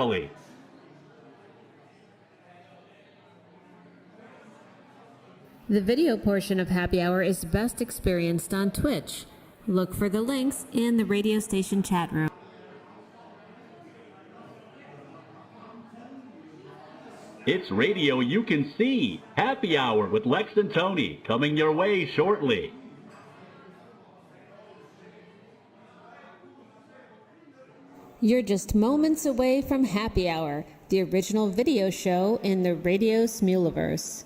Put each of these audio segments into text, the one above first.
momentarily. The video portion of Happy Hour is best experienced on Twitch. Look for the links in the radio station chat room. It's radio you can see. Happy Hour with Lex and Tony coming your way shortly. You're just moments away from Happy Hour, the original video show in the Radio Smuliverse.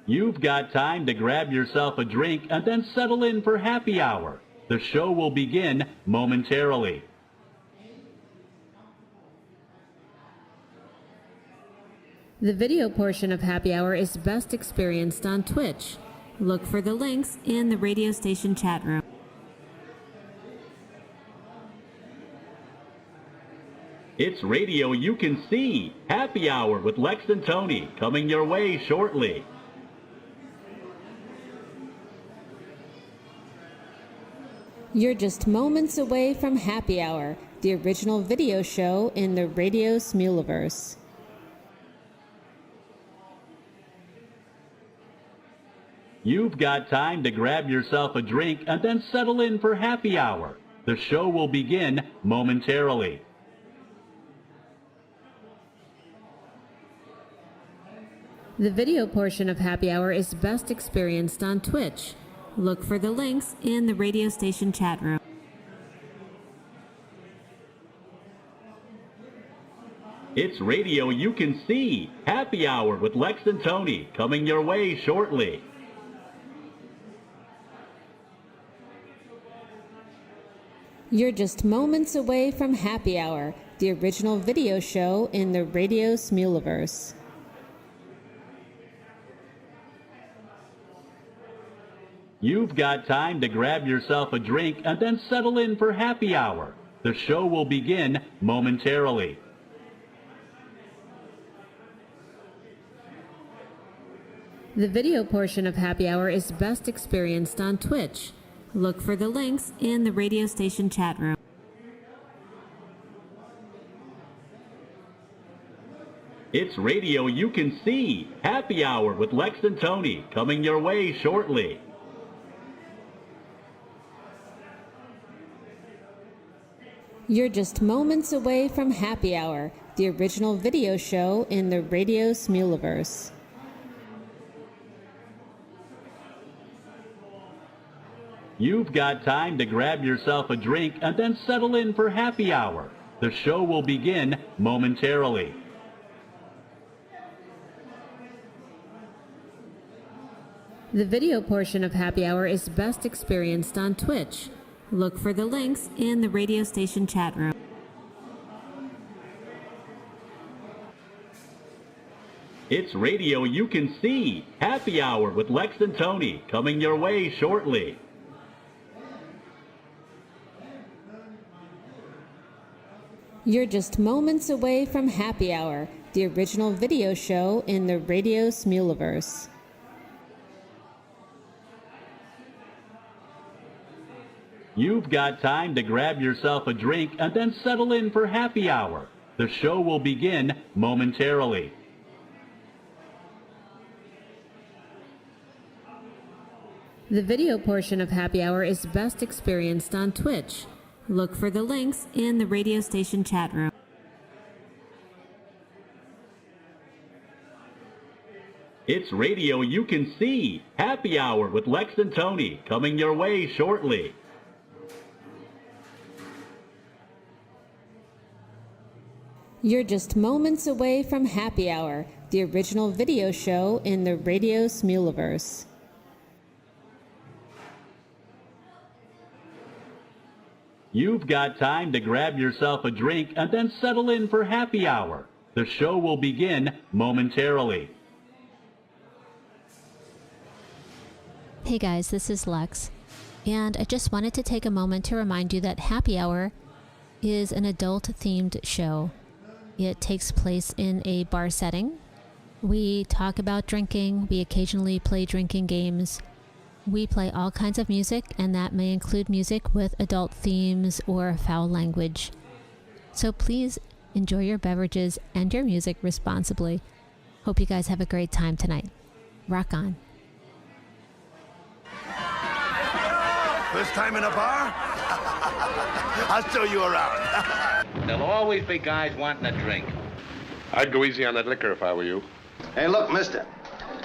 You've got time to grab yourself a drink and then settle in for Happy Hour. The show will begin momentarily. The video portion of Happy Hour is best experienced on Twitch. Look for the links in the radio station chat room. It's radio you can see. Happy Hour with Lex and Tony coming your way shortly. You're just moments away from Happy Hour, the original video show in the Radio Smuliverse. You've got time to grab yourself a drink and then settle in for Happy Hour. The show will begin momentarily. The video portion of Happy Hour is best experienced on Twitch. Look for the links in the radio station chat room. It's radio you can see. Happy Hour with Lex and Tony coming your way shortly. You're just moments away from Happy Hour, the original video show in the Radio Smuliverse. You've got time to grab yourself a drink and then settle in for Happy Hour. The show will begin momentarily. The video portion of Happy Hour is best experienced on Twitch. Look for the links in the radio station chat room. It's radio you can see. Happy Hour with Lex and Tony coming your way shortly. You're just moments away from Happy Hour, the original video show in the Radio Smuliverse. You've got time to grab yourself a drink and then settle in for Happy Hour. The show will begin momentarily. The video portion of Happy Hour is best experienced on Twitch. Look for the links in the radio station chat room. It's radio you can see. Happy Hour with Lex and Tony coming your way shortly. You're just moments away from Happy Hour, the original video show in the Radio Smuliverse. You've got time to grab yourself a drink and then settle in for Happy Hour. The show will begin momentarily. The video portion of Happy Hour is best experienced on Twitch. Look for the links in the radio station chat room. It's radio you can see. Happy Hour with Lex and Tony coming your way shortly. You're just moments away from Happy Hour, the original video show in the Radio Smuliverse. You've got time to grab yourself a drink and then settle in for Happy Hour. The show will begin momentarily. Hey guys, this is Lex, and I just wanted to take a moment to remind you that Happy Hour is an adult-themed show. It takes place in a bar setting. We talk about drinking, we occasionally play drinking games, We play all kinds of music, and that may include music with adult themes or foul language. So please enjoy your beverages and your music responsibly. Hope you guys have a great time tonight. Rock on. First time in a bar? I'll show you around. There'll always be guys wanting a drink. I'd go easy on that liquor if I were you. Hey, look, mister.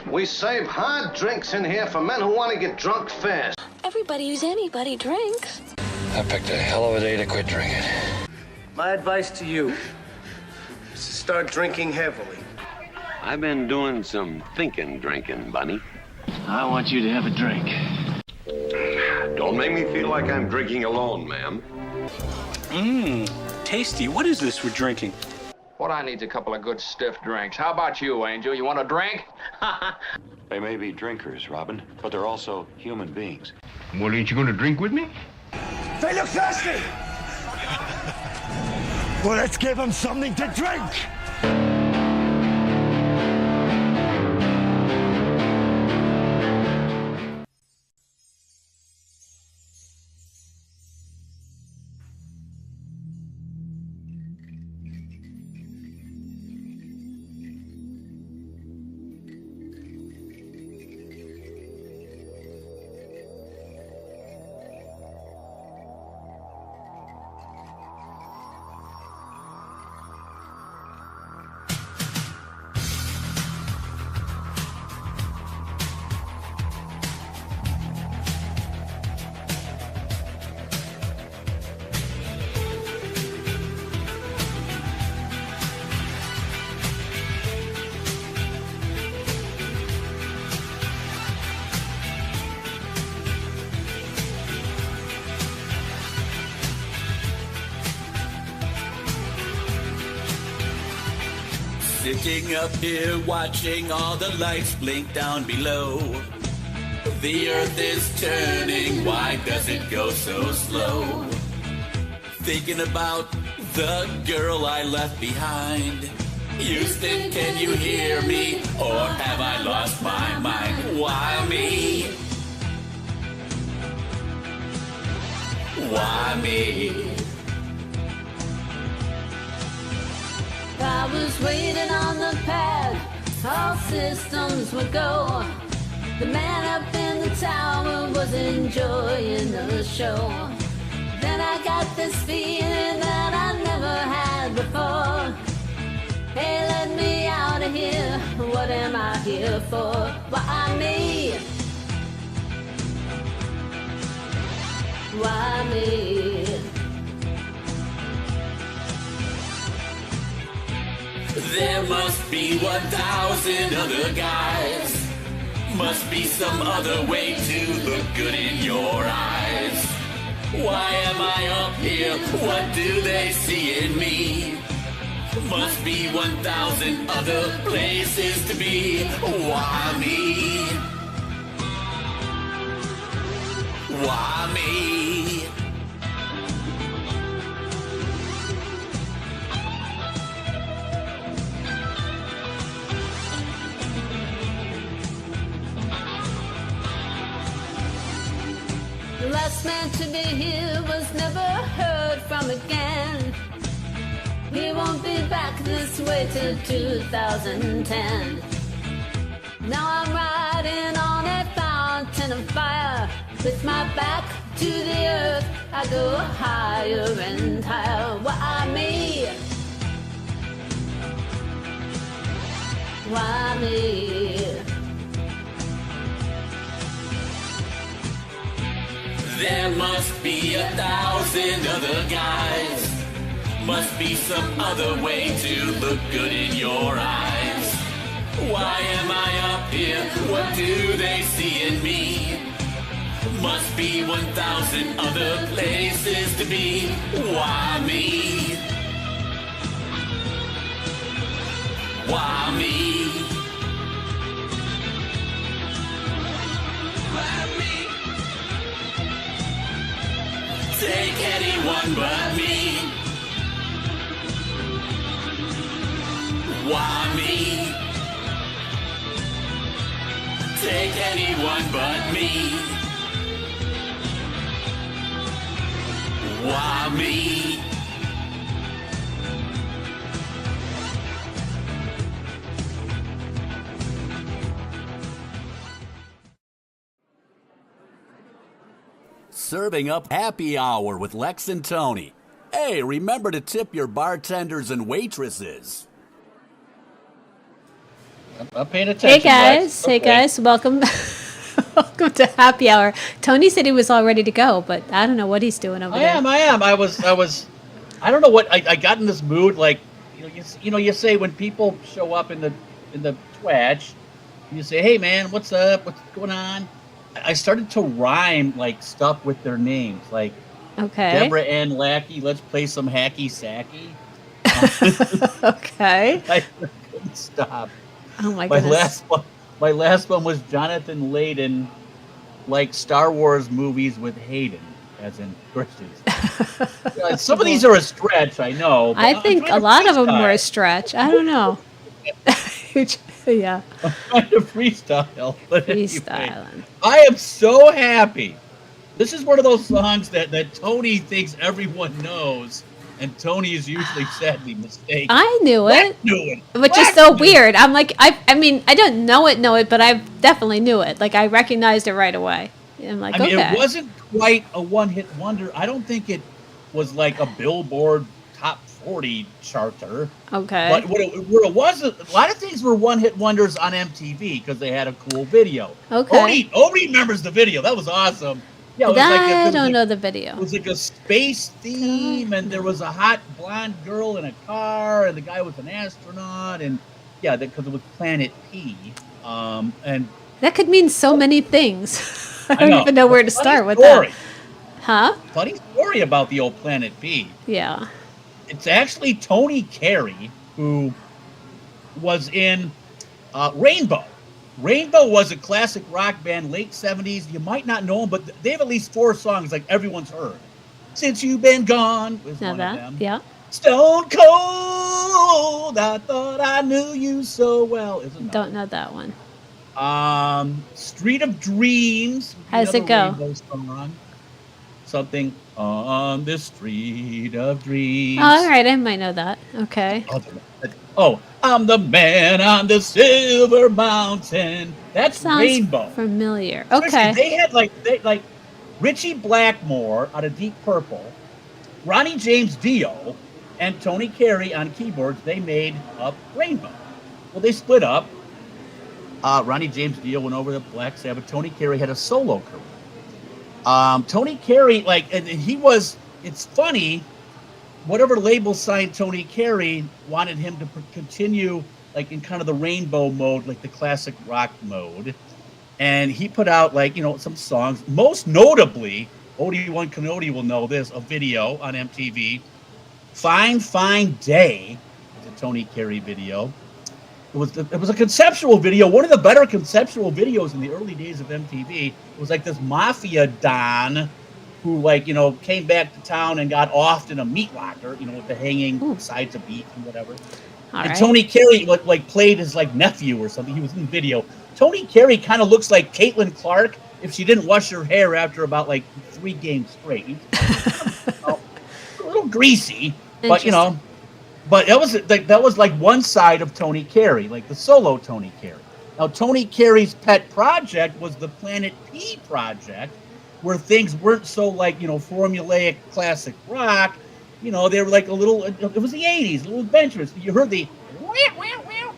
We save hard drinks in here for men who want to get drunk fast. Everybody who's anybody drinks. I picked a hell of a day to quit drinking. My advice to you is to start drinking heavily. I've been doing some thinking drinking, Bunny. I want you to have a drink. Don't make me feel like I'm drinking alone, ma'am. Tasty. What is this we're drinking? What I need's a couple of good stiff drinks. How about you, Angel? You want a drink? They may be drinkers, Robin, but they're also human beings. Well, ain't you gonna drink with me? They look thirsty! Well, let's give them something to drink! Sitting up here watching all the lights blink down below. The earth is turning, why does it go so slow? Thinking about the girl I left behind. Houston, can you hear me? Or have I lost my mind? Why me? Why me? I was waiting on the pad, all systems would go. The man up in the tower was enjoying the show. Then I got this feeling that I never had before. Hey, let me out of here, what am I here for? Why me? Why me? There must be 1,000 other guys. Must be some other way to look good in your eyes. Why am I up here? What do they see in me? Must be 1,000 other places to be. Why me? Why me? The last man to be here was never heard from again. He won't be back this way till 2010. Now I'm riding on a fountain of fire. With my back to the earth, I go higher and higher. Why me? Why me? There must be 1,000 other guys. Must be some other way to look good in your eyes. Why am I up here? What do they see in me? Must be 1,000 other places to be. Why me? Why me? Why me? Take anyone but me. Why me? take anyone but me. Why me? Serving up happy hour with Lex and Tony. Hey, remember to tip your bartenders and waitresses. I'm paying attention. Hey guys, welcome. Welcome to happy hour. Tony said he was all ready to go, but I don't know what he's doing over there. I am. I don't know what I got in this mood. Like, you say when people show up in the Twitch, you say, "Hey man, what's up? What's going on?" I started to rhyme like stuff with their names, like Deborah Ann Lackey. Let's play some hacky sacky. Okay. I couldn't stop. Oh my goodness. My last one was Jonathan Layden, like Star Wars movies with Hayden, as in Christians. Some of these are a stretch, I know. I think a lot of them were a stretch. I don't know. Yeah. I'm trying to freestyle. Freestyling. Anyway, I am so happy. This is one of those songs that Tony thinks everyone knows, and Tony is usually sadly mistaken. I knew it. Which is so weird. I'm like, I mean, I don't know it, but I definitely knew it. Like, I recognized it right away. I'm like, I mean, okay. It wasn't quite a one-hit wonder. I don't think it was like a Billboard Top 40 charter. Okay. But what it was, a lot of things were one-hit wonders on MTV because they had a cool video. Okay. Odie remembers the video. That was awesome. Yeah, it was I don't know the video. It was like a space theme, and there was a hot blonde girl in a car, and the guy was an astronaut, and yeah, because it was Planet P. And that could mean so many things. I don't even know where to start with that. Huh? Funny story about the old Planet P. Yeah. It's actually Tony Carey, who was in Rainbow. Rainbow was a classic rock band, late 70s. You might not know them, but they have at least 4 songs like everyone's heard. Since You've Been Gone was one of them. Yeah. Stone Cold, I Thought I Knew You So Well. Don't know that one. Street of Dreams. How's it go? Song. Something on the Street of Dreams. Oh, all right, I might know that. Okay. Oh, I'm the man on the silver mountain. That's Sounds Rainbow. Familiar. Okay. They had like Richie Blackmore out of Deep Purple, Ronnie James Dio, and Tony Carey on keyboards. They made up Rainbow. Well, they split up. Ronnie James Dio went over to Black Sabbath. Tony Carey had a solo career. Tony Carey, and he was. It's funny. Whatever label signed Tony Carey wanted him to continue like in kind of the Rainbow mode, like the classic rock mode. And he put out some songs, most notably, Odie-One Coyote will know this, a video on MTV. Fine, Fine Day is a Tony Carey video. It was a conceptual video, one of the better conceptual videos in the early days of MTV. It was like this mafia don who came back to town and got offed in a meat locker, with the hanging sides of beef and whatever. Tony Carey played his nephew or something. He was in the video. Tony Carey kind of looks like Caitlin Clark if she didn't wash her hair after about 3 games straight. A little greasy, but but that was one side of Tony Carey, the solo Tony Carey. Now Tony Carey's pet project was the Planet P project, where things weren't so formulaic classic rock. They were a little. It was the '80s, a little adventurous. You heard the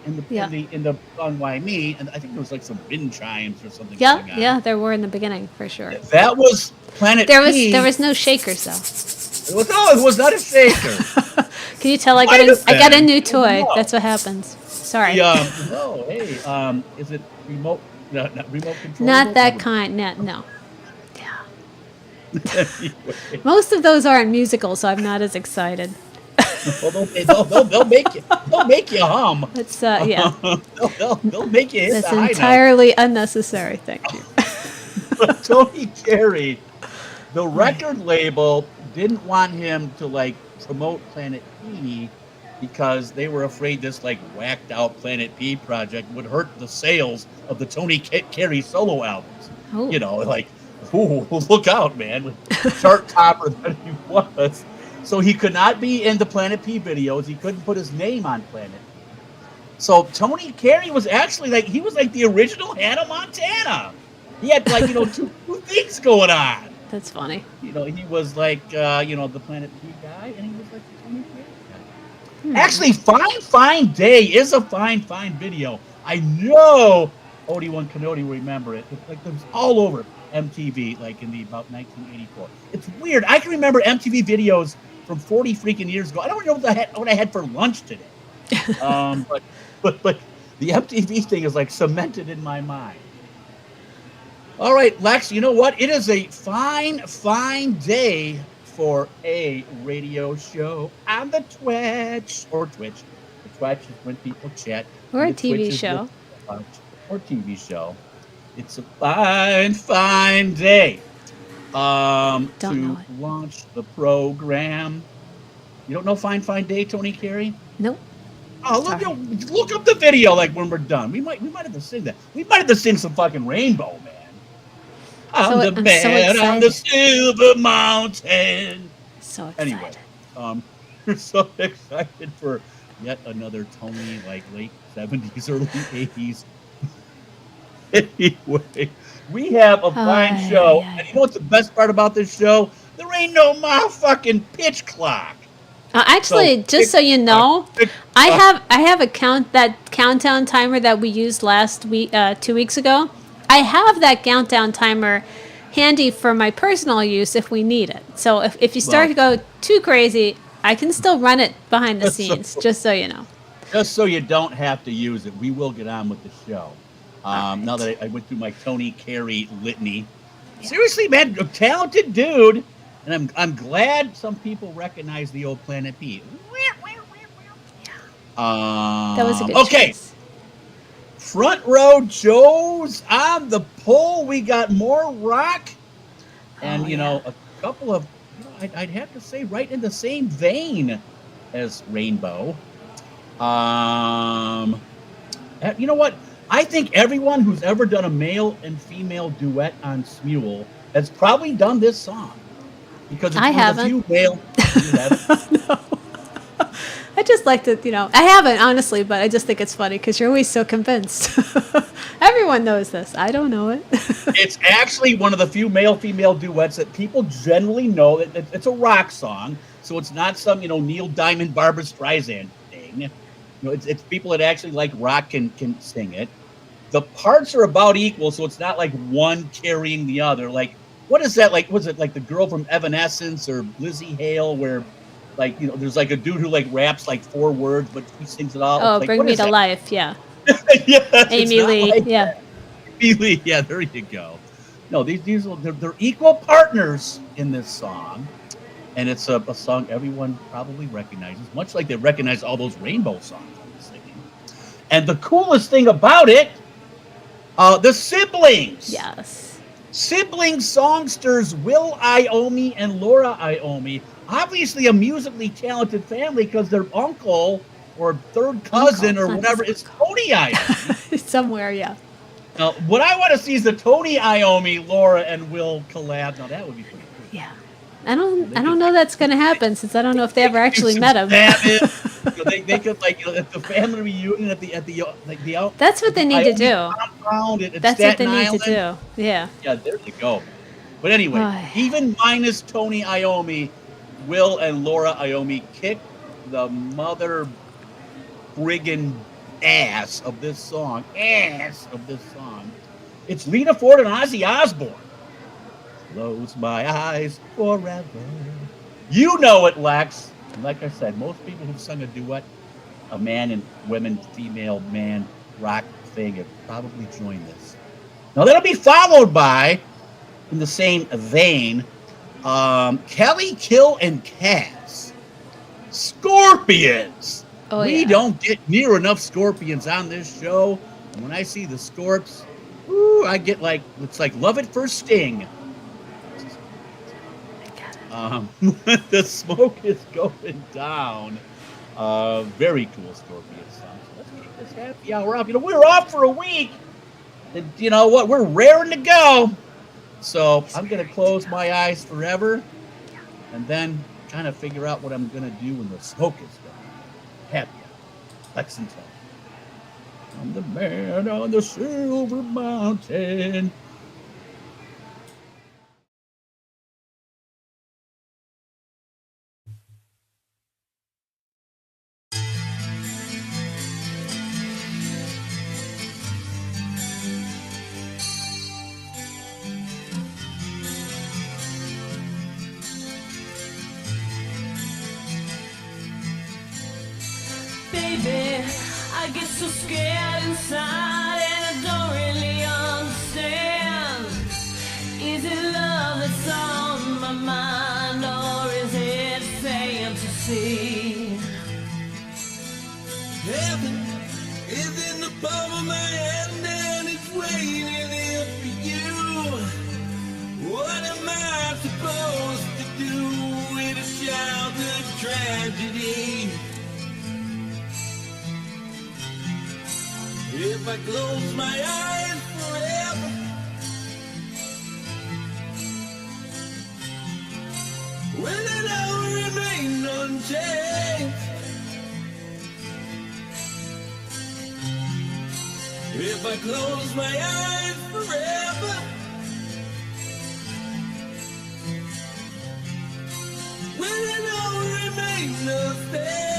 in the song "Why Me," and I think there was some wind chimes or something. Yeah, there were in the beginning for sure. That was Planet P. There was no shakers though. It was not a shaker. Can you tell I got a new toy? No. That's what happens. Sorry. Is it remote? No, not remote control. Not that kind. No. Most of those aren't musical, so I'm not as excited. Well, they'll make you hum. It's yeah. they'll make you hit That's the high entirely note. Unnecessary. Thank you. Tony Carey, the record label didn't want him to promote Planet P because they were afraid this like whacked out Planet P project would hurt the sales of the Tony Carey solo albums. Oh. You know, like, ooh, look out, man. Chart topper that he was. So he could not be in the Planet P videos. He couldn't put his name on Planet P. So Tony Carey was actually like, he was like the original Hannah Montana. He had like, you know, two things going on. That's funny. You know, he was like, you know, the Planet P guy, and he was like the Tony Carey guy. Actually, Fine Day is a fine video. I know Obi-Wan Kenobi will remember it. It's like it was all over MTV, like in the about 1984. It's weird. I can remember MTV videos from 40 freaking years ago. I don't know what I had for lunch today. But the MTV thing is like cemented in my mind. All right, Lex, you know what? It is a fine day for a radio show on the Twitch. The Twitch is when people chat. Or a TV show. Or TV show. It's a fine day to launch the program. You don't know Fine Day, Tony Carey? Nope. Oh, look up the video like when we're done. We might have to sing that. We might have to sing some fucking Rainbow, man. I'm the man on the Silver Mountain. So excited. Anyway, we're so excited for yet another Tony, like late 70s, early 80s. Anyway, we have a fine show. And you know what's the best part about this show? There ain't no motherfucking pitch clock. Actually, just so you know, I have a countdown timer that we used last week, 2 weeks ago. I have that countdown timer handy for my personal use if we need it. So if you start to go too crazy, I can still run it behind the scenes, just so you know. Just so you don't have to use it, we will get on with the show. Now that I went through my Tony Carey litany. Yeah. Seriously, man, a talented dude. And I'm glad some people recognize the old Planet P. That was a good choice. Front row Joe's on the pole. We got more rock. And, you know, a couple of, you know, I'd have to say right in the same vein as Rainbow. You know what? I think everyone who's ever done a male and female duet on Smule has probably done this song. Because it's one of the few male. You haven't? No. I just like to, you know, I haven't, honestly, but I just think it's funny because you're always so convinced. Everyone knows this. I don't know it. It's actually one of the few male-female duets that people generally know. That it's a rock song, so it's not some, you know, Neil Diamond, Barbra Streisand thing. You know, it's people that actually like rock can sing it. The parts are about equal, so it's not like one carrying the other. Like, what is that? Like, was it like the girl from Evanescence or Lizzie Hale, where, like, you know, there's like a dude who like raps like 4 words, but he sings it all. Oh, like, Bring Me to Life, yeah. Yeah, Amy Lee, like yeah. Amy Lee, yeah, there you go. No, they're equal partners in this song, and it's a song everyone probably recognizes, much like they recognize all those Rainbow songs I was singing. And the coolest thing about it, the siblings. Yes. Sibling songsters Will Iommi and Laura Iommi. Obviously a musically talented family because their uncle or third cousin or whatever is Tony Iommi. Somewhere, yeah. Now, what I want to see is the Tony Iommi, Laura, and Will collab. Now, that would be pretty cool. Yeah. I don't know that's going to happen since I don't know if they ever actually met him. They could, like, you know, at the family reunion at the That's what they need to do. That's what they need to do. Yeah. Yeah, there you go. But anyway, even minus Tony Iommi, Will and Laura Iommi kick the mother friggin' ass of this song. It's Lita Ford and Ozzy Osbourne. Close my eyes forever. You know it, Lex. And like I said, most people who've sung a duet, a man and women, female, man, rock thing, have probably joined this. Now that'll be followed by, in the same vein, Kelly, Kill, and Cass. Scorpions. We don't get near enough Scorpions on this show. And when I see the Scorps, ooh, I get like, it's like Love It for Sting. The smoke is going down. Very cool Scorpius song. So let's kick this happy hour off. We're off for a week. And you know what? We're raring to go. So I'm going to close my eyes forever and then kind of figure out what I'm going to do when the smoke is gone. Happy hour. Lex Tony. I'm the man on the silver mountain. Baby, I get so scared inside and I don't really understand. Is it love that's on my mind or is it fantasy? Heaven is in the palm of my hand and it's waiting there for you. What am I supposed to do with a childhood tragedy? If I close my eyes forever, will it all remain unchanged? If I close my eyes forever, will it all remain the same?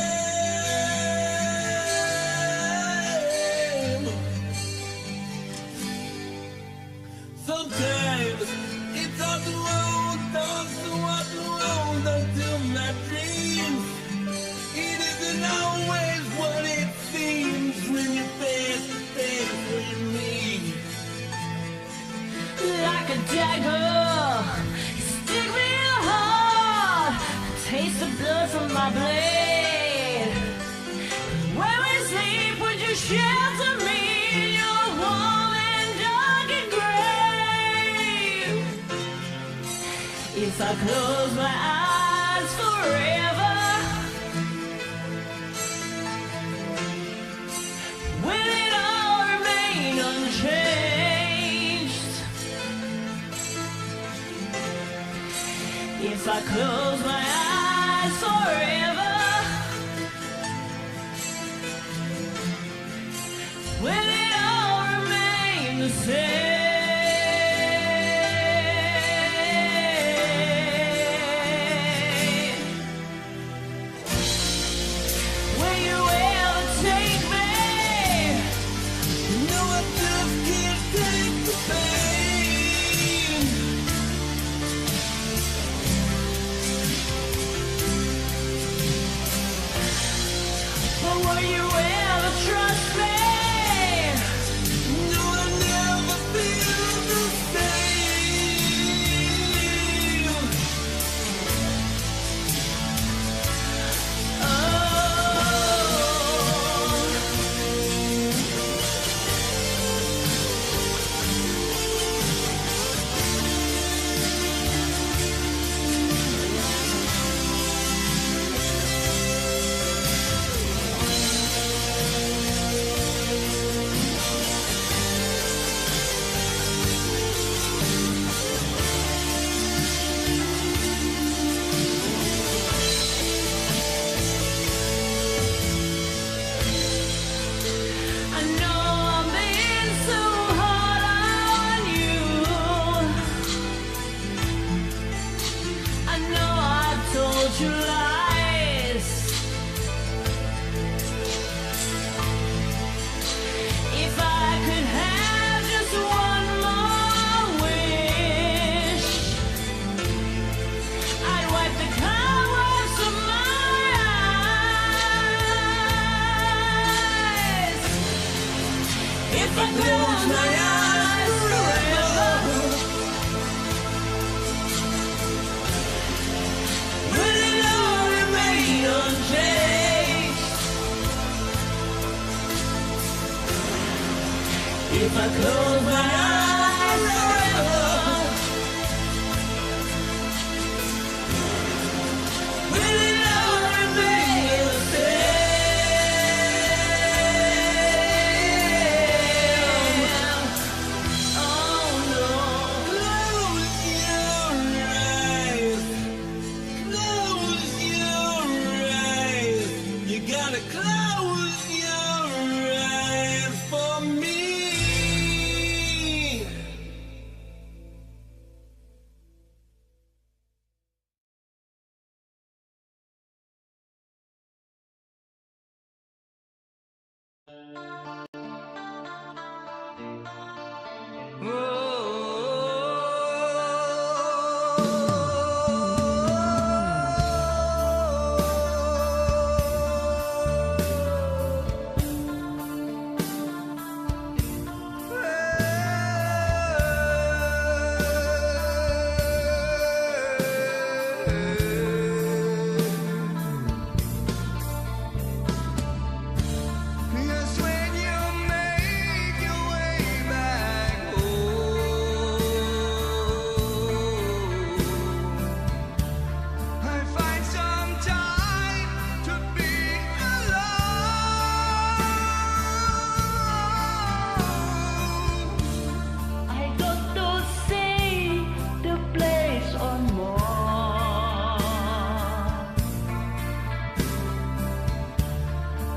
Sometimes it's hard to walk the road until my dreams. It isn't always what it seems when you're face to face with me. Like a dagger, you stick me in the heart. Taste the blood from my blade. When we sleep, would you shelter me in your warm and dark and grave? If I close my eyes forever, will it all remain unchanged? If I close my eyes forever, will it all remain the same? Will you ever take me? No, I just can't take the pain. But will you ever trust me? No, I never feel the same. I know I'm being so hard on you. I know I've told you lies. If I could have just one more wish, I'd wipe the cobwebs from my eyes. If I close my eyes forever, will it all remain unchanged? If I close my eyes forever, will it all remain the same?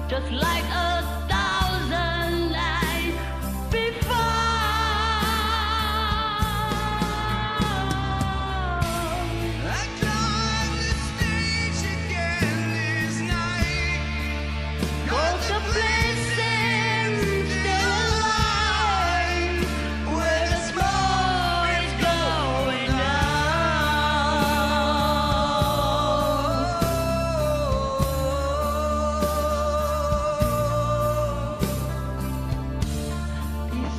Just like 1,000 nights before. I climb the stage again this night. Cause the place seems still alive, where the smoke is going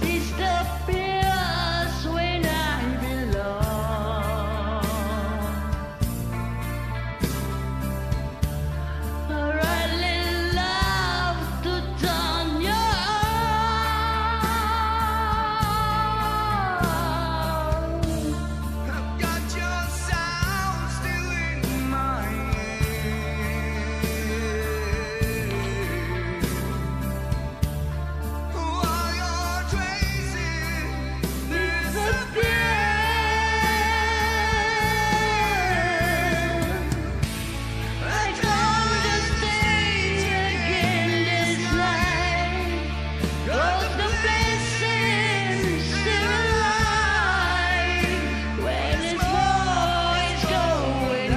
This is the place when I belong. I really love to turn you on. I've got your sound still in my head. While you're tracing disappear. I come to stage again this night. 'Cause the place seems still alive, when its voice going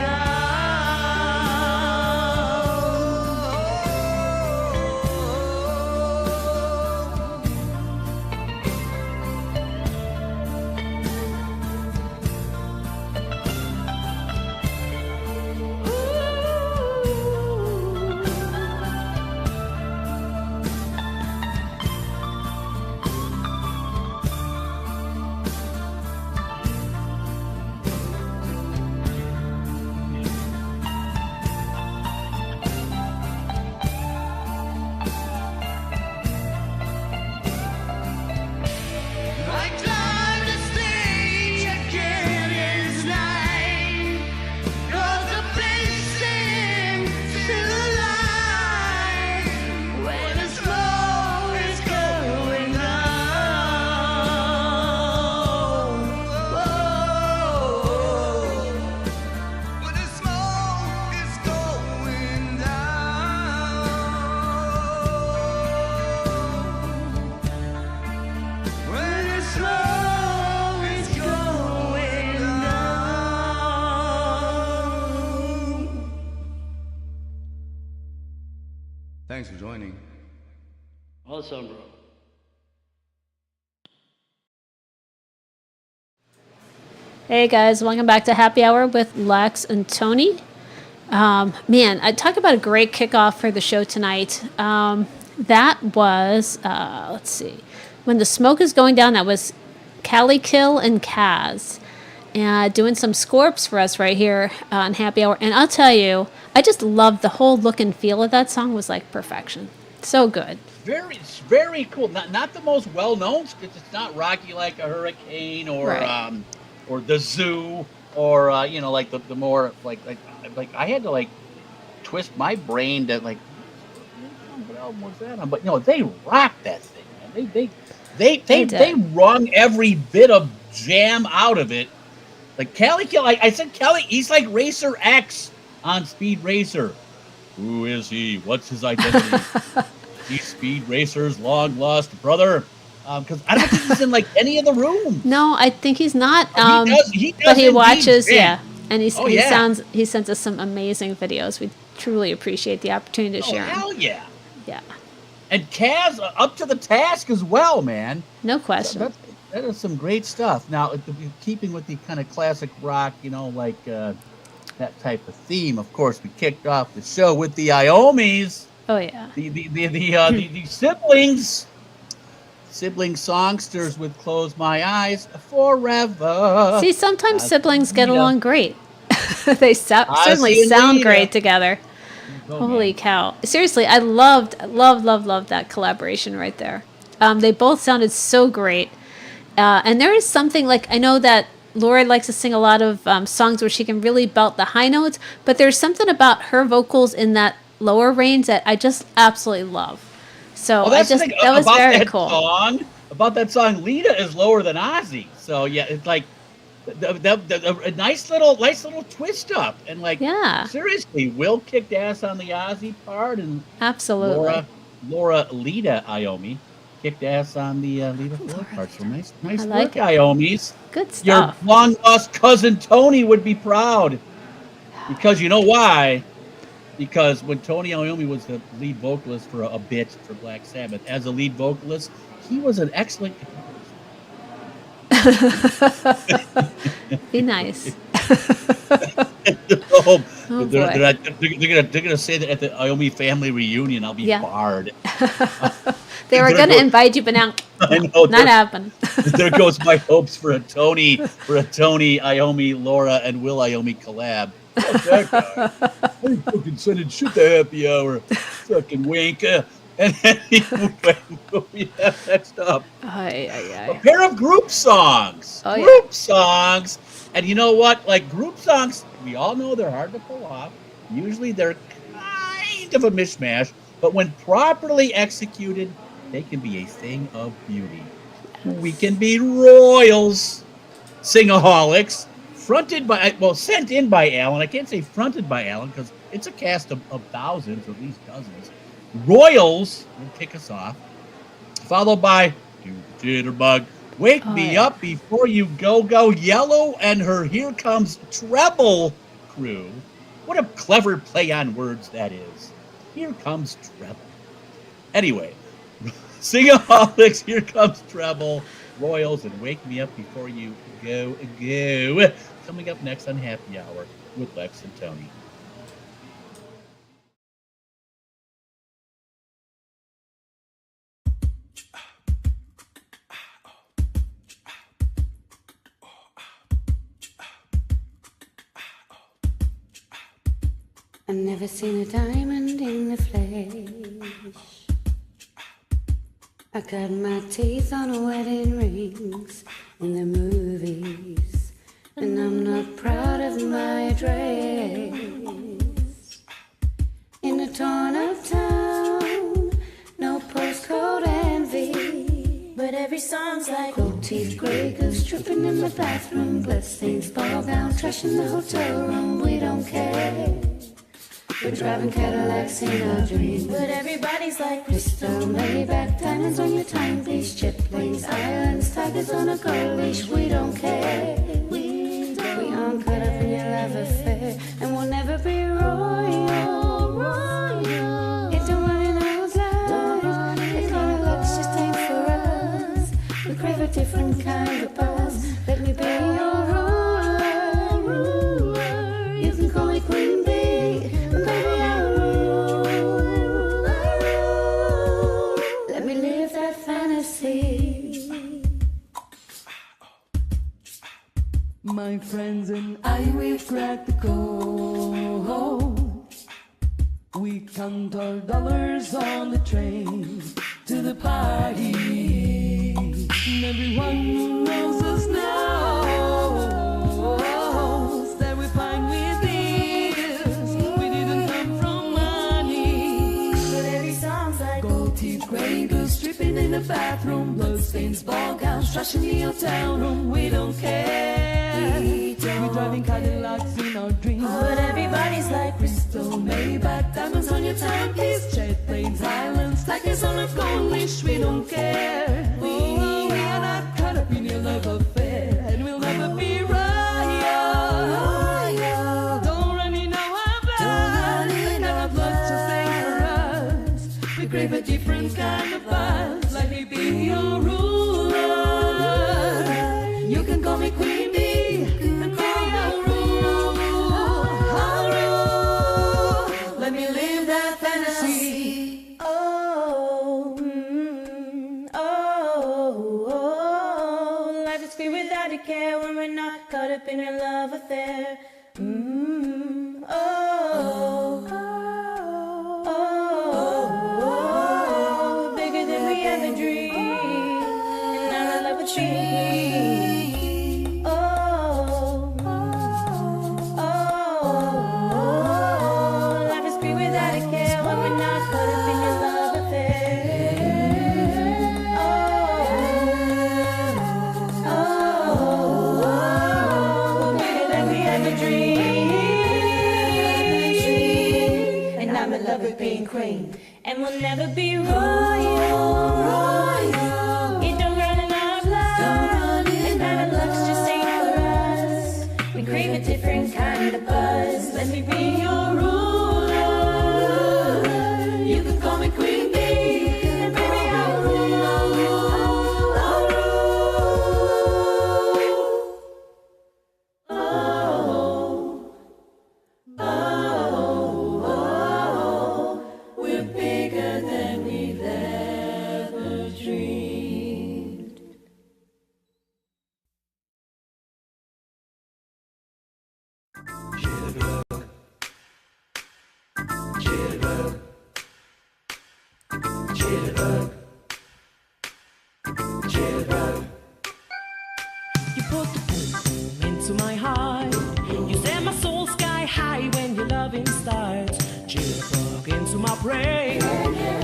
I climb the stage again this night. 'Cause the place seems still alive, where the smoke is going down. Whoa, where the smoke is going down. When the smoke is going down. Thanks for joining. Awesome, bro. Hey guys, welcome back to Happy Hour with Lex and Tony. Man, I talk about a great kickoff for the show tonight. That was, let's see, When the Smoke is Going Down. That was Callie Kill and Kaz, doing some scorps for us right here on Happy Hour. And I'll tell you, I just love the whole look and feel of that song. Was like perfection. So good. It's very cool. Not the most well known, because it's not Rocky Like a Hurricane or Right. Or The Zoo or like the more like I had to like twist my brain to like what album was that on? But they rocked that thing, man. They wrung every bit of jam out of it. Like Callie Kill, I said Callie, he's like Racer X on Speed Racer. Who is he? What's his identity? He's Speed Racer's long lost brother. Because I don't think he's in like any of the rooms. No, I think he's not. He does but he indeed, watches, man. and he sends us some amazing videos. We truly appreciate the opportunity to share. Hell yeah. Yeah. And Kaz up to the task as well, man. No question. That is some great stuff. Now, keeping with the kind of classic rock, like that type of theme, of course, we kicked off the show with the Iomis. Oh, yeah. The sibling songsters with Close My Eyes Forever. See, sometimes siblings get along great. They certainly sound great together. Holy cow. Seriously, I loved that collaboration right there. They both sounded so great. And there is something, like, I know that Laura likes to sing a lot of songs where she can really belt the high notes, but there's something about her vocals in that lower range that I just absolutely love. So that was very cool. About that song, Lita is lower than Ozzy. So yeah, it's like a nice little twist up, and like seriously, Will kicked ass on the Ozzy part, and absolutely Laura Lita Iommi kicked ass on the Lita Ford part. So nice work, Iomis. Good stuff. Your long lost cousin Tony would be proud, because you know why? Because when Tony Iommi was the lead vocalist for a bit for Black Sabbath, as a lead vocalist, he was an excellent Be nice. They're gonna say that at the Iommi family reunion. I'll be barred. They were gonna invite you, but now not happening. There goes my hopes for a Tony Iommi, Laura, and Will Iommi collab. Fuck that guy. I ain't fucking sending shit to happy hour. Fucking wink. And then we have next up a pair of group songs. Group songs. And you know what? Like, group songs, we all know they're hard to pull off. Usually they're kind of a mishmash, but when properly executed, they can be a thing of beauty. We can be royals, singaholics, sent in by Alan. I can't say fronted by Alan because it's a cast of thousands, or at least dozens. Royals will kick us off, followed by Jitterbug, Wake Me Up Before You Go, Yellow and her Here Comes Treble crew. What a clever play on words that is. Here comes treble. Anyway, Singaholics, Here Comes Treble, Royals, and Wake Me Up Before You Go. Coming up next on Happy Hour with Lex and Tony. I've never seen a diamond in the flesh. I cut my teeth on wedding rings in the movies, and I'm not proud of my dress. In a torn up town, no postcode envy, but every song's like gold teeth, grey goose, tripping in the bathroom, bloodstains, ball gown, trash in the hotel room. We don't care. We're driving Cadillacs in our dreams, but everybody's like crystal, Maybach, diamonds on your timepiece, jet planes, islands, tigers on a gold leash. We don't care. We aren't caught up in your love affair, and we'll never be royal. It don't run in our lives. The kind of looks just ain't for us. We crave a different kind of buzz. Let me be your ruler. You can call me Queen Bee. My friends and I, we've cracked the code. We count our dollars on the train to the party. And everyone knows us now. That we're fine with this. We didn't come from money. But every song's like gold teeth, grey goose, stripping in the bathroom, bloodstains, ball gowns, trash in the hotel room. We don't care. We're driving Cadillacs in our dreams, but everybody's like crystal, Maybach, diamonds on your timepiece, jet planes, islands, tigers on a gold leash. We don't care. We are not caught up in your love affair, and we'll never be royal. Don't run in our blood. The kind of blood just ain't for us. We crave a different kind of buzz. Let me be your ruler. You can call me Queen Bee, and call me I'll rule. Let me live that fantasy. Oh, life is free without a care when we're not caught up in a love affair. Bigger than we ever dreamed, and now our love will change. Life is free without a care when we're not caught up in your love affair. Bigger than we ever dreamed, and I'm in love with being queen, and we'll never be royal. It don't run in our blood, and our luck's just ain't for us. We crave a different kind of buzz. Let me be your ruler. You can call me Queen Bee, and baby I'll rule. I'll rule. We're bigger than we've ever dreamed. You put the boom into my heart. You set my soul sky high when your loving starts. Jitterbug into my brain.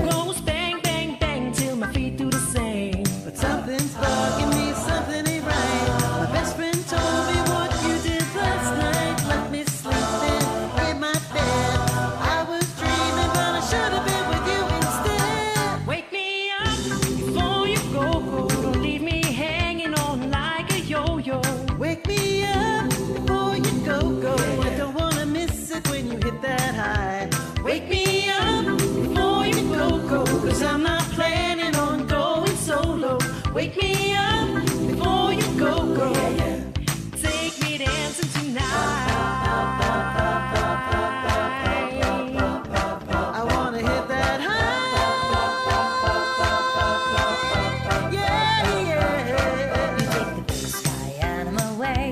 Goes bang, bang, bang till my feet do the same. But something's bugging me, something ain't right. My best friend told me what you did last night. Let me sleep in my bed. I was dreaming, but I should have been with you instead. Wake me up before you go. Don't leave me hanging on like a yo-yo. Wake me up before you go. I don't wanna miss it when you hit that high. Wake me up before you go. Cause I'm not planning on going solo. Wake me up before you go. Take me dancing tonight. I wanna hit that high. Yeah, yeah. You take the blue sky out of my way.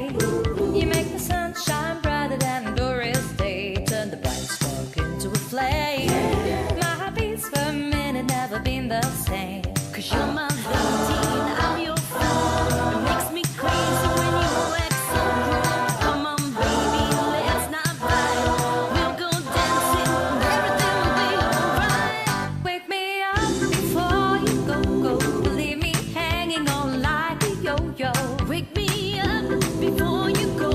You make the sun shine brighter than a glorious day. Turn the bright spark into a flame. My heartbeats for a minute never been the same. Cause you're my routine, I'm your fool. It makes me crazy when you act so cruel. Come on baby, let's not fight. We'll go dancing, everything will be alright. Wake me up before you go. Leave me hanging on like a yo-yo. Wake me up before you go.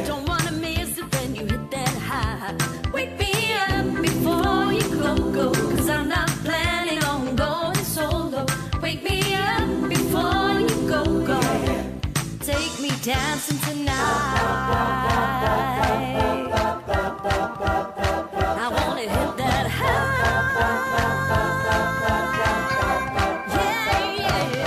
Don't wanna miss it when you hit that high. Wake me up before you go. Cause I'm not planning on going solo. Wake me up before you go. Take me dancing tonight. I wanna hit that high. Yeah, yeah.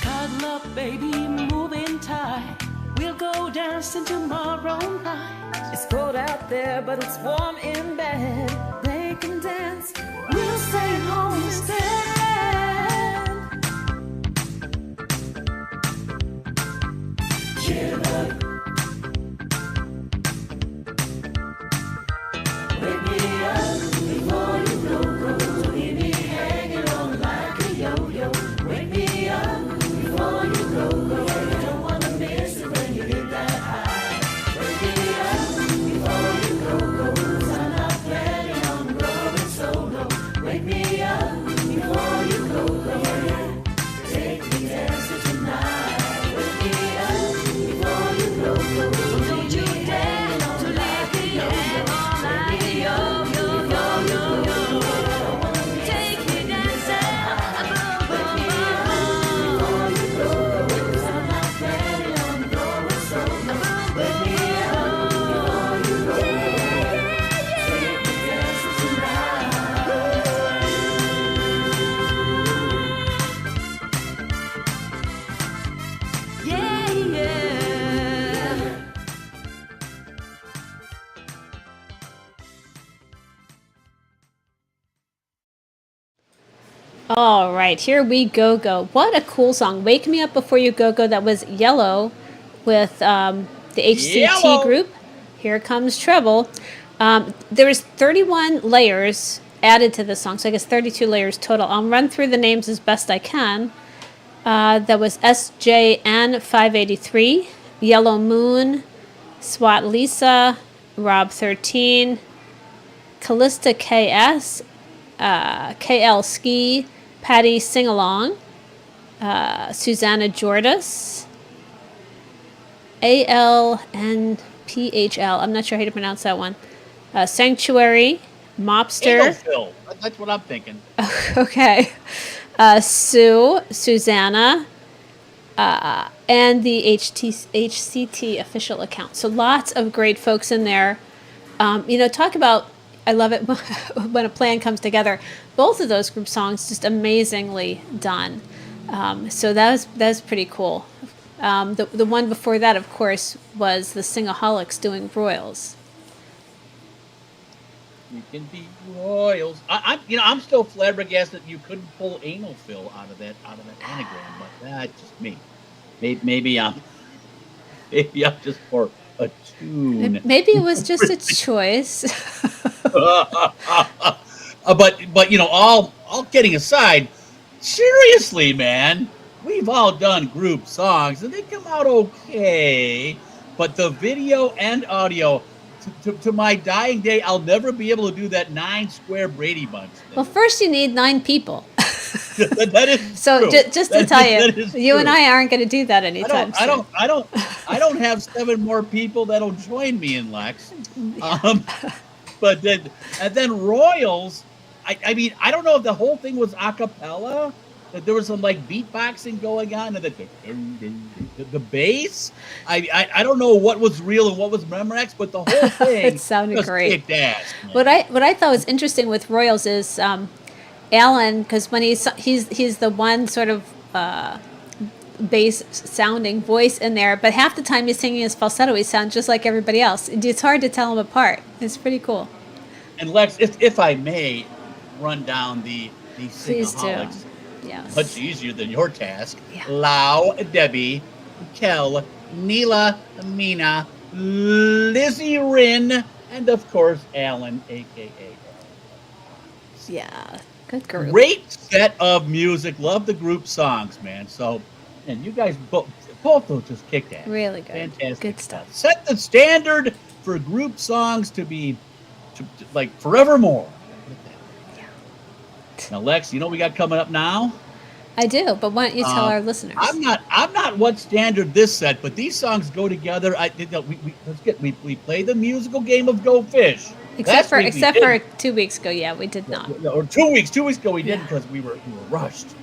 Cuddle up, baby, moving tight. We'll go dancing tomorrow night. It's cold out there, but it's warm in bed. They can dance, we'll stay home instead. Jitterbug. Wake me up before you go. Leave me hanging on like a yo-yo. Wake me up before you go. Don't wanna miss it when you hit that high. Wake me up before you go. Cause I'm not planning on going solo. Wake me up before you go. Take me dancing tonight. Wake me up before you go. Don't you dare to leave me hanging on like a yo-yo. Take me dancing. All right, here we go. What a cool song. Wake Me Up Before You Go. That was Yellow with the HCT Yellow. group. Here comes Treble. There was 31 layers added to the song, so I guess 32 layers total. I'll run through the names as best I can. That was SJN 583, Yellow Moon, SWAT Lisa, Rob 13, Callista KS, KL Ski, Patty Singalong, Susanna Jordis, ALNPHL, I'm not sure how to pronounce that one, Sanctuary, Mobster. Phil. That's what I'm thinking. Okay. Sue, Susanna, and the HCT official account. So lots of great folks in there. Talk about, I love it when a plan comes together. Both of those group songs just amazingly done. So that was pretty cool. The one before that, of course, was the Singaholics doing Royals. You can be Royals. I'm still flabbergasted you couldn't pull Anal Phil out of that anagram, but that's just me. Maybe I'm just for a tune. Maybe it was just a choice. But all kidding aside, seriously, man, we've all done group songs and they come out okay, but the video and audio, to my dying day, I'll never be able to do that 9-square Brady Bunch thing. Well, first you need 9 people. That is so true. Just to tell you, you true. and I aren't going to do that anytime soon. I don't have 7 more people that'll join me in Lex. But then Royals. I mean, I don't know if the whole thing was a cappella. That there was some like beatboxing going on, and the bass. I don't know what was real and what was Memorex, but the whole thing it sounded just great. Kicked ass, man. What I thought was interesting with Royals is Alan, because when he's the one sort of bass sounding voice in there, but half the time he's singing his falsetto, he sounds just like everybody else. It's hard to tell them apart. It's pretty cool. And Lex, if I may run down the Please do. Singaholics. Yes. Much easier than your task. Yeah. Lau, Debbie, Kel, Neela, Mina, Lizzie Rin, and of course Alan, aka. Yeah, good group. Great set of music. Love the group songs, man. So, and you guys both those just kicked ass. Really good. Fantastic. Good stuff. Set the standard for group songs to be like forevermore. Now, Lex, you know what we got coming up now? I do, but why don't you tell our listeners? I'm not what standard this set, but these songs go together. We play the musical game of Go Fish. Except for 2 weeks ago, yeah, we did not. Or 2 weeks ago we didn't because we were rushed.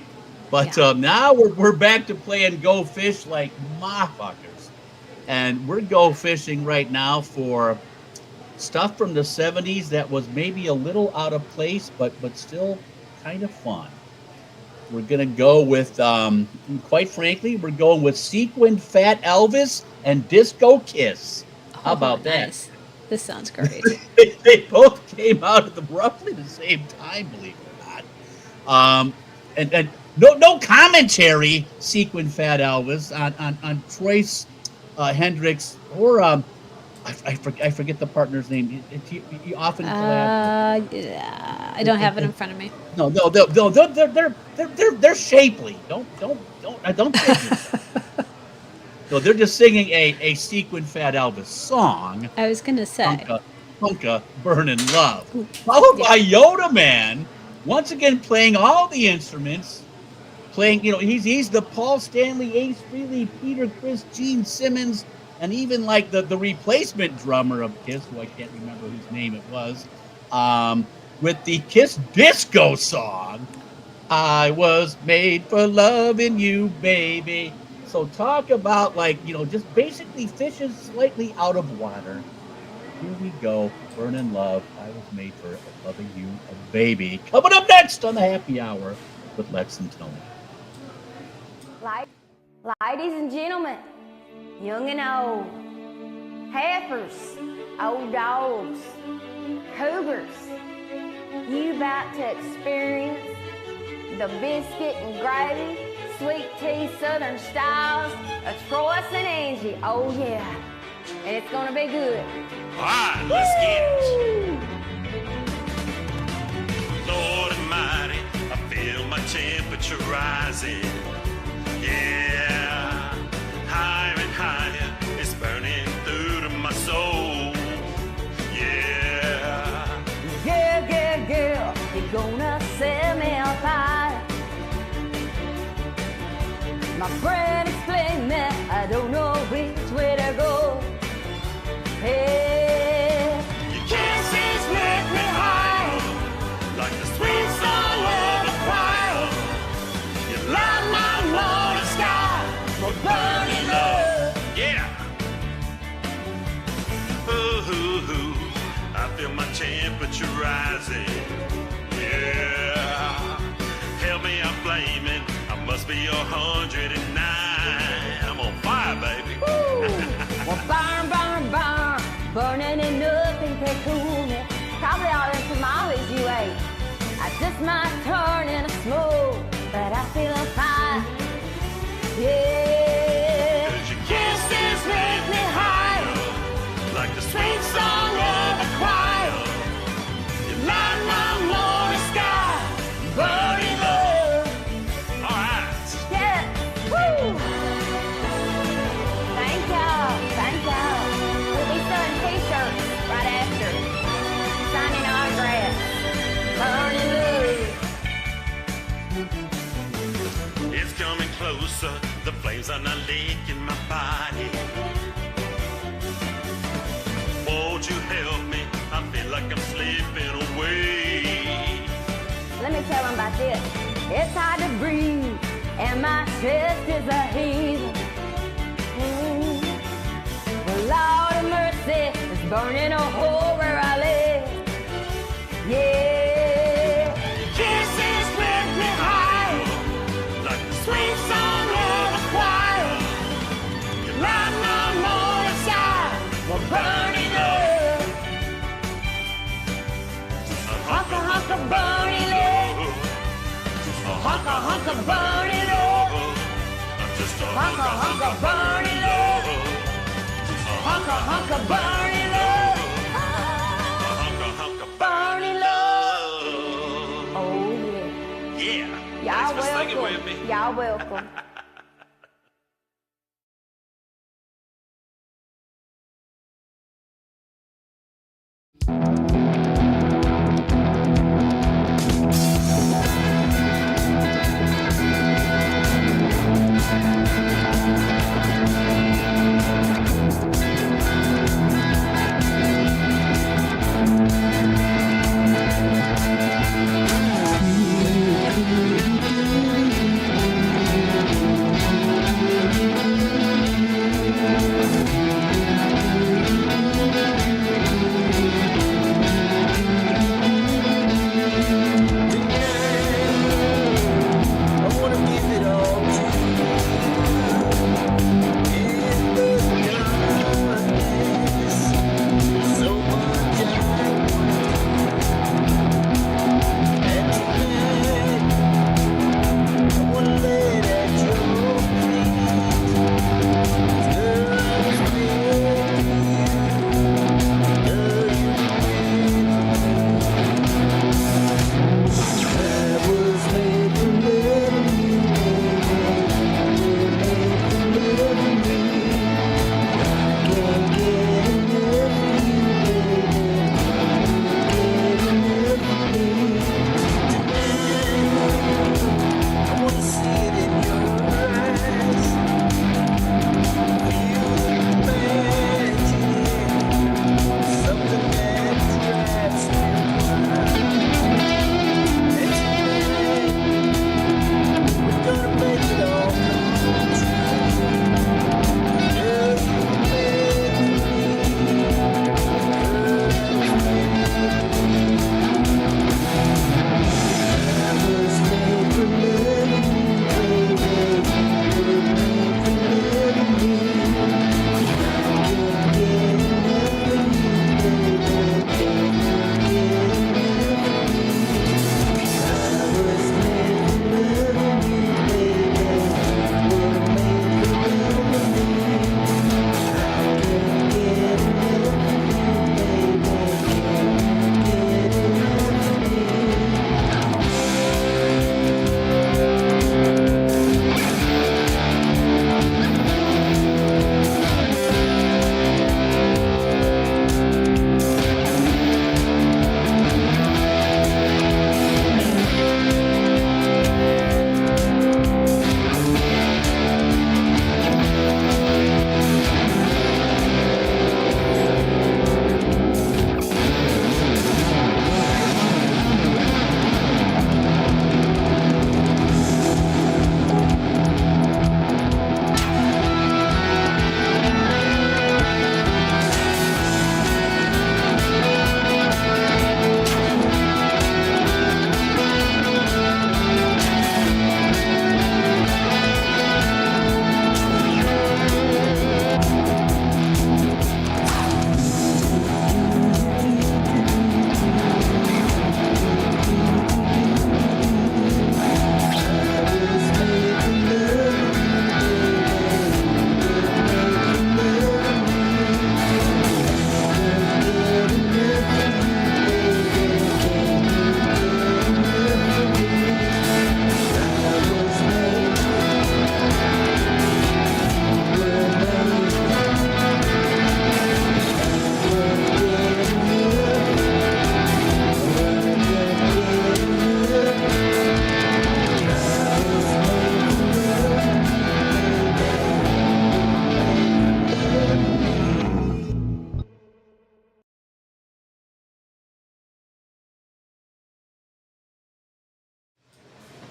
But now we're back to playing Go Fish like motherfuckers, and we're go fishing right now for stuff from the 70s that was maybe a little out of place, but still kind of fun. We're going to go with, quite frankly, we're going with Sequined Fat Elvis and Disco Kiss. How about nice. That? This sounds great. They both came out at roughly the same time, believe it or not. And no commentary, Sequined Fat Elvis, on Troyce Hendricks or I forget the partner's name. He often collabs. Yeah, I don't have it in front of me. No, they're shapely. Don't So they're just singing a Sequined Fat Elvis song. I was gonna say Punka Burnin' Love. Followed by Yoda Man, once again playing all the instruments. Playing, he's the Paul Stanley, Ace Frehley, Peter Criss, Gene Simmons, and even like the replacement drummer of Kiss, who I can't remember whose name it was, with the Kiss disco song, I Was Made for Loving You, Baby. So talk about just basically fishes slightly out of water. Here we go, Burnin' Love, I Was Made for Loving You, Baby. Coming up next on the Happy Hour with Lex and Tony. Ladies and gentlemen, young and old, heifers, old dogs, cougars, you about to experience the biscuit and gravy, sweet tea, southern styles, a Troyes and Angie, oh yeah, and it's gonna be good. All right, let's get it. Lord Almighty, I feel my temperature rising. Yeah, higher and higher, it's burning through to my soul. Yeah. Girl, girl, girl, you're gonna set me on fire. My friend explained me, I don't know which way to go. Hey, your kisses make me high, like the sweet song of a choir. You light my morning sky, my burning love. Yeah. Ooh, ooh, ooh, I feel my temperature rising. Yeah. Help me, I'm flaming. I must be 109. I'm on fire, baby. Well, burn, burn, burn, burning and nothing can cool me. Probably all them tamales you ate. I just might turn into smoke, but I feel fine. Yeah. 'Cause your kisses make me high, like the sweet song of a choir. You light my morning sky, burning love. All right. Yeah. Woo. Thank y'all. Thank y'all. We'll be selling t-shirts right after. Signing autographs. Burning love. It's coming closer. The flames are not licking my body. Won't you help me? I feel like I'm slipping away. Let me tell them about this. It's hard to breathe, and my chest is a heaving. The Lord of mercy is burning a hole where I live. Yeah. Kisses lift me high, like the sweet song of a choir. You light my morning sky, we're burning up. Hunka, hunka, burning love. Hunka, hunka, burning love. Hunka, hunka, burning love. Hunka, hunka, burning love. Burning love. Oh yeah. Yeah. Y'all Thanks for singing welcome. with me. Y'all welcome.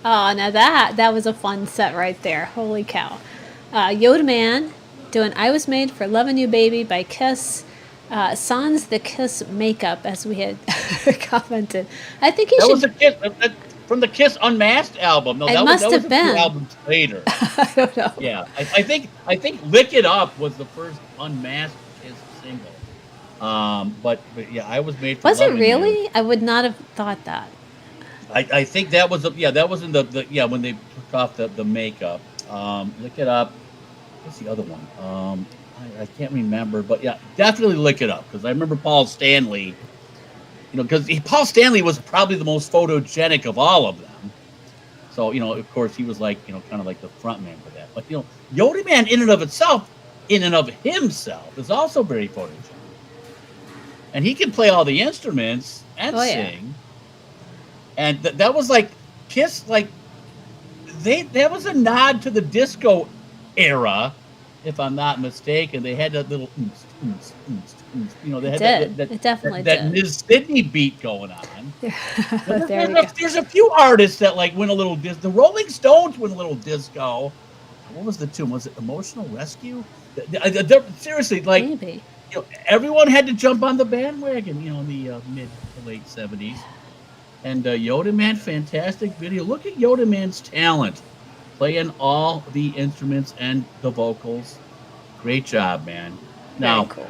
Oh, now that was a fun set right there. Holy cow. Yoda Man doing I Was Made for Loving You Baby by Kiss. Sans the Kiss makeup, as we had commented. I think he That should. was a Kiss from the Kiss Unmasked album. No, It that must was have a been. few albums later. I don't know. Yeah, I think Lick It Up was the first Unmasked Kiss single. But yeah, I Was Made for Was it Loving really? You. I would not have thought that. I think that was that was in the when they took off the makeup. Lick It Up. What's the other one? I can't remember, but yeah, definitely Lick It Up, because I remember Paul Stanley. Because Paul Stanley was probably the most photogenic of all of them. So of course he was like kind of like the front man for that. But Yoda Man in and of himself is also very photogenic, and he can play all the instruments and sing. And that was like Kiss, like that was a nod to the disco era, if I'm not mistaken. They had that little, they had that Ms. Sydney beat going on. There's a few artists that like went a little disco. The Rolling Stones went a little disco. What was the tune? Was it Emotional Rescue? Seriously, like maybe. Everyone had to jump on the bandwagon. In the mid to late '70s. And Yoda Man, fantastic video. Look at Yoda Man's talent, playing all the instruments and the vocals. Great job, man. Now, very cool.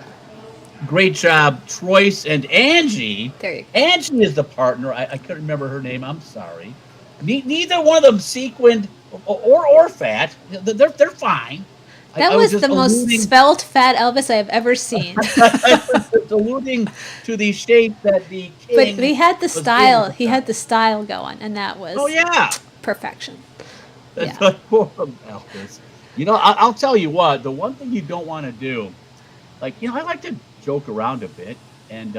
Great job, Troyce and Angie. There you go. Angie is the partner. I couldn't remember her name. I'm sorry. Neither one of them sequined or fat. They're fine. That was the most svelte fat Elvis I have ever seen. I was alluding to the shape that the king. But he had the style. He had the style going, and that was perfection. That's poor Elvis. I'll tell you what. The one thing you don't want to do, I like to joke around a bit, and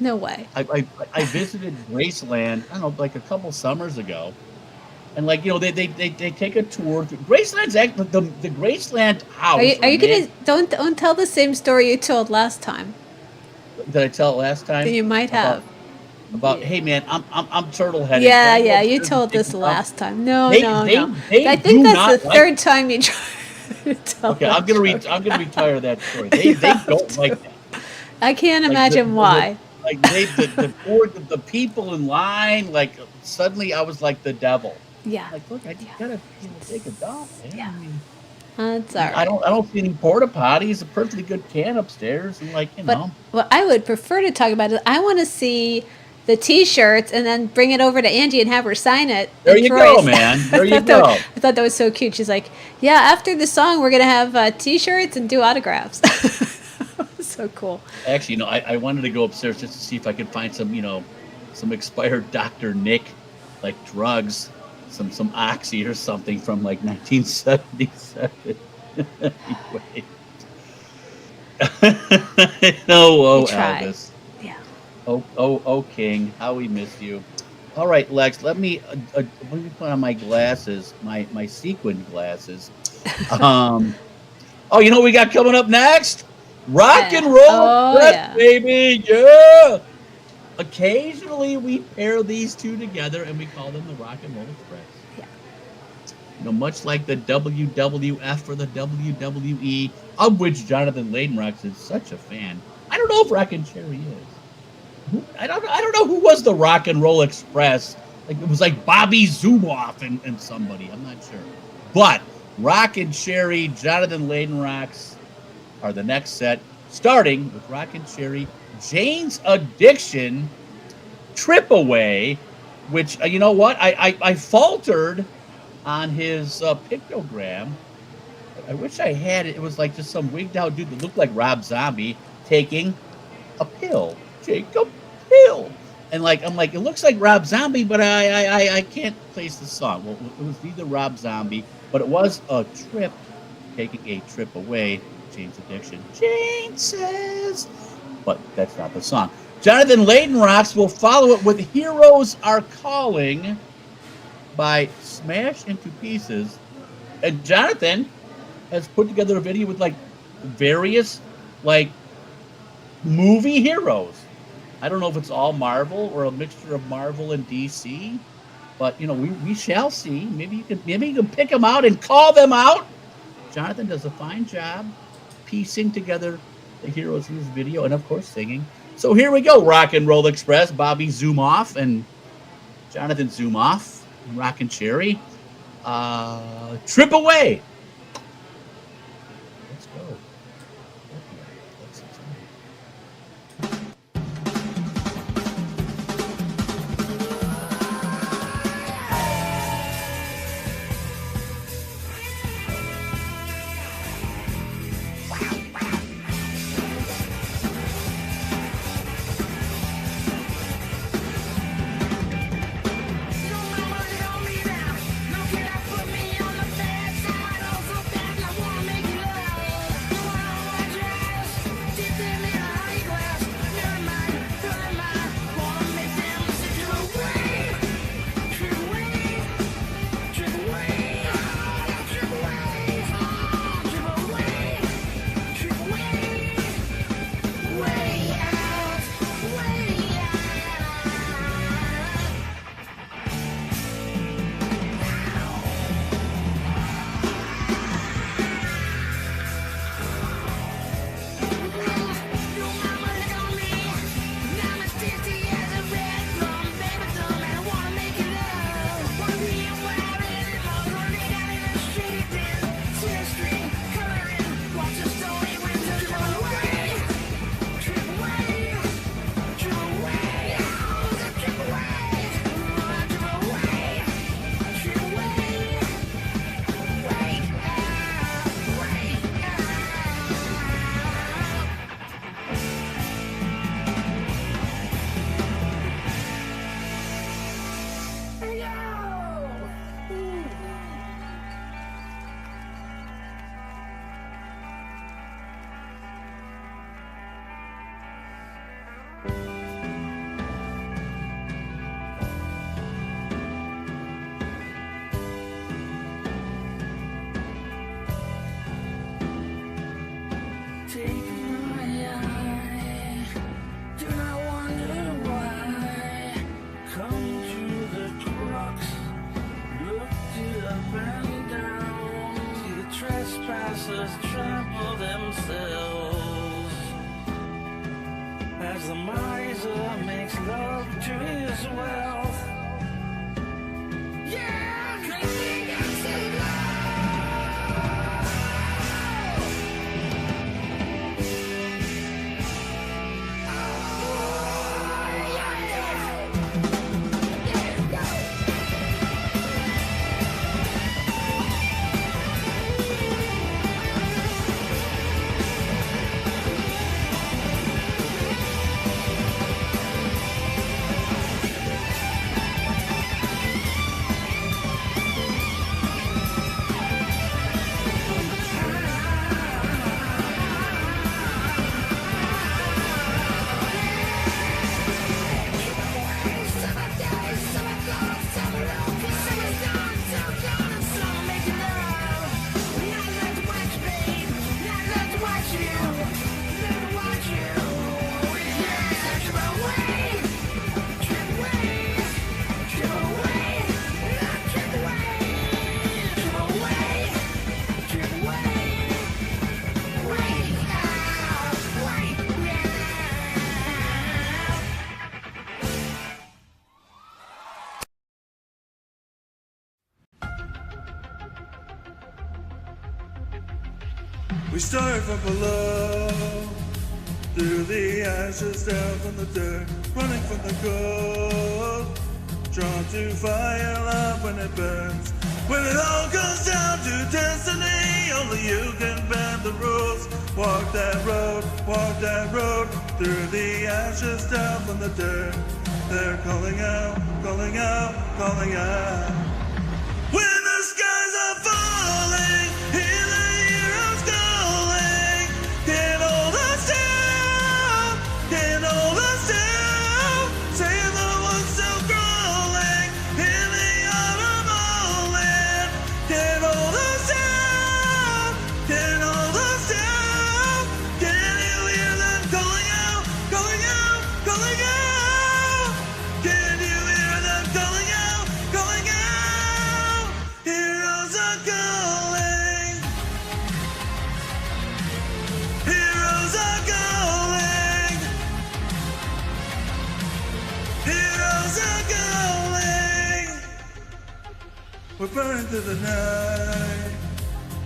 no way. I visited Graceland. I don't know, like a couple summers ago. And they take a tour. Graceland's actually the Graceland house. Are you gonna don't tell the same story you told last time? Did I tell it last time? You might have. About hey man, I'm turtle headed. Yeah, you told this last time. No. I think that's the third time you tried to tell. Okay, I'm gonna retire that story. They don't like that. I can't imagine why. The people in line, suddenly I was like the devil. Yeah. Look, I just gotta take a dump, man. Yeah. I mean, that's all right. I don't see any porta potties. A perfectly good can upstairs, and But what I would prefer to talk about is I want to see the T-shirts and then bring it over to Angie and have her sign it. There you go, man. There you go. I thought that was so cute. She's like, yeah, after the song, we're gonna have T-shirts and do autographs. So cool. Actually, I wanted to go upstairs just to see if I could find some expired Dr. Nick drugs. Some Oxy or something from 1977. Anyway. Elvis. Yeah. Oh, King, how we miss you. All right, Lex, let me put on my glasses, my sequined glasses. You know what we got coming up next? Rock and roll, baby, yeah. Occasionally, we pair these two together, and we call them the Rock and Roll Express. Yeah. Much like the WWF or the WWE, of which Jonathan Ladenrox is such a fan. I don't know if Rock and Cherry is. I don't know who was the Rock and Roll Express. It was like Bobby Zumoff and somebody. I'm not sure. But Rock and Cherry, Jonathan Ladenrox are the next set, starting with Rock and Cherry. Jane's Addiction, Trip Away, which, you know what? I faltered on his pictogram. I wish I had it. It was just some wigged out dude that looked like Rob Zombie taking a pill. Take a pill. And I'm like, it looks like Rob Zombie, but I can't place the song. Well, it was neither Rob Zombie, but it was a trip, taking a trip away. Jane's Addiction. Jane says... But that's not the song. Jonathan Ladenrox will follow it with Heroes Are Calling by Smash Into Pieces. And Jonathan has put together a video with various movie heroes. I don't know if it's all Marvel or a mixture of Marvel and DC. But we shall see. Maybe you can pick them out and call them out. Jonathan does a fine job piecing together the heroes of this video, and of course singing. So here we go, Rock and Roll Express. Bobby Zoom Off and Jonathan Zoom Off. Rockin' Cherry. Trip Away. Let's go. Trample themselves as the miser makes love to his wealth. Yeah, drinking and save We start from below, through the ashes, down from the dirt, running from the cold, drawn to fire, love when it burns. When it all comes down to destiny, only you can bend the rules. Walk that road, through the ashes, down from the dirt. They're calling out, calling out, calling out. When the skies are falling, hear the heroes calling. Can't hold us down, can't hold us down. Save the ones still crawling in the autumn land. Can't hold us down, can't hold us down. Can you hear them calling out, calling out, calling out? Can you hear them calling out, calling out? we're burning through the night.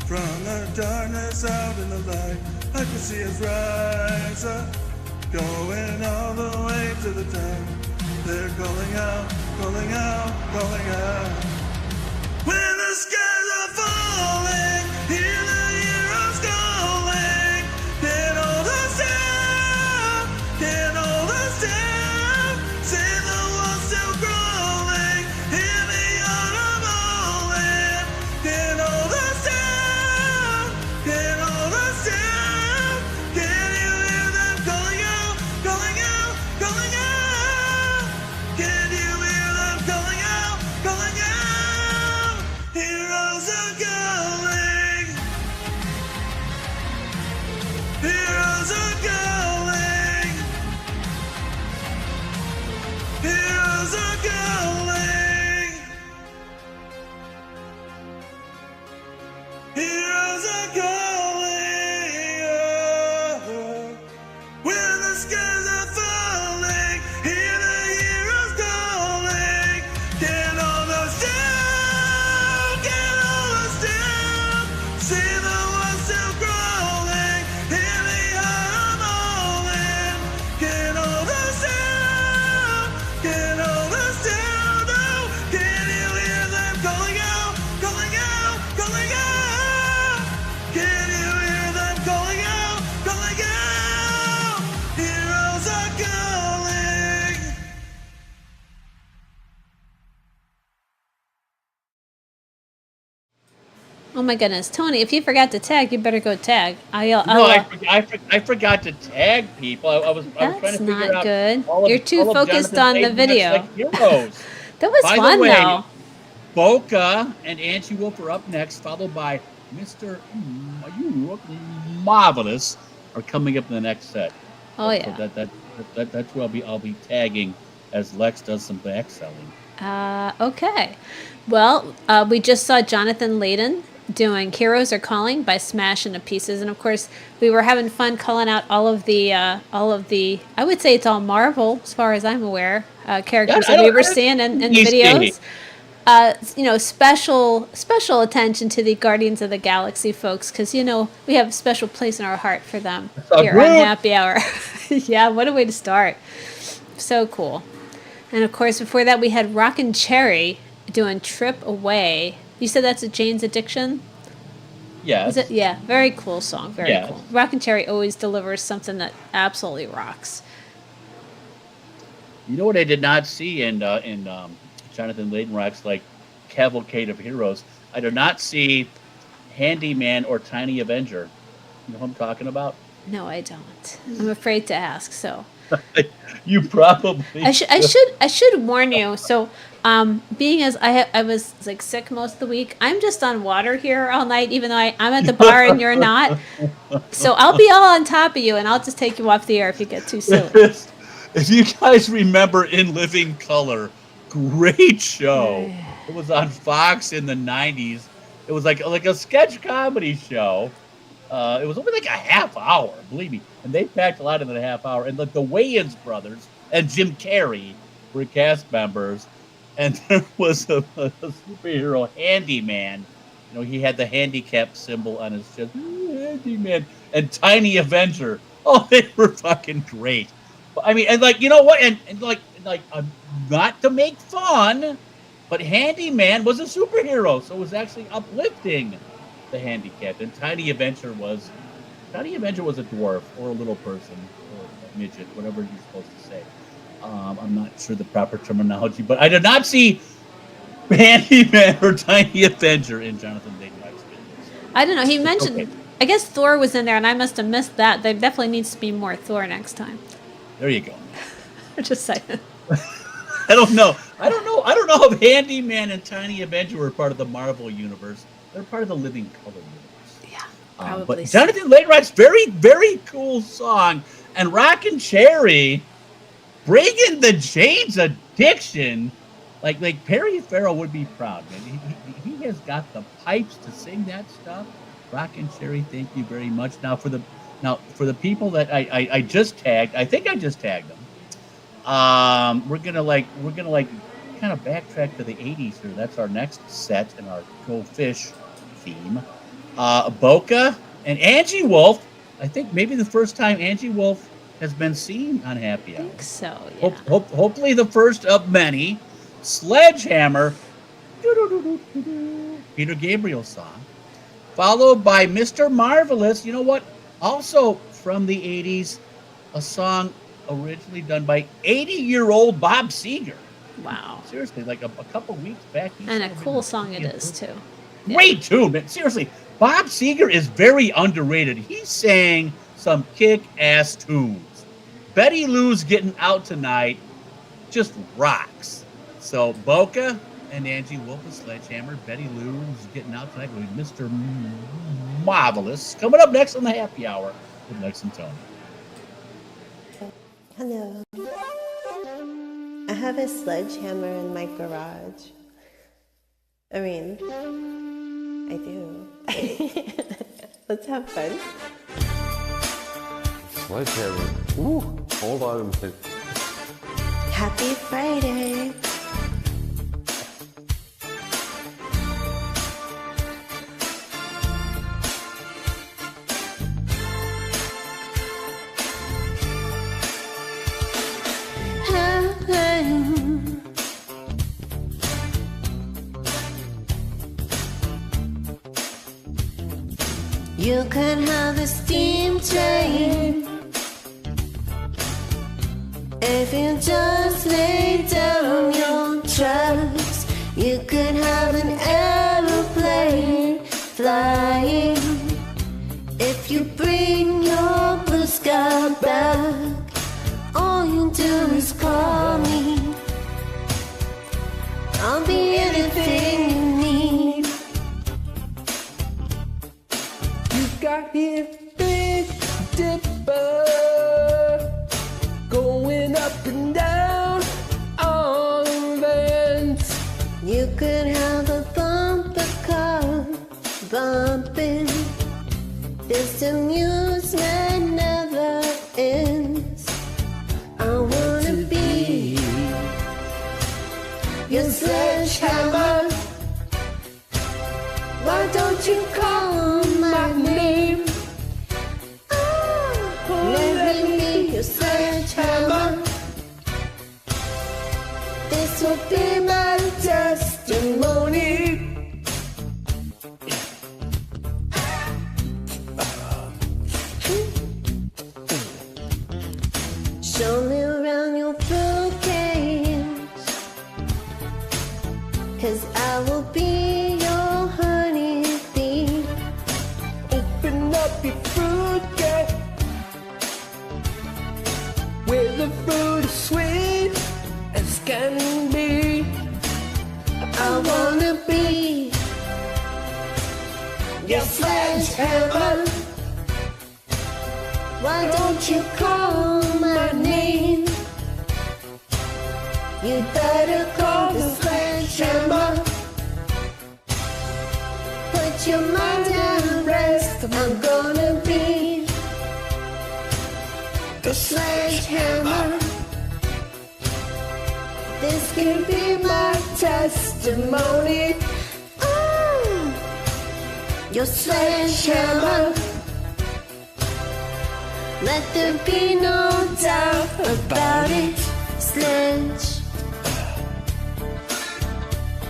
From the darkness out in the light, I can see us rise up, going all the way to the top. They're calling out, calling out, calling out. When the skies are falling, hear the heroes calling. Get all the sound, get all the sound. See the walls still crawling, hear the autumn howling. Get all the sound, get all the sound. Can you hear them calling out, calling out, calling out? Can you hear them calling out, calling out? Heroes are calling. Heroes are calling. Heroes are calling. Heroes are calling. Oh. When the skies are falling, hear the heroes calling. Get all those down, get all those down. See the ones still crawling, hear the autumn howling. Get all those down, get all those down. Oh, can you hear them calling out, calling out, calling out? Can you hear them calling out, calling out? Heroes are calling. Oh my goodness, Tony! If you forgot to tag, you better go tag. I forgot to tag people. I was trying to That's figure not out. good. all of- You're too all of focused Jonathan on the Dayton video. Like heroes. That was By fun the way, though. Boca and Angie Wolf are up next, followed by Mr. You Look Marvelous are coming up in the next set. Oh So yeah. that's where I'll be tagging as Lex does some back selling. Okay. Well, we just saw Jonathan Layden doing "Heroes Are Calling" by Smash into Pieces, and of course, we were having fun calling out all of the. I would say it's all Marvel, as far as I'm aware, characters that we were seeing in the videos. Special attention to the Guardians of the Galaxy folks, because we have a special place in our heart for them here on Happy Hour. Yeah, what a way to start! So cool. And of course, before that, we had Rockin' Cherry doing "Trip Away." You said that's a Jane's Addiction? Yes. Is it? Yeah, very cool song. Very Yes. cool. Rockin' Cherry always delivers something that absolutely rocks. You know what I did not see in Jonathan Layden Rock's like Cavalcade of Heroes? I did not see Handyman or Tiny Avenger. You know who I'm talking about? No, I don't. I'm afraid to ask. So You probably. I should warn you. So, being as I was like sick most of the week, I'm just on water here all night, even though I'm at the bar and you're not. So I'll be all on top of you, and I'll just take you off the air if you get too silly. If you guys remember In Living Color, great show. It was on Fox in the 90s. It was like a sketch comedy show. It was only like a half hour, believe me. And they packed a lot in that half hour. And like the Wayans brothers and Jim Carrey were cast members. And there was a superhero handyman. He had the handicap symbol on his chest. Handyman. And Tiny Avenger. Oh, they were fucking great. I mean, and like, you know what? And not to make fun, but Handyman was a superhero. So it was actually uplifting the handicapped. And Tiny Avenger was a dwarf or a little person or a midget, whatever you're supposed to say. I'm not sure the proper terminology, but I did not see Handyman or Tiny Avenger in Jonathan Layden Rock's videos. I don't know. He mentioned, Okay. I guess Thor was in there, and I must have missed that. There definitely needs to be more Thor next time. There you go. Just saying. I don't know if Handyman and Tiny Avenger were part of the Marvel universe. They're part of the Living Color universe. Yeah, But Jonathan Layden Rock's very, very cool song. And Rockin' Cherry, bringing the Jane's Addiction. Like Perry Farrell would be proud, man. He has got the pipes to sing that stuff. Rockin' Cherry, thank you very much. Now for the people that I just tagged, I think I just tagged them. We're gonna kind of backtrack to the 80s here. That's our next set in our Go Fish theme. Boca and Angie Wolf. I think maybe the first time Angie Wolf has been seen on Happy Hour. I think so, yeah. Hopefully the first of many. Sledgehammer, Peter Gabriel song, followed by Mr. Marvelous. You know what? Also from the 80s, a song originally done by 80-year-old Bob Seger. Wow. Seriously, like a couple weeks back. And a cool song it is, too. Great tune, man. Seriously, Bob Seger is very underrated. He sang some kick-ass tunes. Betty Lou's Getting Out Tonight just rocks. So Boca and Angie Wolf with Sledgehammer. Betty Lou's Getting Out Tonight with Mr. Marvelous. Coming up next on the Happy Hour with Lex and Tony. Hello. I have a sledgehammer in my garage. I mean, I do. Let's have fun. Sledgehammer. Ooh, hold on a minute. Happy Friday. You can have a steam train if you just lay down your tracks. You could have an aeroplane flying if you bring your blue sky back. All you do is call me. I'll be anything you need. You got here, Big Dipper, going up and down on vents. You could have a bumper car bumping. This amusement never ends. I wanna be your sledgehammer. Why don't you call my name? Oh, let me be your sledgehammer. This will be my testimony. Show me around your fruitcake, 'cause I will be your honeybee. Open up your fruit cake, where the fruit is sweet as can be. I wanna be your sledgehammer. Why don't you call my name? You better call the sledgehammer. Put your mind at rest. I'm gonna be the sledgehammer. This can be my testimony. Oh, your sledgehammer. Let there be no doubt about it. Sledge.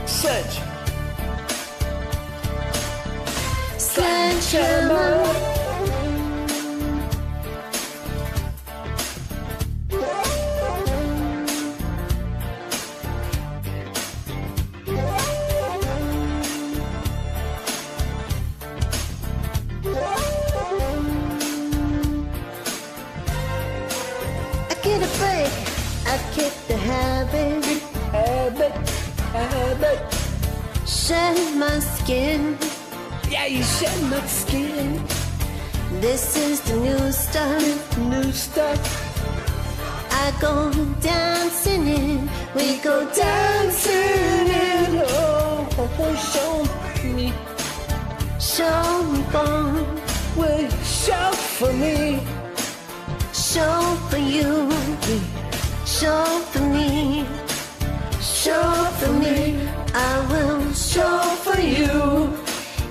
Sledge. Sledgehammer. Get a break, I kick the habit. Habit. Shed my skin. Yeah, you shed my skin. This is the new stuff. New stuff. I go dancing in. We go dancing in. Oh, show me. Show me fun. Will you show for me? Show for you. Show for me. show for me, I will show for you.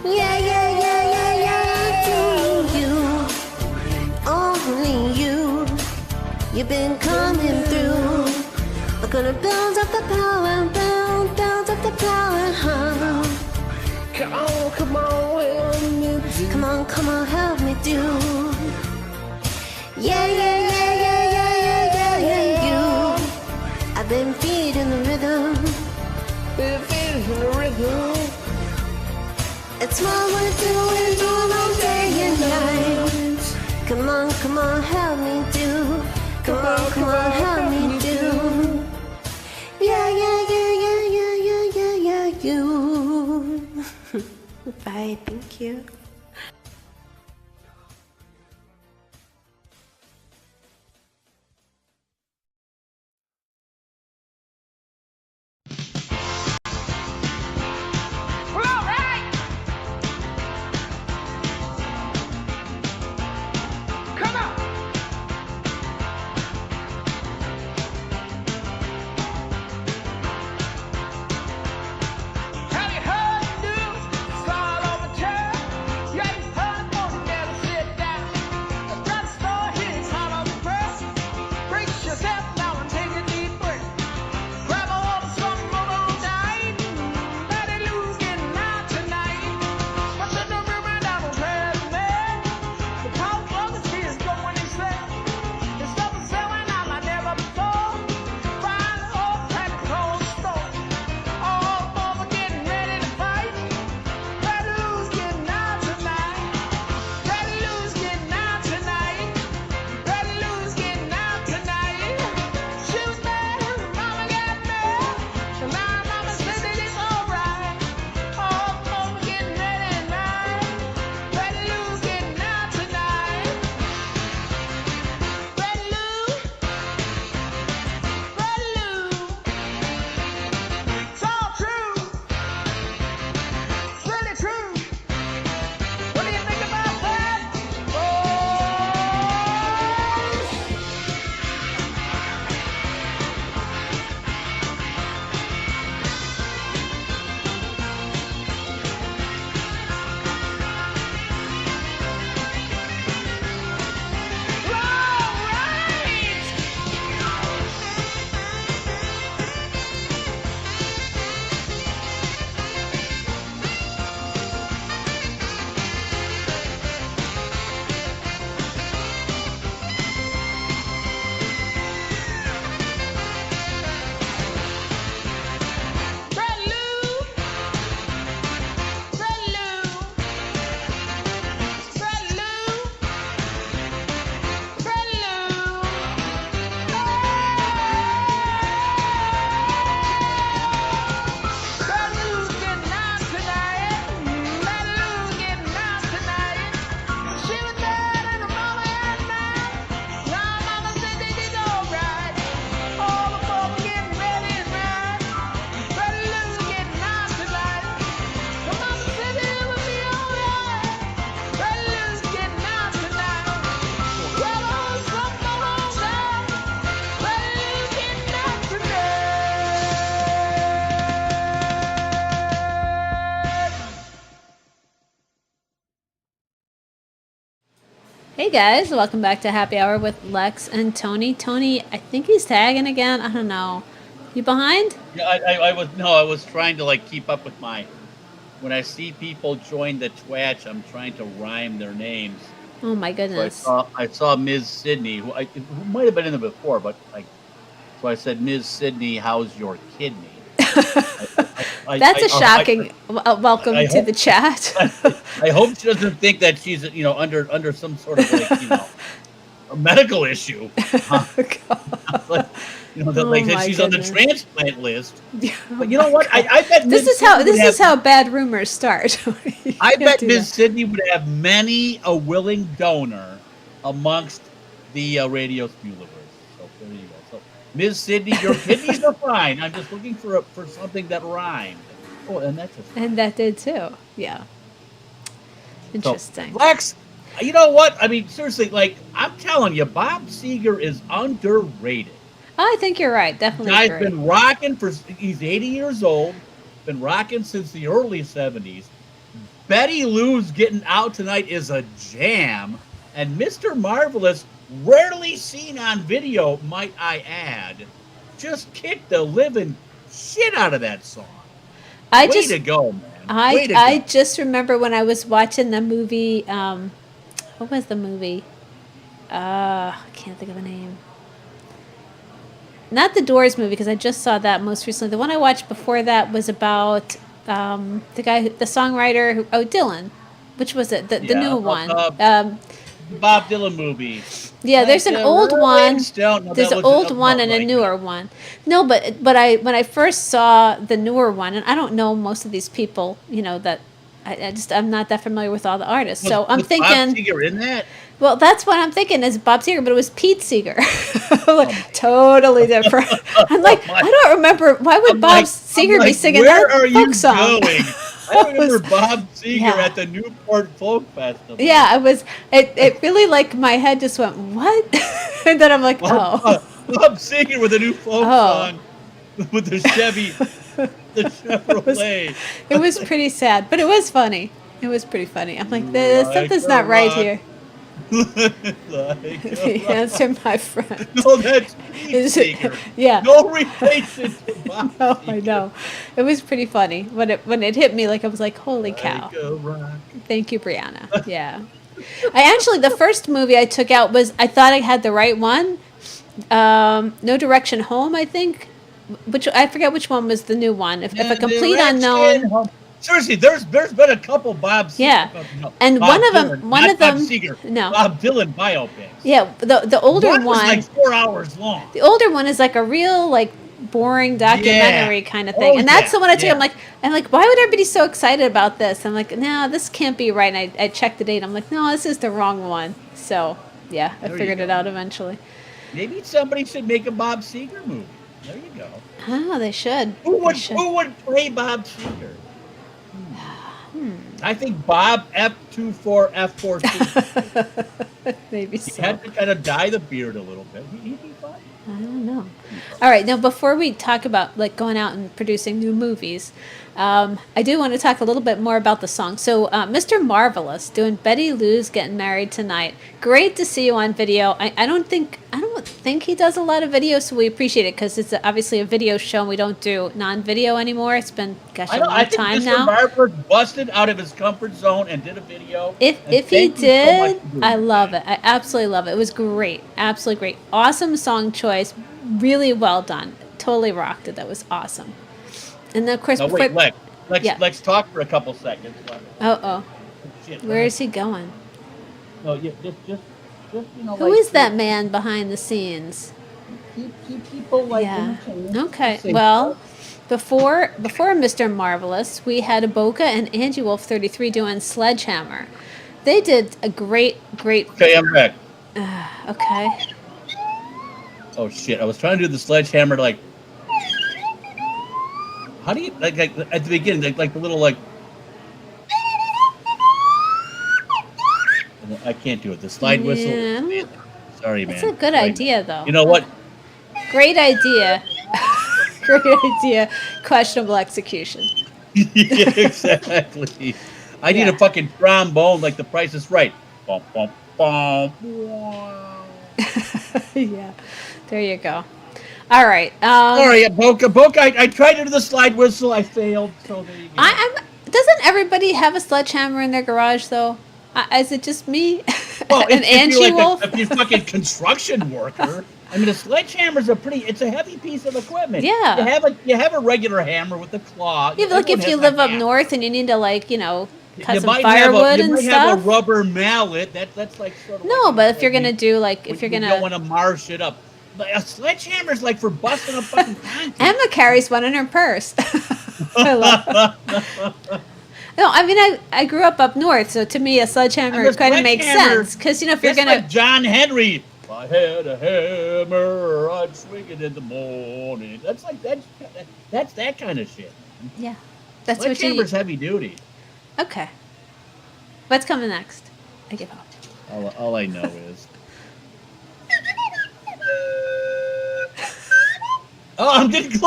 Yeah, yeah, yeah, yeah, yeah, you, only you. You've been coming through. We're gonna build up the power, build up the power, huh? Come on, come on, help me do. Come on, help me do. Yeah, yeah, yeah, yeah, yeah, yeah, yeah, yeah, you. I've been feeding the rhythm. Been feeding the rhythm. It's what we're doing all day and night. Come on, help me do. Come on, help me do. Yeah, yeah, yeah, yeah, yeah, yeah, yeah, yeah, you. Bye, thank you. Hey guys, welcome back to Happy Hour with Lex and Tony. Tony, I think he's tagging again. I don't know. You behind? Yeah, I was trying to like keep up with my. When I see people join the Twitch, I'm trying to rhyme their names. Oh my goodness! So I saw Ms. Sydney, who might have been in there before, but like, so I said, Ms. Sydney, how's your kidney? That's a shocking welcome to the chat. I hope she doesn't think that she's under some sort of like a medical issue. Like, she's on the transplant list. But you know what? I bet this is how bad rumors start. I bet Ms. Sydney would have many a willing donor amongst the radio Smuliverse. So there you go. So Ms. Sydney, your kidneys are fine. I'm just looking for something that rhymed. Oh, and that did too. Yeah. Interesting. So, Lex, you know what? I mean, seriously, like I'm telling you, Bob Seger is underrated. I think you're right. Definitely. Guy's been rocking he's 80 years old, been rocking since the early 70s. Betty Lou's Getting Out Tonight is a jam. And Mr. Marvelous, rarely seen on video, might I add, just kicked the living shit out of that song. Way to go, man. I just remember when I was watching the movie, what was the movie? I can't think of a name. Not the Doors movie, because I just saw that most recently. The one I watched before that was about the guy, the songwriter, Dylan. Which was it? The new one. Bob Dylan movie. Yeah, there's an old one. There's an old one and a newer one. No, but when I first saw the newer one, and I don't know most of these people, that I'm not that familiar with all the artists. So I'm thinking Bob Seger in that? Well, that's what I'm thinking is Bob Seger, but it was Pete Seeger. Totally different. I'm like, I don't remember. Why would Bob Seger be singing that folk song? I remember Bob Seger at the Newport Folk Festival. Yeah, it really, like, my head just went, what? And then I'm like, Bob Seger with a new folk song with the Chevrolet. It was pretty sad, but it was funny. It was pretty funny. I'm like, something's not right here. The answer, my friend. No, that's Pete Seeger. Yeah. No relation to Bob No, I know. It was pretty funny when it hit me. Like, I was like, "Holy cow!" Thank you, Brianna. Yeah. The first movie I took out was, I thought I had the right one. No Direction Home, I think. Which I forget which one was the new one. If a complete unknown. Seriously, there's been a couple Bob Seger. Yeah, and Bob Seger, no, Bob Dylan biopics. Yeah, the older one was like 4 hours long. The older one is like a real, like, boring documentary kind of thing, and that's the one I took. I'm like, why would everybody so excited about this? I'm like, no, this can't be right. And I checked the date. I'm like, no, this is the wrong one. So yeah, I figured it out eventually. Maybe somebody should make a Bob Seger movie. There you go. Oh, they should. Who would play Bob Seger? I think Bob F24 F42. Maybe so. He had to kind of dye the beard a little bit. He'd be fine. I don't know. All right, now before we talk about, like, going out and producing new movies, I do want to talk a little bit more about the song. So, Mr. Marvelous doing Betty Lou's Getting Married Tonight. Great to see you on video. I don't think he does a lot of video, so we appreciate it, because it's obviously a video show and we don't do non-video anymore. It's been a long time now. Mr. Marvelous busted out of his comfort zone and did a video. If he did, I love it. I absolutely love it. It was great. Absolutely great. Awesome song choice. Really well done. Totally rocked it. That was awesome. And then, of course, Lex talk for a couple seconds. Where is he going? No, just Who is that man behind the scenes? Keep people Okay. Well, before Mr. Marvelous, we had Aboka and Angie Wolf 33 doing Sledgehammer. They did a great. Okay, I'm back. Okay. Oh shit! I was trying to do the Sledgehammer, like. How do you like at the beginning, like the little, like. I can't do it. The slide whistle. Yeah. Sorry, man. It's a good idea, though. You know what? Great idea. Great idea. Questionable execution. Yeah, exactly. I need a fucking trombone, like The Price is Right. Bum, bum, bum. Yeah. There you go. All right. Sorry, Boca. I tried to do the slide whistle. I failed. So there you go. Doesn't everybody have a sledgehammer in their garage, though? Is it just me? Well, and Angie Wolf? If you're a fucking construction worker, I mean, a sledgehammer's it's a heavy piece of equipment. Yeah. You have a regular hammer with a claw. Yeah, like if you live up north and you need to, like, cut some firewood and stuff. You might have a rubber mallet. That's like sort of. No, but if you're gonna do, like, if you're gonna. You don't want to marsh it up. But a sledgehammer's like for busting up fucking concrete. Emma carries one in her purse. I love it. No, I mean, I grew up north, so to me a sledgehammer kind of makes sense. Because, if you're going to... like John Henry. If I had a hammer, I'd swing it in the morning. That's like, that's that kind of shit. Yeah. That's what you... Sledgehammer's heavy duty. Okay. What's coming next? I give up. All I know is... Oh, I'm getting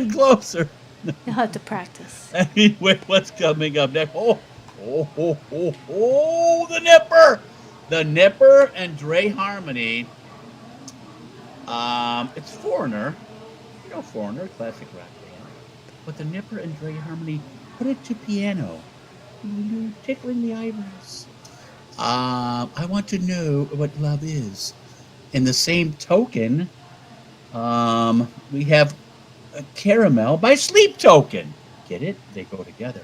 closer. You'll have to practice. Anyway, what's coming up next? Oh, the Nipper. The Nipper and Dre Harmony. It's Foreigner. You know Foreigner, classic rock band. But the Nipper and Dre Harmony put it to piano. Tickling the ivories. I want to know what love is. In the same token, we have Caramel by Sleep Token. Get it? They go together.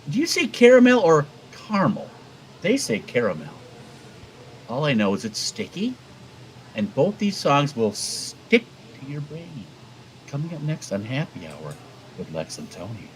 Do you say caramel or caramel? They say caramel. All I know is it's sticky, and both these songs will stick to your brain. Coming up next on Happy Hour with Lex and Tony.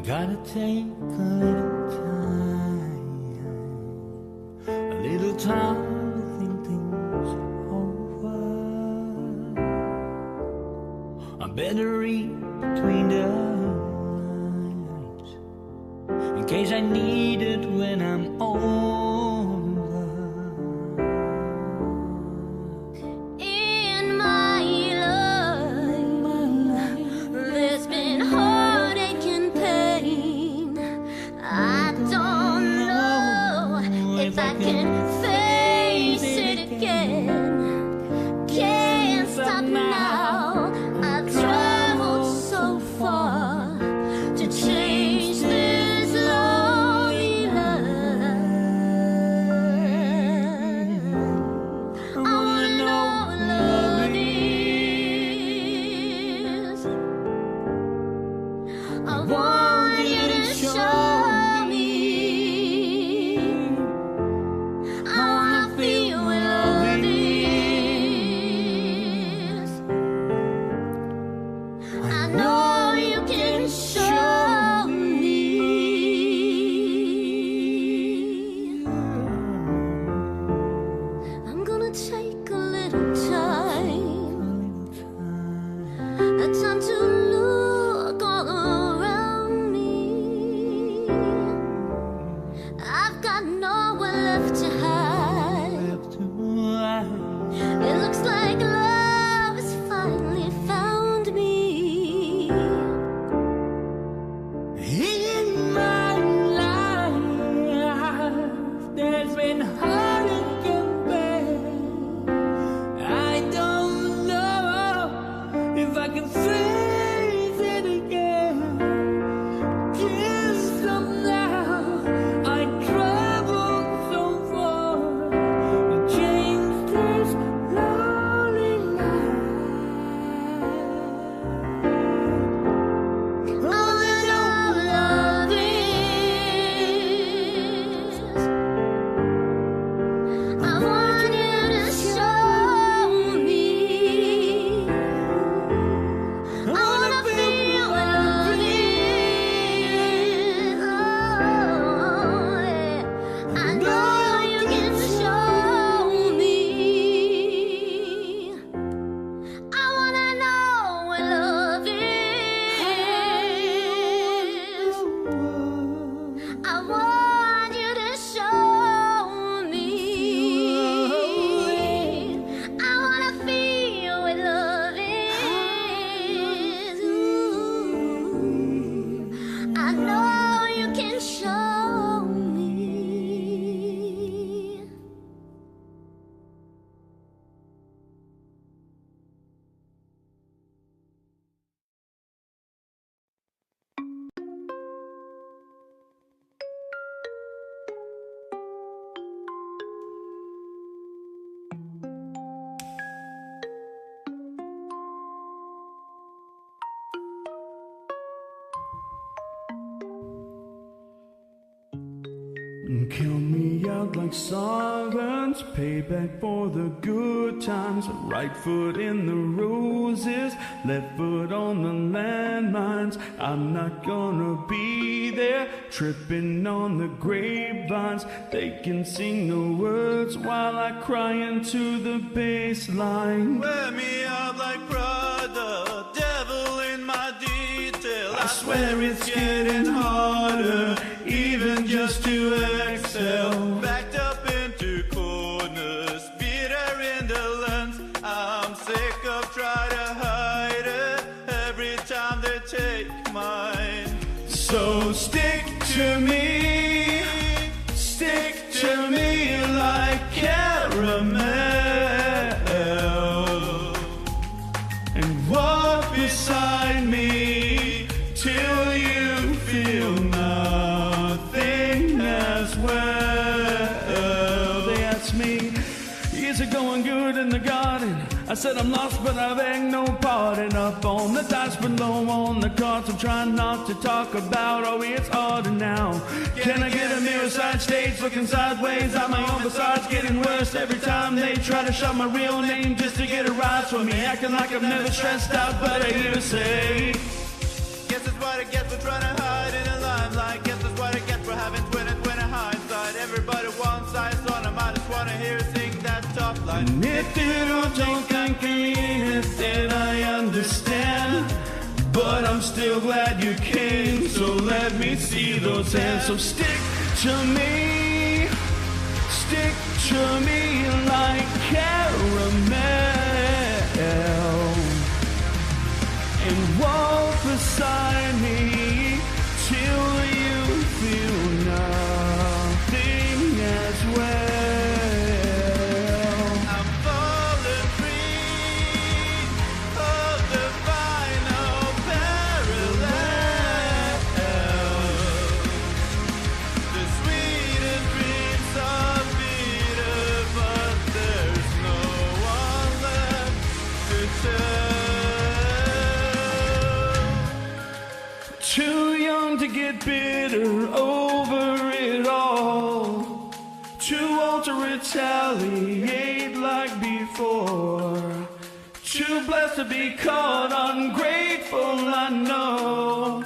Gotta take a little time to think things over. I better read between the lines in case I need it when I'm older. In my life, there's been heartache and pain. I don't know if I can face it again. Can't stop now. I've traveled so far to change this lonely life. I wanna know what love is. I want you to show me. I wanna feel what love is. I know you can show me. I'm gonna take a little time, a time to look all around Kill me out like sovereigns, payback for the good times. Right foot in the roses, left foot on the landmines. I'm not gonna be there, tripping on the grapevines. They can sing the words while I cry into the bass line. Wear me out like Prada, devil in my detail. I swear it's getting harder, even just to exhale. Backed up into corners, bitter indolence. I'm sick of trying to hide it every time they take mine. So stick to me like caramel, and walk beside me till you feel nothing as well. They asked me, is it going good in the garden? I said I'm lost, but I beg no pardon. Up on the dice, but low on the cards. I'm trying not to talk about, oh, it's harder now. Can I get a mirror side stage looking sideways? I'm my own besides, getting worse every time they try to shout my real name just to get a rise from me. Acting like I'm never stressed out, but I hear say, Guess that's what I get for trying to hide in a limelight. Guess that's what I get for having 20/20 hindsight. Everybody wants eyes on them, I just wanna hear her sing that top line. and if you don't think it, then I understand. But I'm still glad you came, so let me see those hands. So stick to me like caramel, and walk beside me till you feel nothing as well. I'm falling free of the final parallel. The sweetest dreams are bitter, but there's no one left to tell. Too young to get bitter over it all, too old to retaliate like before, too blessed to be caught ungrateful, I know.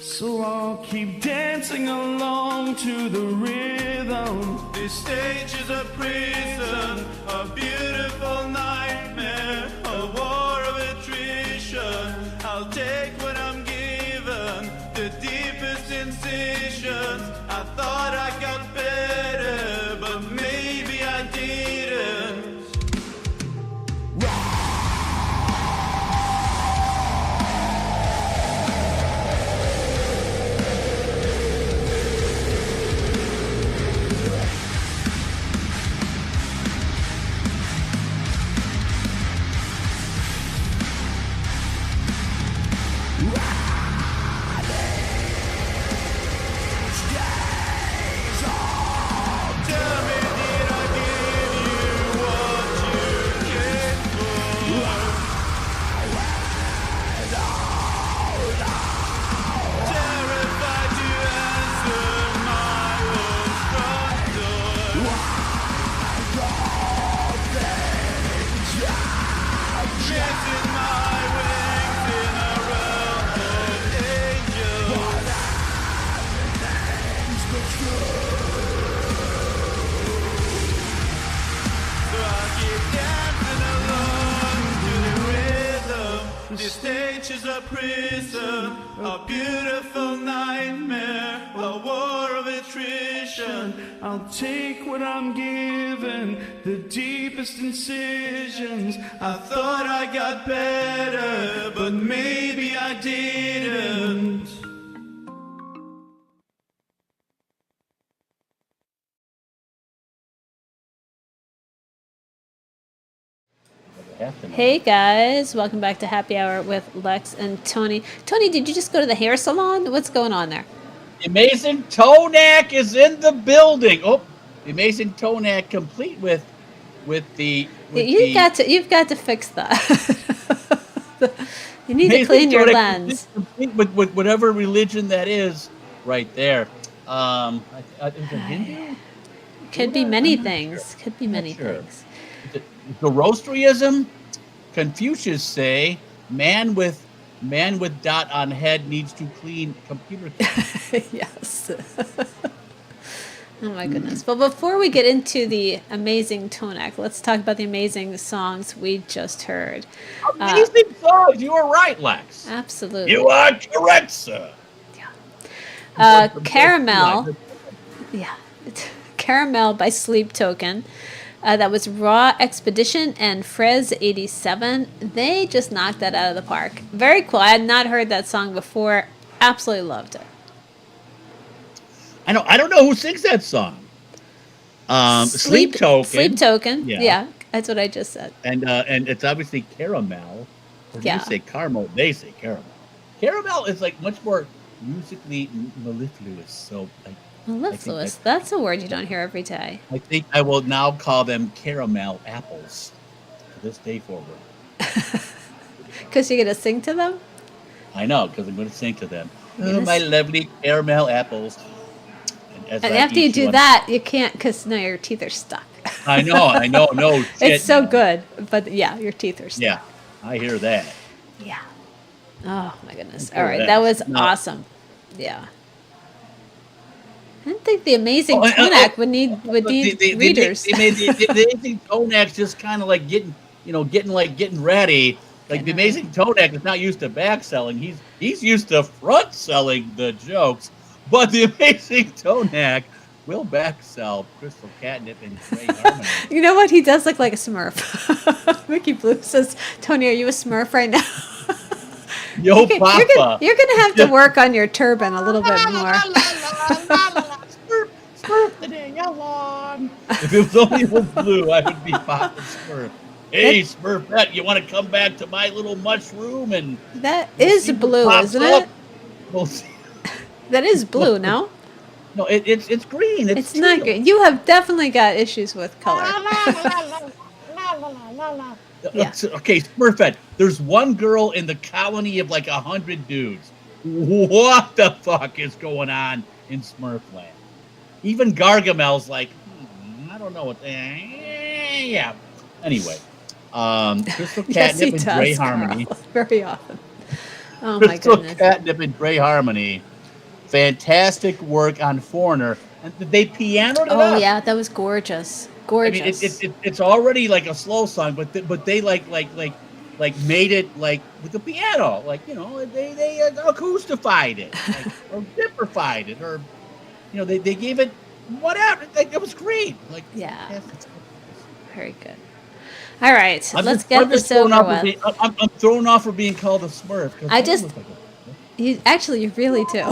So I'll keep dancing along to the rhythm. This stage is a prison, a beautiful nightmare, a war of attrition. I'll take what I'm given, the deepest incisions. I thought I got better, but maybe I didn't. This stage is a prison, a beautiful nightmare, a war of attrition. I'll take what I'm given, the deepest incisions. I thought I got better, but maybe I didn't. Hey guys, welcome back to Happy Hour with Lex and Tony. Tony, did you just go to the hair salon? What's going on there? The amazing Tonak is in the building. Oh, the amazing Tonak, complete with you've got to fix that. You need to clean your lens. Complete with whatever religion that is, right there. Is it Hindu? Could be Buddha? many I'm not things. sure. Could be I'm not many sure. things. Is it Zoroastrianism? Confucius say man with dot on head needs to clean computer cabinet. Yes. Oh my goodness. But before we get into the amazing Tonak, let's talk about the amazing songs we just heard. Amazing songs. You were right, Lex. Absolutely. You are correct, sir. Caramel. Yeah. Caramel by Sleep Token. That was Raw Expedition and Frez 87. They just knocked that out of the park. Very cool. I had not heard that song before. Absolutely loved it. I don't know who sings that song. Sleep Token. Sleep Token. Yeah, that's what I just said. And it's obviously Caramel. Or do you say caramel? They say caramel. Caramel is like much more musically mellifluous. So like mellifluous. That's a word you don't hear every day. I think I will now call them caramel apples from this day forward. Because you're gonna sing to them. I know, because I'm going to sing to them. Oh, my lovely caramel apples. And after you do that, you can't, because now your teeth are stuck. I know. No shit. It's so good, but yeah, your teeth are stuck. Yeah, I hear that. Yeah. Oh my goodness. All right, that was awesome. Yeah. I didn't think the amazing Tonak would need readers. The amazing Tonak's just kind of like getting ready. Like the amazing Tonak is not used to back selling. He's used to front selling the jokes. But the amazing Tonak will back sell Crystal Catnip and Gray Harmony. You know what? He does look like a Smurf. Mickey Blue says, "Tony, are you a Smurf right now?" Yo, Papa. You're gonna have to work on your turban a little bit more. Smurf today, how long? If it was only with blue, I would be Papa Smurf. Hey, Smurfette, you want to come back to my little mushroom? And that is blue, isn't it? We'll see. That is blue, no? No, it's green. It's not green. You have definitely got issues with color. Yeah. Okay, Smurfette, there's one girl in the colony of like 100 dudes. What the fuck is going on in Smurfland? Even Gargamel's like, I don't know what. Yeah. Anyway, Crystal Catnip and Gray Harmony. Very often. Oh Crystal my goodness. Crystal Catnip and Gray Harmony. Fantastic work on Foreigner. And they pianoed it up. Oh yeah, that was gorgeous. Gorgeous. I mean, it's already like a slow song, but they like made it like with the piano, like they acoustified it, like, or differified it, or they gave it whatever. Like, it was great. Like yeah, very good. All right, let's get this over with. I'm thrown off for being called a Smurf. You really do.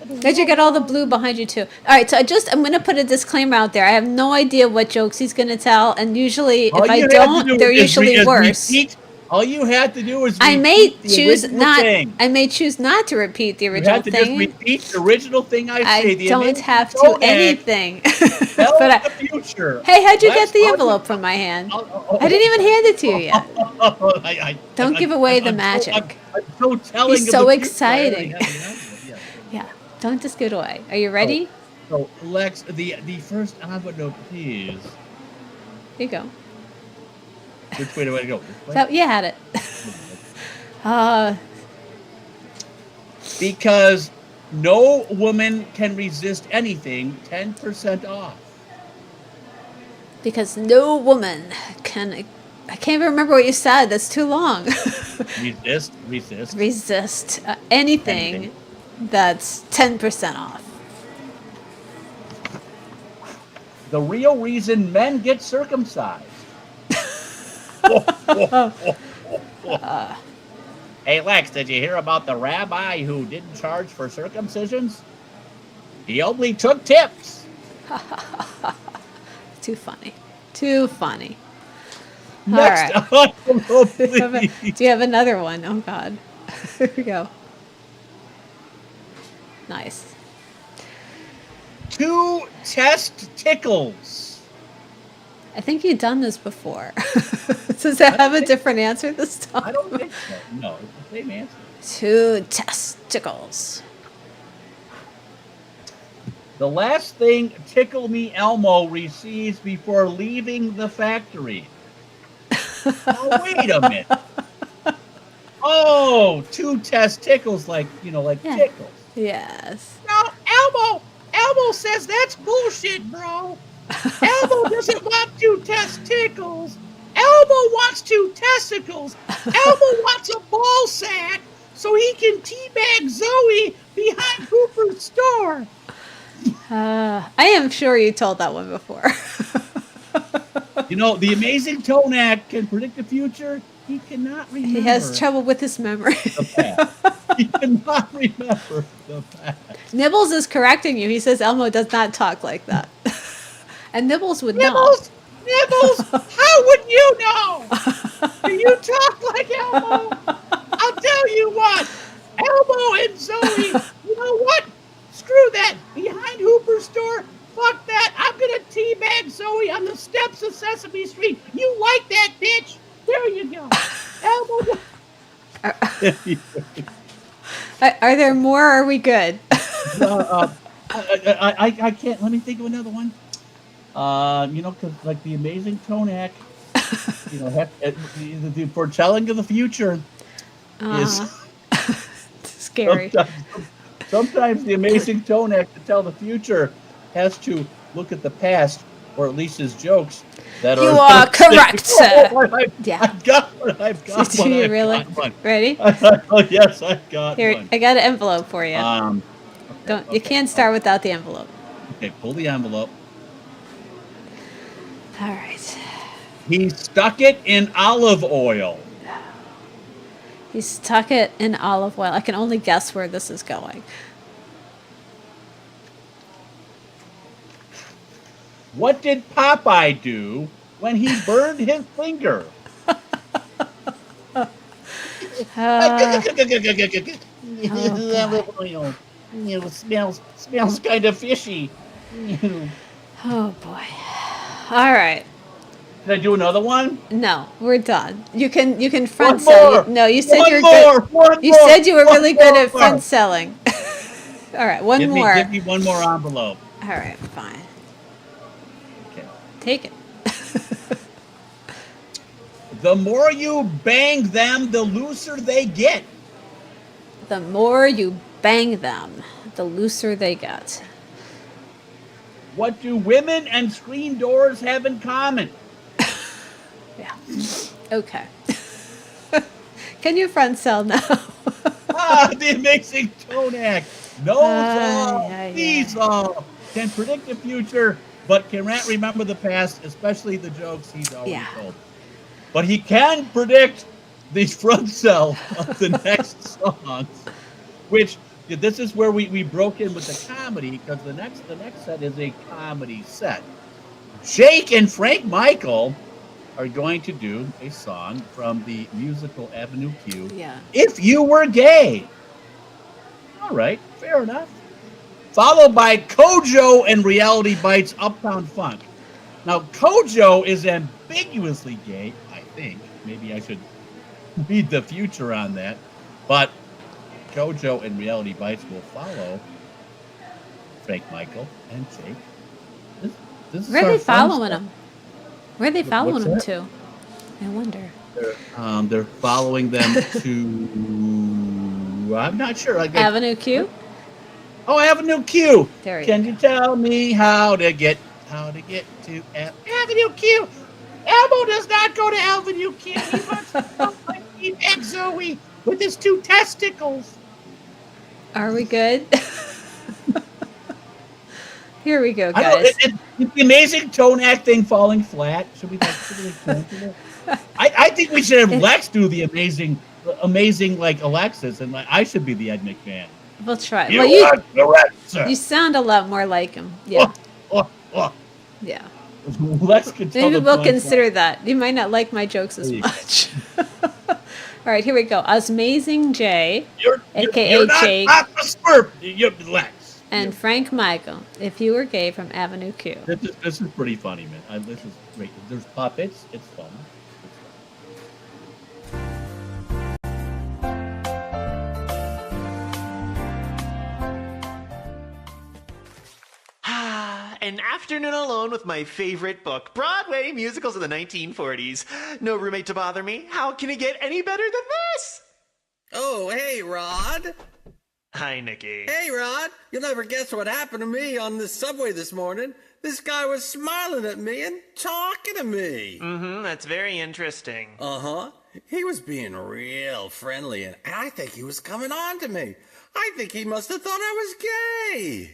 Because you got all the blue behind you too. All right, so I'm going to put a disclaimer out there. I have no idea what jokes he's going to tell, and usually if I don't, they're usually worse. All you had to do is I may choose not to repeat the original thing. You have to just repeat the original thing I say. I don't have to anything. But the future. Hey, how'd you get the envelope from my hand? I didn't even hand it to you yet. Don't give away the magic. I'm so telling. He's so exciting. Yeah, don't just give it away. Are you ready? So Lex, the first envelope, please. Here you go. Which way do I go? So, you had it. Because no woman can resist anything 10% off. Because no woman can. I can't even remember what you said. That's too long. Resist anything that's 10% off. The real reason men get circumcised. Hey, Lex, did you hear about the rabbi who didn't charge for circumcisions? He only took tips. Too funny. Too funny. Next all right. Do you have another one? Oh, God. Here we go. Nice. 2 test tickles. I think you've done this before. Does that have a different answer this time? I don't think so. No, it's the same answer. 2 testicles. The last thing Tickle Me Elmo receives before leaving the factory. Oh, wait a minute. Oh, 2 testicles, like tickles. Yes. No, Elmo says that's bullshit, bro. Elmo doesn't want 2 testicles. Elmo wants 2 testicles. Elmo wants a ball sack so he can teabag Zoe behind Hooper's store. I am sure you told that one before. The amazing Tonak can predict the future. He cannot remember. He has trouble with his memory. The past. He cannot remember the past. Nibbles is correcting you. He says Elmo does not talk like that. And Nibbles would Nibbles, how would you know? Do you talk like Elmo? I'll tell you what. Elmo and Zoe, you know what? Screw that. Behind Hooper's store, fuck that. I'm going to teabag Zoe on the steps of Sesame Street. You like that, bitch? There you go. Elmo. Are there more, or are we good? I can't. Let me think of another one. Because like the amazing Tonak, the foretelling of the future is scary. Sometimes the amazing Tonak to tell the future has to look at the past, or at least his jokes. That you are correct, sir. I've got one. Do you really? Ready? Yes, I've got Here, one. I got an envelope for you. Okay, You can't start without the envelope. Okay, pull the envelope. All right. He stuck it in olive oil. He stuck it in olive oil. I can only guess where this is going. What did Popeye do when he burned his finger? Olive oil. Smells kind of fishy. Oh boy. All right. Can I do another one? No, we're done. You can front One sell. more. No, you said you were One good. more. You said you were really good at front selling. All right, one more. Give me one more envelope. All right, fine. Okay. Take it. The more you bang them, the looser they get. The more you bang them, the looser they get. What do women and screen doors have in common? Yeah. Okay. Can you front sell now? The amazing Tonak knows all, sees all, can predict the future, but cannot remember the past, especially the jokes he's already told. But he can predict the front sell of the next songs, which this is where we broke in with the comedy, because the next set is a comedy set. Jake and Frank Michael are going to do a song from the musical Avenue Q. Yeah. If You Were Gay. All right, fair enough. Followed by Kojo and Reality Bites Uptown Funk. Now, Kojo is ambiguously gay, I think. Maybe I should read the future on that. But Kojo and Reality Bites will follow Frank Michael and Jake. This is Where are our they fun following stuff. him? Where are they following What's him that? to? I wonder. They're following them to. I'm not sure. Avenue Q? Oh, Avenue Q. There you Can you tell me how to get to Avenue Q? Elmo does not go to Avenue Q. He wants to go like Steve and Zoe with his 2 testicles. Are we good? Here we go, I know, guys. it's the amazing Tonak thing falling flat. Should we cancel it? I think we should have Lex do the amazing like Alexis, and like I should be the Ed McMahon. We'll try. You Well, are correct, sir. you sound a lot more like him. Yeah. Yeah. Lex could tell Maybe the we'll punchline. consider that. You might not like my jokes as Please. much. All right, here we go. Osmazing J, a.k.a. You're not Jake, the Smurf. You're Lex. and Frank Michael, If You Were Gay from Avenue Q. This is pretty funny, man. This is great. There's puppets. It's fun. An afternoon alone with my favorite book, Broadway musicals of the 1940s. No roommate to bother me. How can it get any better than this? Oh, hey, Rod. Hi, Nikki. Hey, Rod. You'll never guess what happened to me on the subway this morning. This guy was smiling at me and talking to me. That's very interesting. Uh-huh. He was being real friendly, and I think he was coming on to me. I think he must have thought I was gay.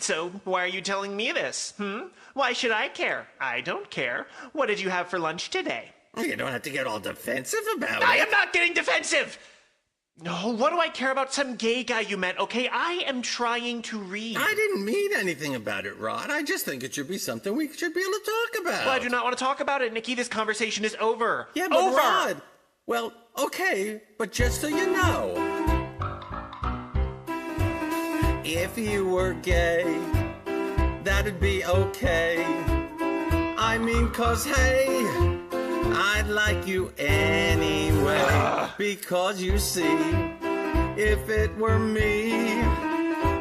So, why are you telling me this? Why should I care? I don't care. What did you have for lunch today? You don't have to get all defensive about I it. am not getting defensive! No, what do I care about some gay guy you met, okay? I am trying to read. I didn't mean anything about it, Rod. I just think it should be something we should be able to talk about. Well, I do not want to talk about it, Nikki. This conversation is over. Yeah, but over! Rod, well, okay, but just so you know, if you were gay, that'd be okay. I mean, 'cause hey, I'd like you anyway. Because you see, if it were me,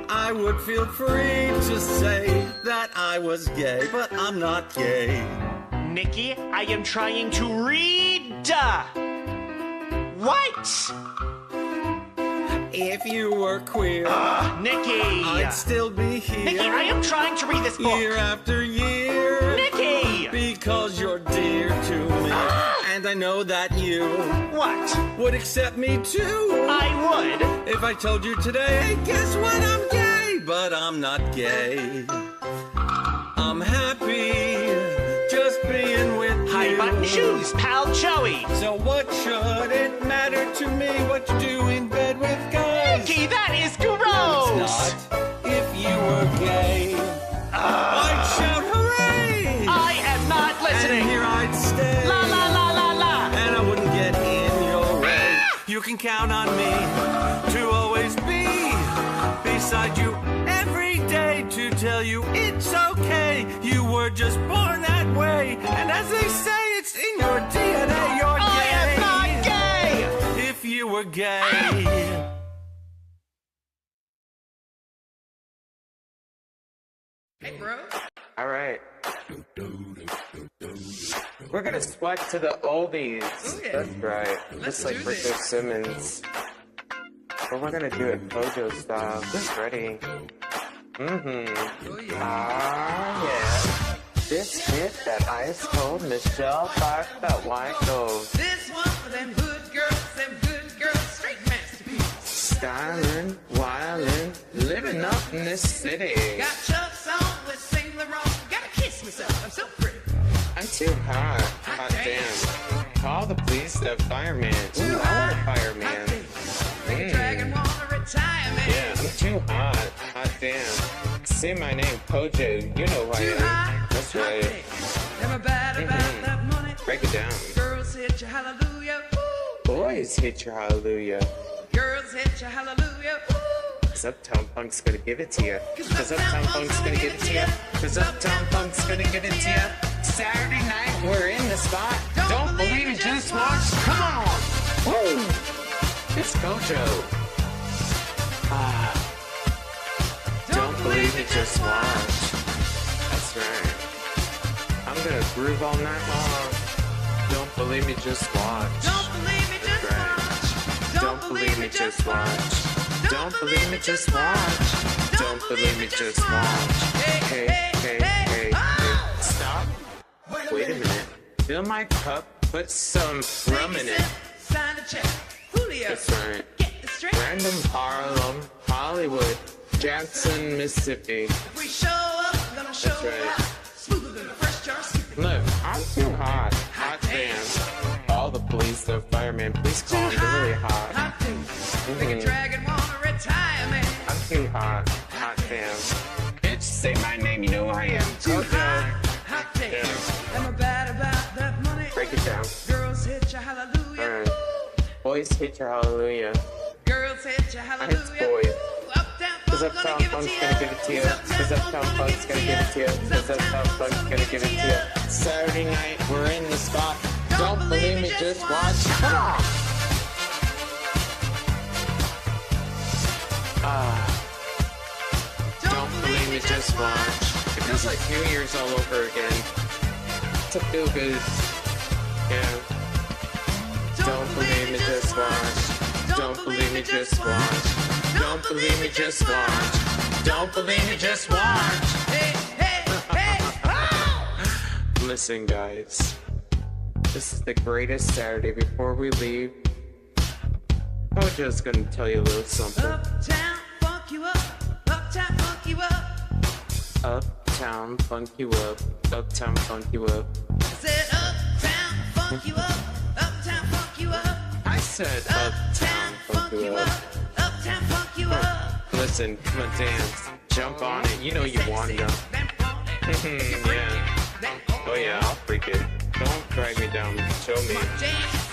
I would feel free to say that I was gay, but I'm not gay. Nikki, I am trying to read. What? If you were queer, Nikki, I'd still be here. Nikki, I am trying to read this book. Year after year. Nikki! Because you're dear to me. And I know that you... What? Would accept me too. I would. If I told you today, hey, guess what? I'm gay. But I'm not gay. I'm happy just being with you. High button shoes, pal Joey. So what should it matter to me what you do in bed with guys? Nikki, that is gross. No, it's not. If you were gay, I'd shout hooray. I am not listening. And here I'd stay. La la la la la. And I wouldn't get in your way. You can count on me to always be beside you every day to tell you it's okay. You were just born that way. And as they say, it's in your DNA. You're gay. I am not gay. If you were gay. Hey, bro. All right. We're gonna sweat to the oldies. Oh, yeah. That's right. Let's Just like do Richard this. Simmons. But we're gonna do it Pojo style. Just ready. Oh, yeah. Ah, yeah. This hit that ice cold Michelle Park that white gold. This one for them good girls, straight masterpiece. Stylin', wildin', living up in this city. Got Chuck's on with Saint Laurent. Gotta kiss myself, I'm so pretty. I'm too hot. Hot damn. Call the police, the fireman. Ooh, I want a fireman. Make a dragon wanna retire, man. Yeah, I'm too hot. Hot damn. Say my name, Pojo. You know who I am. Hot, That's hot right. damn. Never bad about that money. Break it down. Girls hit you, hallelujah. Ooh. Boys hit your hallelujah. Girls hit you, hallelujah. Ooh. 'Cause Uptown Punk's gonna give it to you. 'Cause Uptown Punk's gonna give it to you. 'Cause Uptown Punk's gonna give it to you. Saturday night, we're in the spot. Don't believe it, just watch. Come on. Woo. It's Pojo. Don't believe it, just watch. That's right. I'm gonna groove all night long. Don't believe me, just watch. Don't believe me, just watch. Don't believe me, just watch. Don't believe me, just watch. Don't believe me, just watch. Hey, hey, hey, hey. Stop. Wait a minute. Fill my cup, put some rum in it. Sign the check. Julio. That's right. Get the straight. Random Harlem, Hollywood, Jackson, Mississippi. If we show up, gonna show That's right. out. Smoother than a fresh jar of skipping. Look, I'm too hot. Hot damn. All the police, the firemen, please call me. They're really hot. Hot damn. Make a dragon wanna retire, man. I'm too hot. Hot damn. Bitch, say my name, you know who I am. Too Pojo. hot damn. Am I bad about that money? Break it down. Girls hit you, hallelujah. Alright. Boys hit your hallelujah. Girls hit you, hallelujah. It's boys. Uptown 'Cause Funk Uptown gonna Punk's give gonna give it to you. 'Cause Uptown Punk's gonna give it to you. 'Cause Uptown Punk's gonna give it to you. Saturday night, we're in the spot. Don't believe me, just watch. Come on. Don't believe me, just watch. It feels like New Year's all over again. It's a feel good. Yeah. Don't believe me, just watch. Don't believe me, just watch. Don't believe me, just watch. Don't believe me, just watch. Listen, guys. This is the greatest Saturday before we leave. Kojo's gonna tell you a little something. Uptown, funk you up. Uptown, funk you up. Uptown, funk you up. Uptown, funk you up. I said uptown, funk you up. Uptown, funk you up. I said uptown, funk you up. Uptown, funk you up. Listen, come on, dance. Jump on it. You know you want to. Yeah. Oh yeah, I'll freak it. Don't drag me down. Show me.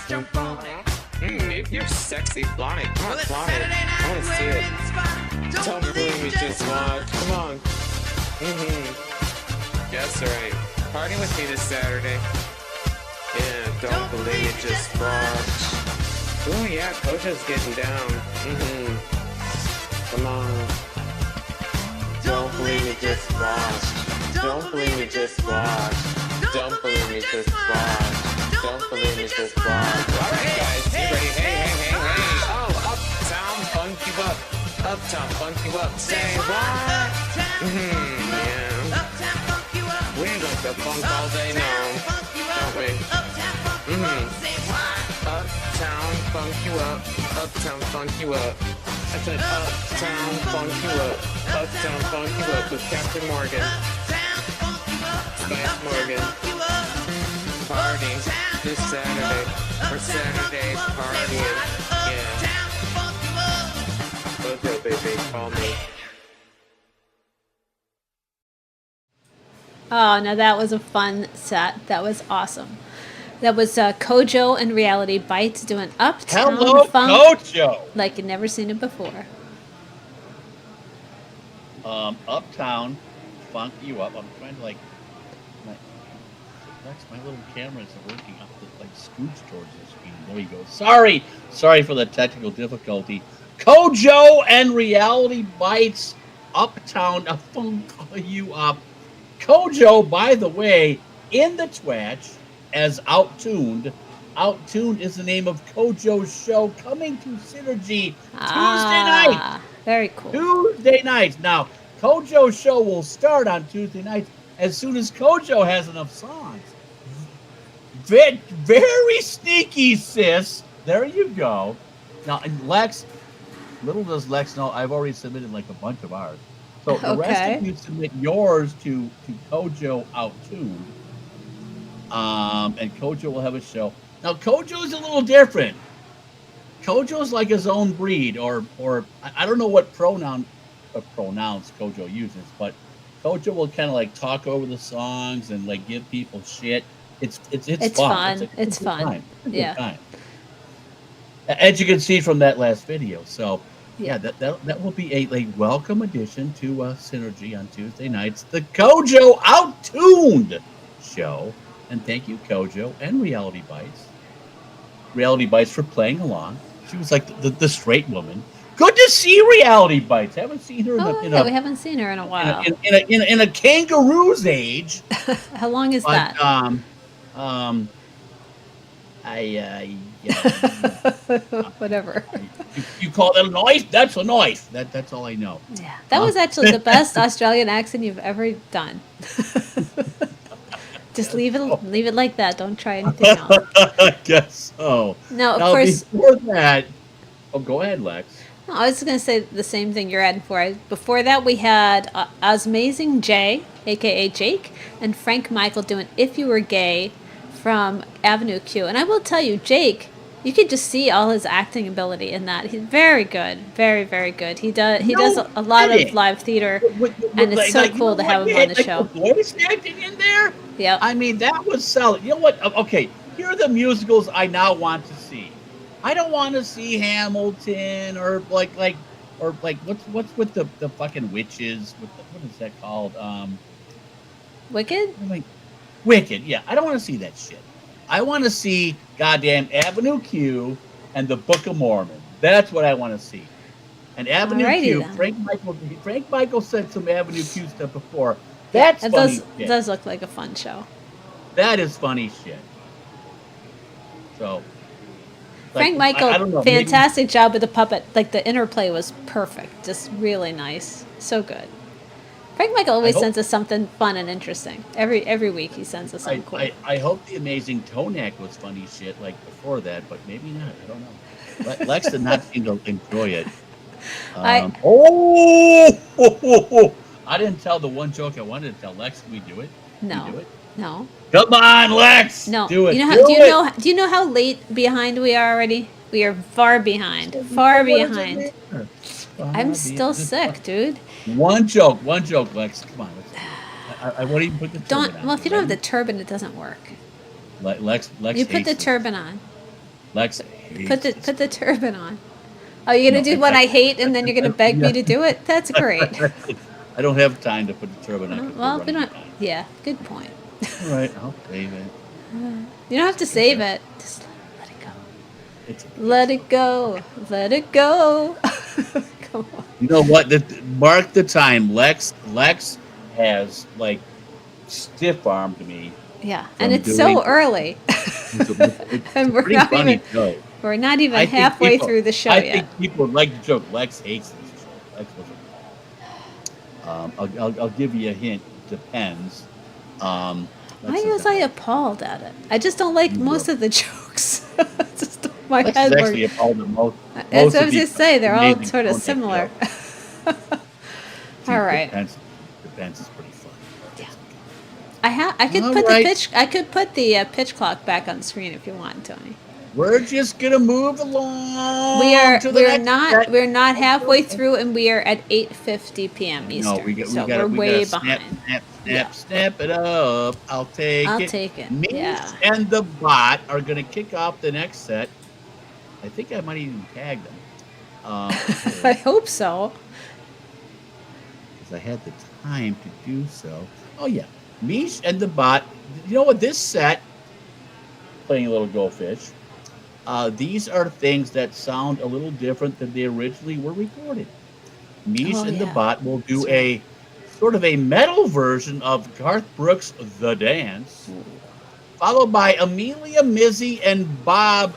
Jump on it. If you're sexy, flaunt it. Come on, flaunt it. I want to see it. Don't believe me, just watch. Come on. That's right. Party with me this Saturday. Yeah, don't believe me, just watch. Oh yeah, Kojo's getting down. Come on. Don't believe me, just watch. Don't believe me, just watch. Don't believe me, just watch. Don't believe me, just watch. Alright guys, you ready? Hey. Oh, uptown, funk you up. Uptown, funk you up. Say what? Yeah. We like the funk all day now, don't we? Uptown, funk you up. Uptown, funk you up. I said uptown, funk you up. Uptown, funk you up with Captain Morgan. Spice Morgan. Party this Saturday. For Saturday's partying. Yeah. Kojo, baby, call me. Oh, now that was a fun set. That was awesome. That was Kojo and Reality Bites doing Uptown Hello, Funk Kojo. like you'd never seen it before. Uptown, funk you up. I'm trying to like, my little camera isn't working. I have to like scooch towards the screen. There you go. Sorry for the technical difficulty. Kojo and Reality Bites, Uptown, funk you up. Kojo, by the way, in the Twitch as Outtuned. Outtuned is the name of Kojo's show coming to Synergy Tuesday night. Very cool. Tuesday nights. Now, Kojo's show will start on Tuesday nights as soon as Kojo has enough songs. Very sneaky, sis. There you go. Now, and Lex, little does Lex know, I've already submitted like a bunch of ours. So the rest of you submit yours to Kojo Outtuned. And Kojo will have a show. Now, Kojo's a little different. Kojo's like his own breed, or I don't know what pronouns Kojo uses, but Kojo will kind of like talk over the songs and like give people shit. It's fun. It's fun. Yeah. Time. As you can see from that last video. So yeah, that will be a welcome addition to Synergy on Tuesday nights. The Kojo Outtuned show. And thank you, Kojo and Reality Bites. Reality Bites for playing along. She was like the straight woman. Good to see Reality Bites. Haven't seen her we haven't seen her in a while. In a kangaroo's age. How long is that? Whatever. You call that a knife? That's a knife. That's all I know. Yeah, that was actually the best Australian accent you've ever done. Just leave it like that. Don't try anything else. I guess so. No, of course. Before that, go ahead, Lex. No, I was going to say the same thing you're adding for. Before that, we had Amazing Jay, aka Jake, and Frank Michael doing "If You Were Gay" from Avenue Q. And I will tell you, Jake, you could just see all his acting ability in that. He's very good, very, very good. He does a lot of live theater, and it's so cool to have him on the show. Voice acting in there. Yeah, I mean that was solid. You know what? Okay, here are the musicals I now want to see. I don't want to see Hamilton or like what's with the fucking witches? What is that called? Wicked. Wicked. Yeah, I don't want to see that shit. I want to see goddamn Avenue Q and the Book of Mormon. That's what I want to see. And Avenue Alrighty Q, then. Frank Michael said some Avenue Q stuff before. That's It funny shit. does look like a fun show. That is funny shit. So, Frank like, Michael, I don't know, fantastic job with the puppet. Like the interplay was perfect, just really nice, so good. Frank Michael always sends us something fun and interesting. Every week he sends us something cool. I hope the Amazing Tonak was funny shit like before that, but maybe not. I don't know. Lex did not seem to enjoy it. I didn't tell the one joke I wanted to tell. Lex, can we do it? No. Can we do it? No. Come on, Lex. No. Do it. Do you know how late behind we are already? We are far behind. Far behind. I'm still sick, dude. One joke, Lex. Come on. I won't even put the turban on. Well, if you don't have the turban, it doesn't work. Lex. You put the turban on. Lex. Put the turban on. Oh, you're gonna do what I hate, and then you're gonna beg me to do it? That's great. I don't have time to put the turban on. Well, we don't. Yeah, good point. All right, I'll save it. You don't have to save it. Just let it go. Let it go. Let it go. Come on. You know what? Mark the time. Lex has like stiff armed me. Yeah, and it's so early. And we're not even halfway through the show yet. I think people would like the joke. Lex hates this show. Lex wasn't. I'll give you a hint. Depends. Why was I appalled at it? I just don't like most of the jokes. Just my Lex head is actually appalled at most. That's what I was going to say. They're all sort of similar. All right. Depends is pretty fun. Yeah. I could put the pitch clock back on the screen if you want, Tony. We're just gonna move along. We're not halfway through, and we are at 8:50 p.m. Eastern. No, we're way behind. Snap it up. I'll take it. Me and the bot are gonna kick off the next set. I think I might even tag them. I hope so. Because I had the time to do so. Oh yeah, Mish and the bot. You know what? This set, playing a little Go Fish. These are things that sound a little different than they originally were recorded. Mish and the bot will do a sort of a metal version of Garth Brooks' The Dance, followed by Amelia, Mizzy, and Bob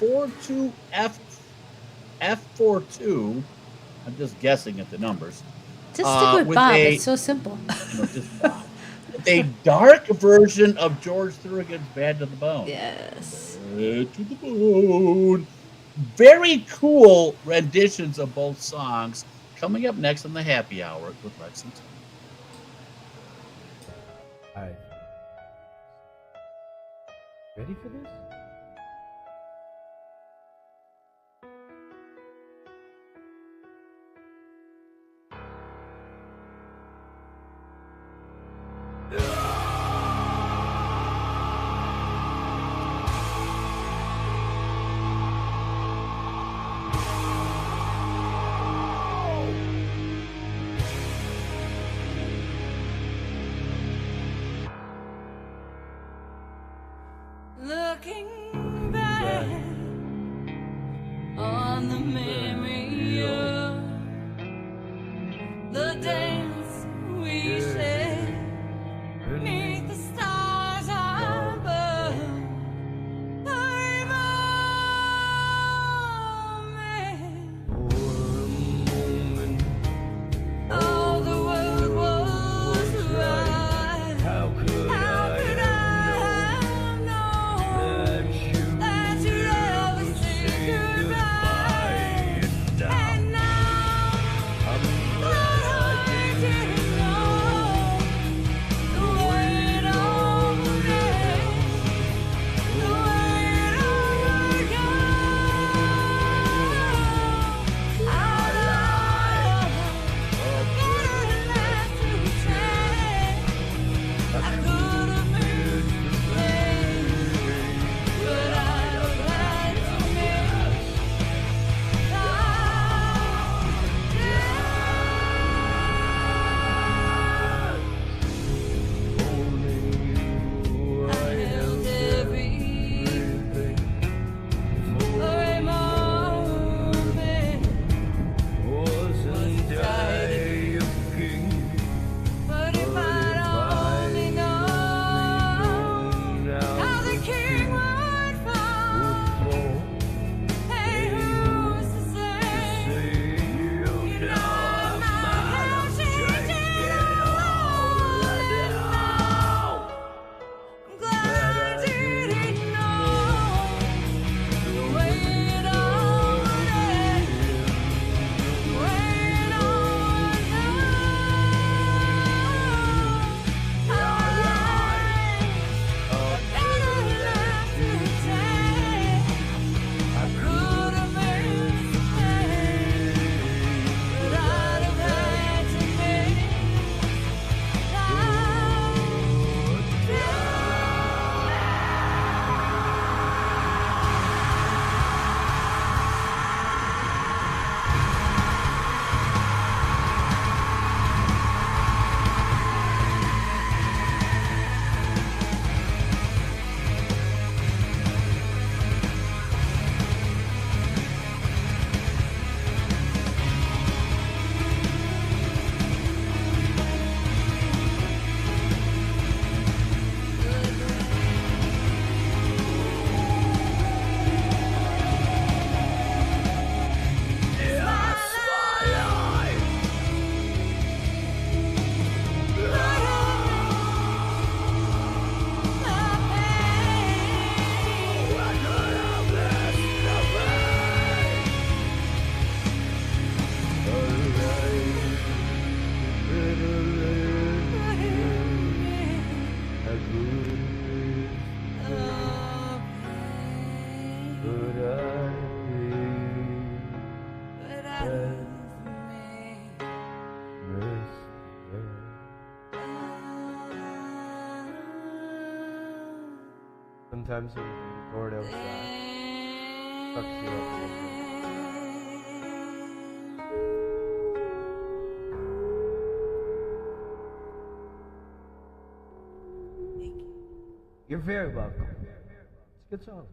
42F42. I'm just guessing at the numbers. Just stick with Bob. It's so simple. Just Bob. A dark version of George Thorogood's Bad to the Bone. Yes. Bad to the Bone. Very cool renditions of both songs coming up next on the Happy Hour with Lex and Tony. All right. Ready for this? Looking back on the memory of the dance we shared beneath the stars above. I'm all the world was right. How could I have known that you'd ever say goodbye? Sometimes when you're bored outside, sucks you up a little bit. You're very welcome. It's a good song, right?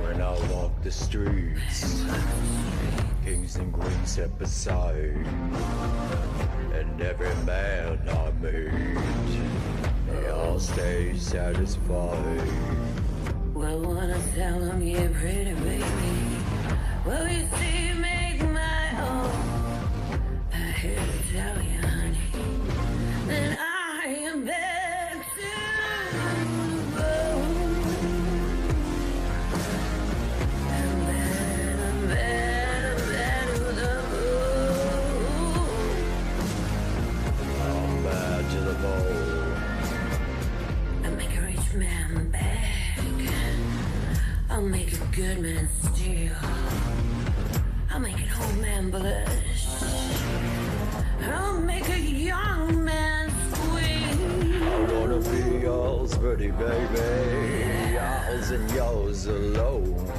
When I walk the streets, kings and queens step aside, and every man I meet, they all stay satisfied. Well, wanna tell them you're pretty, baby. Well, you see, make my own. I here to tell you, honey, that I am back to the bone. I'm bad to the bone. I'm bad to the bone. I make a rich man back. I'll make a good man steal. I'll make an old man blush. I'll make a young man squeal. I wanna be yours, pretty baby, yours and yours alone.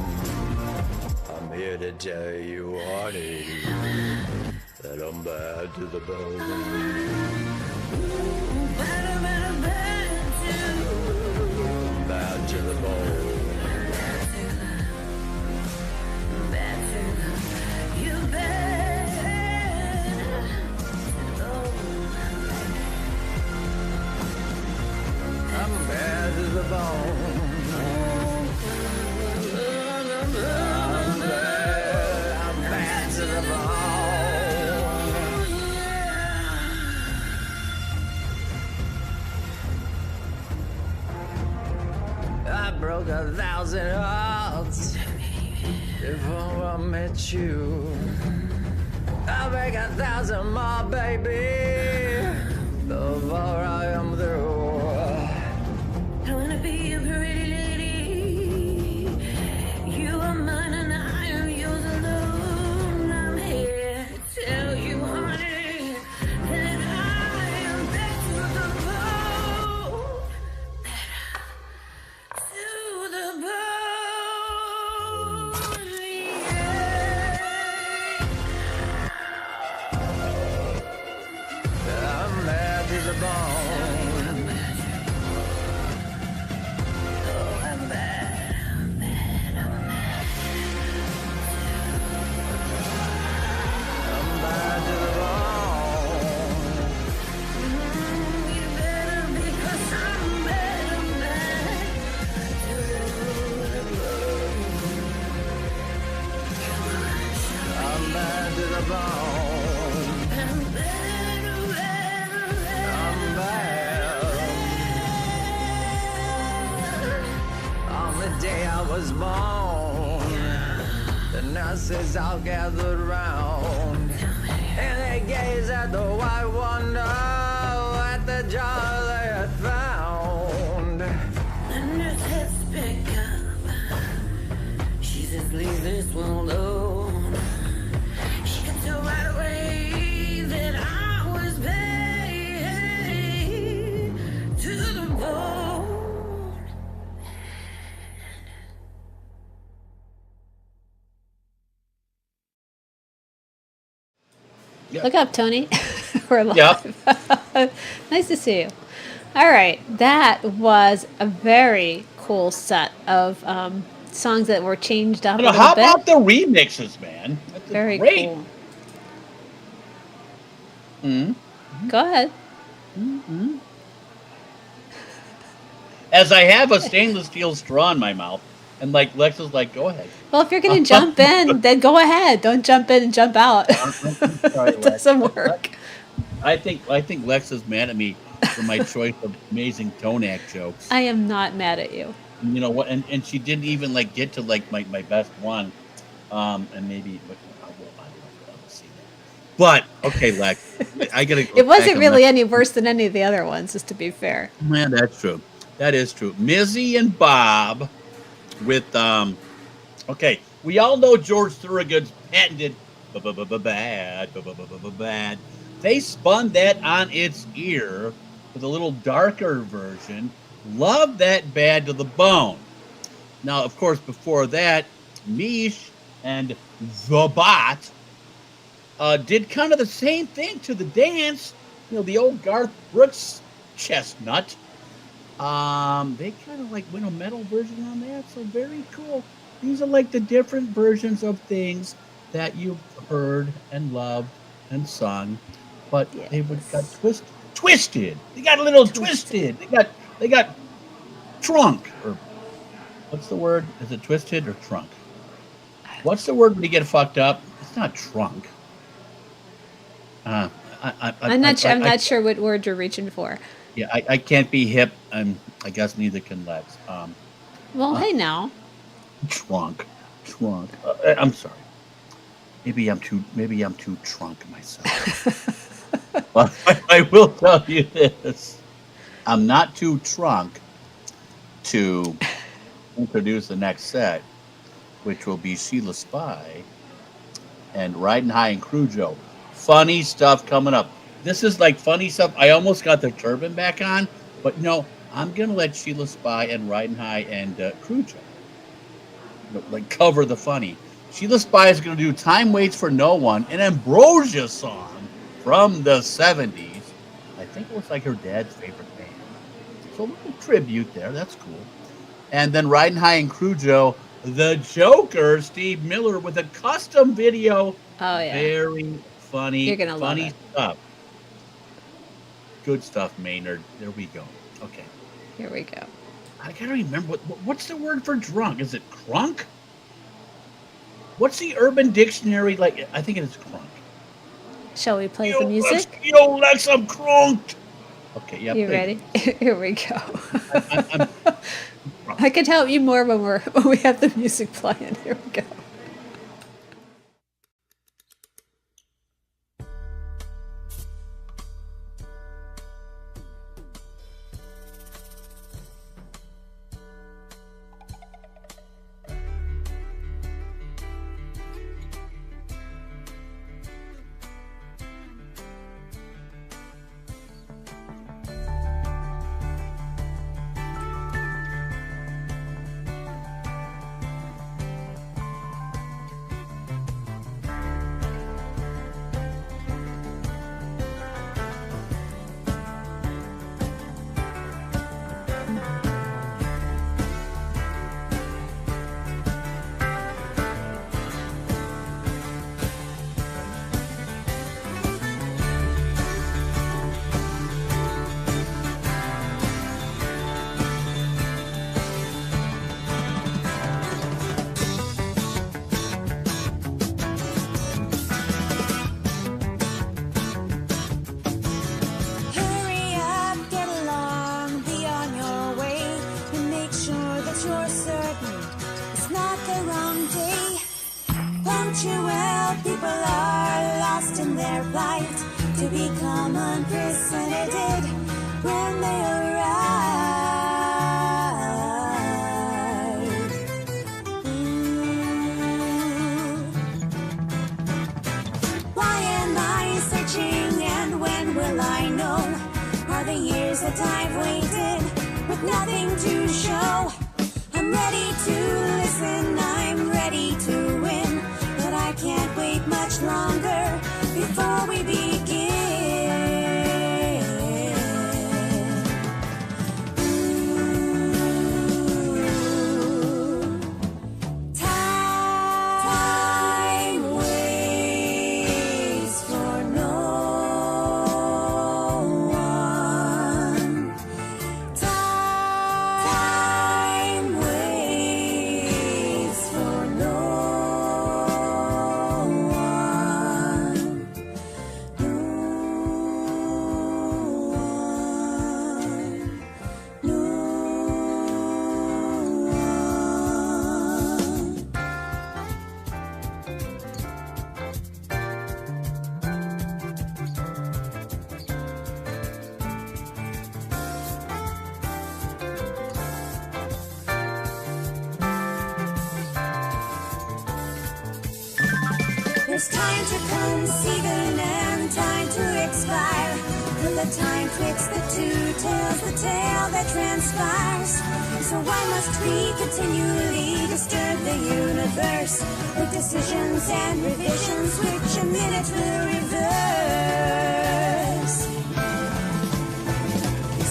I'm here to tell you, honey, that I'm bad to the bone. Bad to the bone. I'm bad to the bone. I'm bad to the bone. I broke 1,000 hearts before I met you. I'll break 1,000 more, baby, before I am through. I wanna be a pretty lady. You are mine and I am yours alone. I'm here to tell you, honey, that I am back to the bone. To the bone. I'm bad to the bone. Oh, I'm bad. I'm bad. I'm bad. I'm bad to the bone. You better because I'm bad. I'm bad. To the bone. I'm bad to the bone. I'm bad. I'm bad. On the day I was born, the nurses all gathered round, and they gazed at the white wonder, at the jar they had found. The nurse had picked up. She says, leave this one alone. She could tell right away that I was paid to the bone. Look up, Tony. We're live. Nice to see you. All right, that was a very cool set of songs that were changed up a little How bit. about the remixes, man? That's Very great. cool. Mm-hmm. Go ahead. Mm-hmm. As I have a stainless steel straw in my mouth, and like Lex is like, go ahead. Well, if you're going to jump in, then go ahead. Don't jump in and jump out. It doesn't work. I think Lex is mad at me for my choice of amazing Tonak jokes. I am not mad at you. And you know what? And she didn't even like get to like my best one. And maybe I don't see that. But okay, Lex, I gotta. It wasn't really any worse than any of the other ones, just to be fair. Man, that's true. That is true. Mizzy and Bob with okay, we all know George Thorogood's patented bad. They spun that on its ear with a little darker version. Love that bad to the bone. Now, of course, before that, Mish and the Bot did kind of the same thing to the dance. You know, the old Garth Brooks chestnut. They kind of like went a metal version on that, so very cool. These are like the different versions of things that you've heard and loved and sung, but they would got twisted. They got a little twisted. They got trunk, or what's the word? Is it twisted or trunk? What's the word when you get fucked up? It's not trunk. I'm not sure what word you're reaching for. Yeah, I can't be hip, and I guess neither can Lex. Well, hey now. Trunk. I'm sorry. Maybe I'm too trunk myself. But I will tell you this: I'm not too trunk to introduce the next set, which will be Sheila Spy and Riding High and Crujo. Funny stuff coming up. This is like funny stuff. I almost got the turban back on, but no, I'm gonna let Sheila Spy and Riding High and Crujo like cover the funny. Sheila Spy is gonna do Time Waits for No One, an Ambrosia song from the 70s. I think it was like her dad's favorite band. So a little tribute there. That's cool. And then Riding High and Crujo, the Joker, Steve Miller, with a custom video. Oh yeah. Very funny. You're gonna love it. Stuff. Good stuff, Maynard. There we go. Okay. Here we go. I gotta remember what's the word for drunk? Is it crunk? What's the Urban Dictionary like? I think it is crunk. Shall we play the music? Lex, I'm crunked. Okay, yeah. You ready? Here we go. I could help you more when we have the music playing. Here we go. Punctual people are lost in their plight to become unprecedented when they arrive. Why am I searching, and when will I know? Are the years that I've waited with nothing to show? I'm ready to listen, I'm ready to win, but I can't wait much longer before we begin. Time waits for no one. Time waits for no one. There's time to conceive and time to expire. But the time twixt the two tells the tale that transpires. So why must we continually disturb the universe with decisions and revisions which a minute will reverse?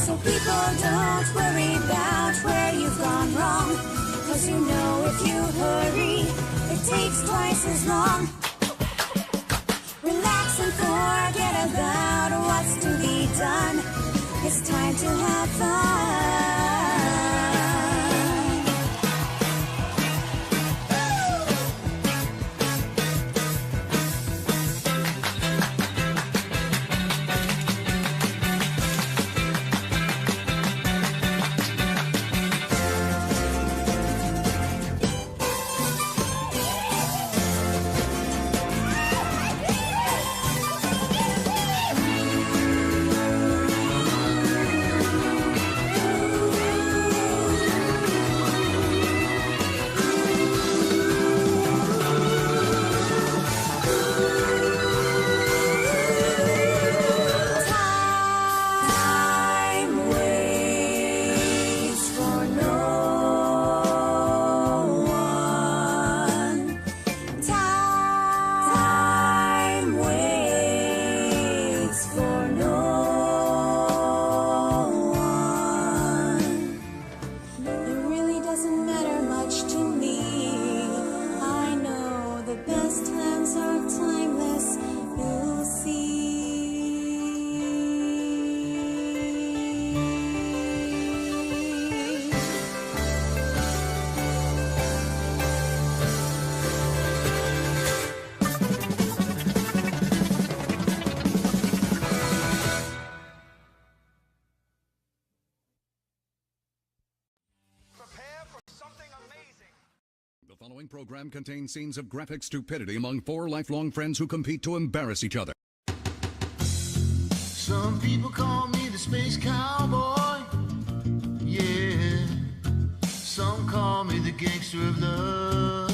So people, don't worry about where you've gone wrong, 'cause you know if you hurry, it takes twice as long. Relax and forget about what's to be done. It's time to have fun. The following program contains scenes of graphic stupidity among four lifelong friends who compete to embarrass each other. Some people call me the space cowboy, yeah. Some call me the gangster of love.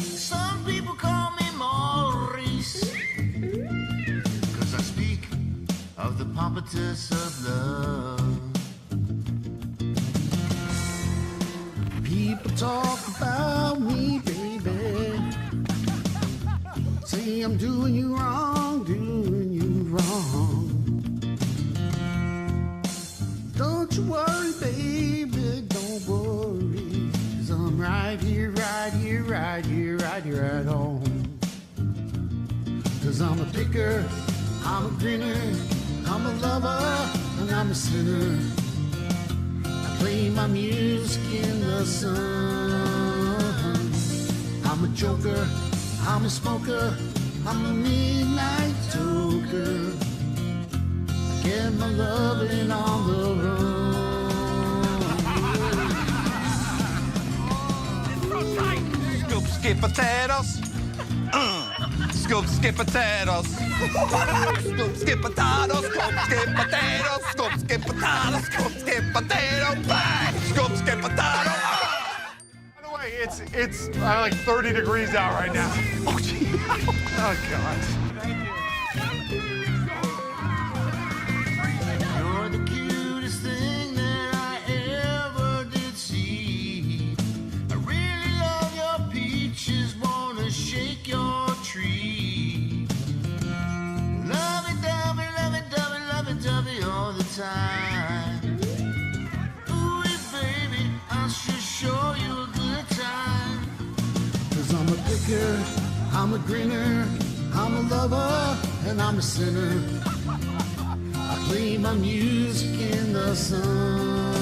Some people call me Maurice, 'cause I speak of the pompatus of love. People talk about me, baby. Say I'm doing you wrong, doing you wrong. Don't you worry, baby, don't worry. 'Cause I'm right here, right here, right here, right here at home. 'Cause I'm a picker, I'm a grinner, I'm a lover, and I'm a sinner. Play my music in the sun. I'm a joker, I'm a smoker, I'm a midnight toker. I get my loving on the run. Scoop, skip potatoes. Scoop, skip potatoes. Scoop, skip potatoes. Scoop, skip potatoes. Scoop, skip potatoes. Scoop, skip potato pie. Scoop, skip potato. By the way, it's like 30 degrees out right now. Oh, gee. Oh, God. You're the cutest thing that I ever did see. I really love your peaches, wanna shake your tree. Lovey-dovey, lovey-dovey, lovey-dovey all the time. Ooh, baby, I should show you a good time. 'Cause I'm a picker, I'm a grinner, I'm a lover, and I'm a sinner. I play my music in the sun.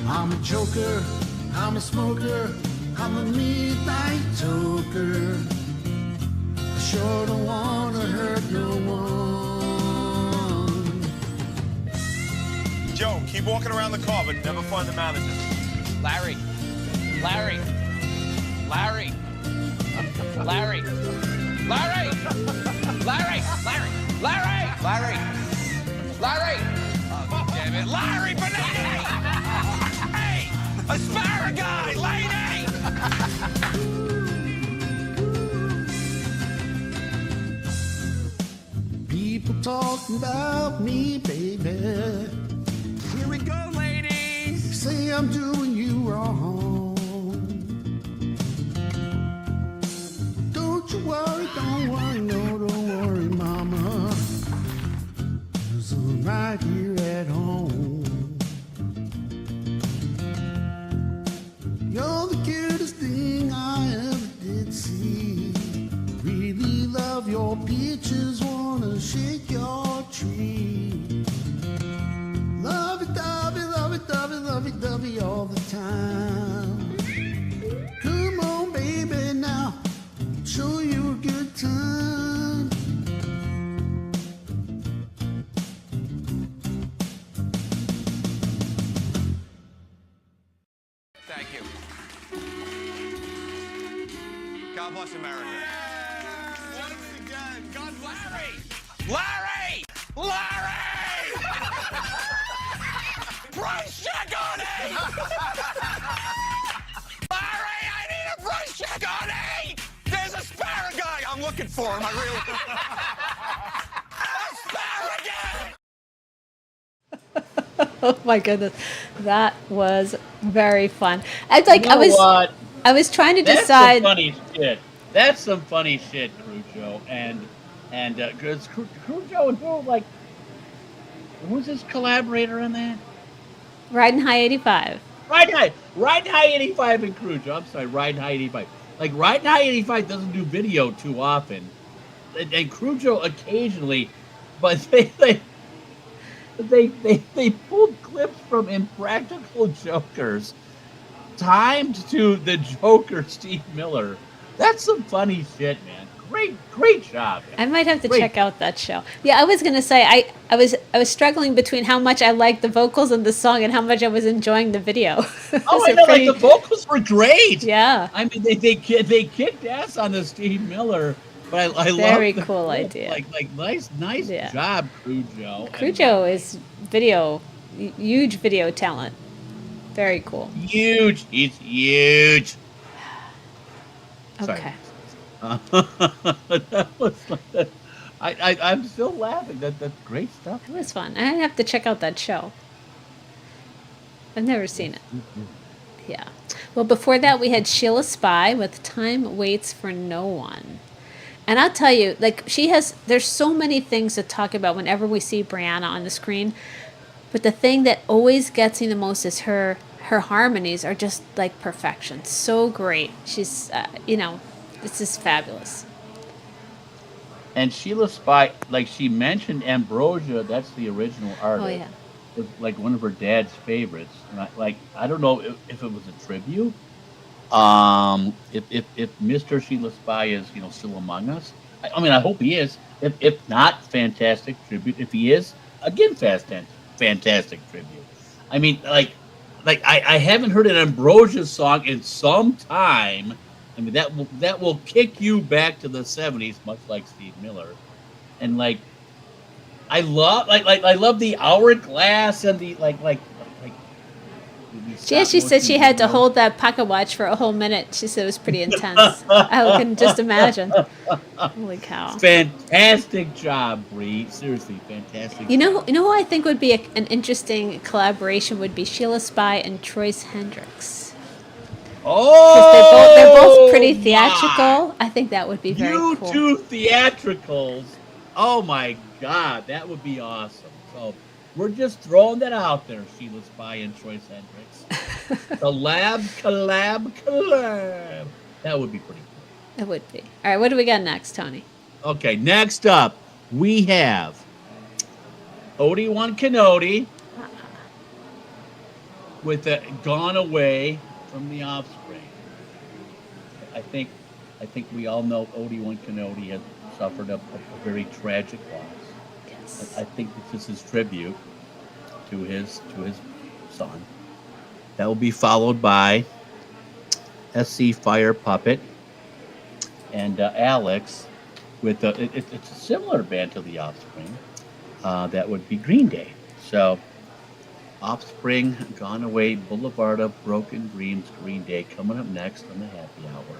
I'm a joker, I'm a smoker, I'm a midnight toker. I sure don't wanna hurt no one. Joe, keep walking around the car, but never find the manager. Larry. Larry. Larry. Larry. Larry. Larry. Larry. Larry. Larry. Larry. Oh, damn it. Larry Banana. Hey, asparagus, lady. talking about me, baby. Here we go, ladies. Say I'm doing you wrong. Don't you worry, no, don't worry, mama. 'Cause I'm right here at home. You're the cutest thing I ever did see. Really love your peaches, wanna shake your tree. Lovey-dovey all the time. Come on, baby, now, show you a good time. Thank you. God bless America. Once again, God bless Larry! Larry! Larry! Price check on it! Larry, I need a price check on it! There's a Asparagus! I'm looking for him, I really... Asparagus! Oh my goodness, that was very fun. I like. You know what? I was trying to That's decide. some funny shit. That's some funny shit, Crujo. And because Crujo and who, like, who's his collaborator on that? Riding High 85. Riding High 85 and Crujo. I'm sorry, Riding High 85. Like, Riding High 85 doesn't do video too often, and Crujo occasionally, but they pulled clips from Impractical Jokers, timed to the Joker Steve Miller. That's some funny shit, man. Great job. Man. I might have to check out that show. Yeah, I was gonna say I was struggling between how much I liked the vocals in the song and how much I was enjoying the video. Oh, I know, like the vocals were great. Yeah. I mean, they kicked ass on the Steve Miller, but I love very the cool clip. idea. Like nice job, Crujo. Crujo is huge video talent. Very cool. Huge. He's huge. Okay. That was, I'm still laughing. That's great stuff. It was fun. I have to check out that show. I've never seen it. Yeah. Well, before that, we had Sheila Spy with Time Waits for No One. And I'll tell you, like, there's so many things to talk about whenever we see Brianna on the screen. But the thing that always gets me the most is her harmonies are just like perfection. So great. She's, this is fabulous. And Sheila Spy, like, she mentioned Ambrosia. That's the original artist. Oh, yeah. It's like one of her dad's favorites. And I don't know if it was a tribute. If Mr. Sheila Spy is, still among us. I mean, I hope he is. If not, fantastic tribute. If he is, again, fantastic tribute. I mean, like I haven't heard an Ambrosia song in some time. I mean, that will kick you back to the 70s, much like Steve Miller. And like, I love the hourglass and the like. Yeah, she said she had to hold that pocket watch for a whole minute. She said it was pretty intense. I can just imagine. Holy cow! Fantastic job, Bree. Seriously, fantastic. You know who I think would be an interesting collaboration would be Sheila Spy and Troyce Hendricks. Oh, they're both pretty theatrical. I think that would be very cool. You two theatricals. Oh my God, that would be awesome. So we're just throwing that out there, Sheila Spy and Troyce Hendricks. collab. That would be pretty cool. It would be. All right, what do we got next, Tony? Okay, next up, we have Obi-Wan Kenobi with the Gone Away from the Offspring. I think we all know Obi-Wan Kenobi has suffered a very tragic loss. Yes. I think this is his tribute to his son. That will be followed by SC Fire Puppet and Alex with it's a similar band to the Offspring. That would be Green Day. So Offspring, Gone Away, Boulevard of Broken Dreams, Green Day coming up next on the Happy Hour.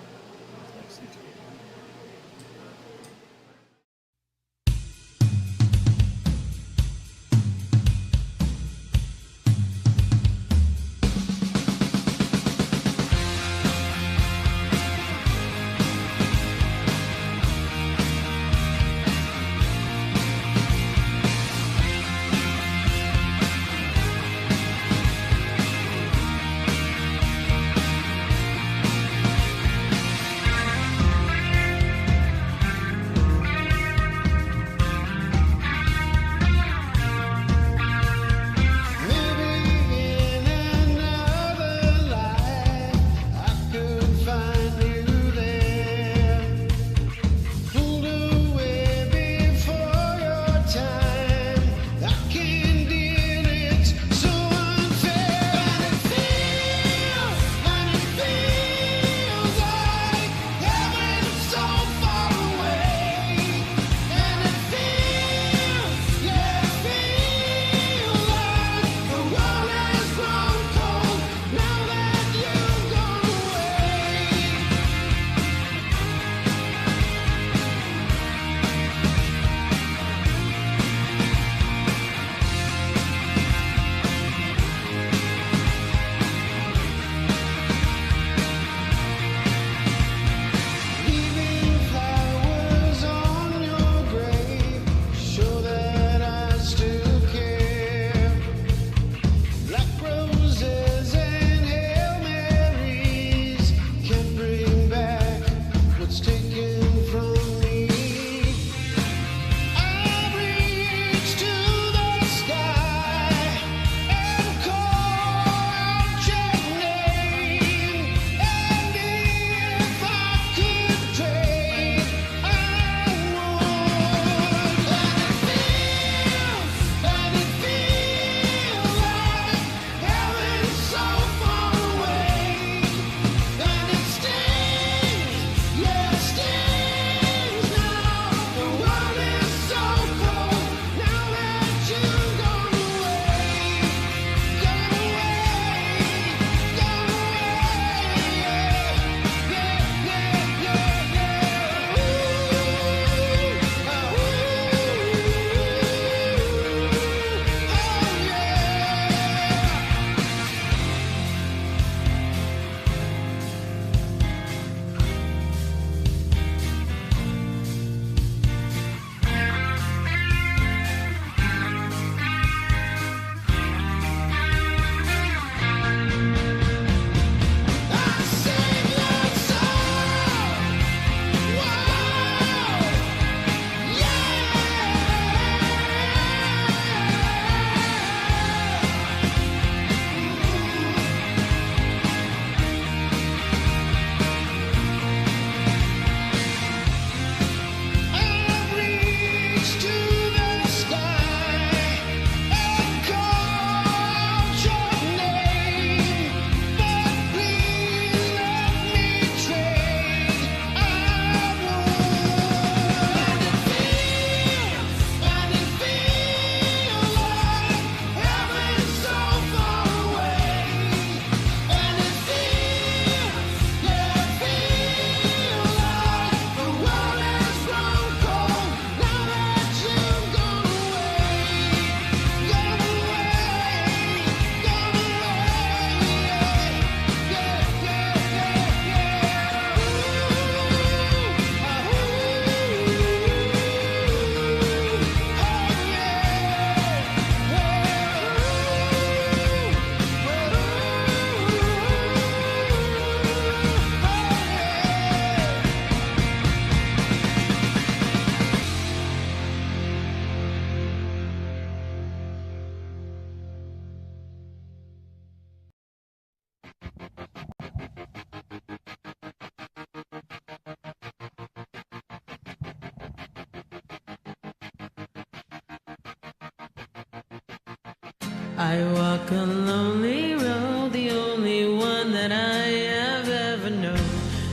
I walk a lonely road, the only one that I have ever known.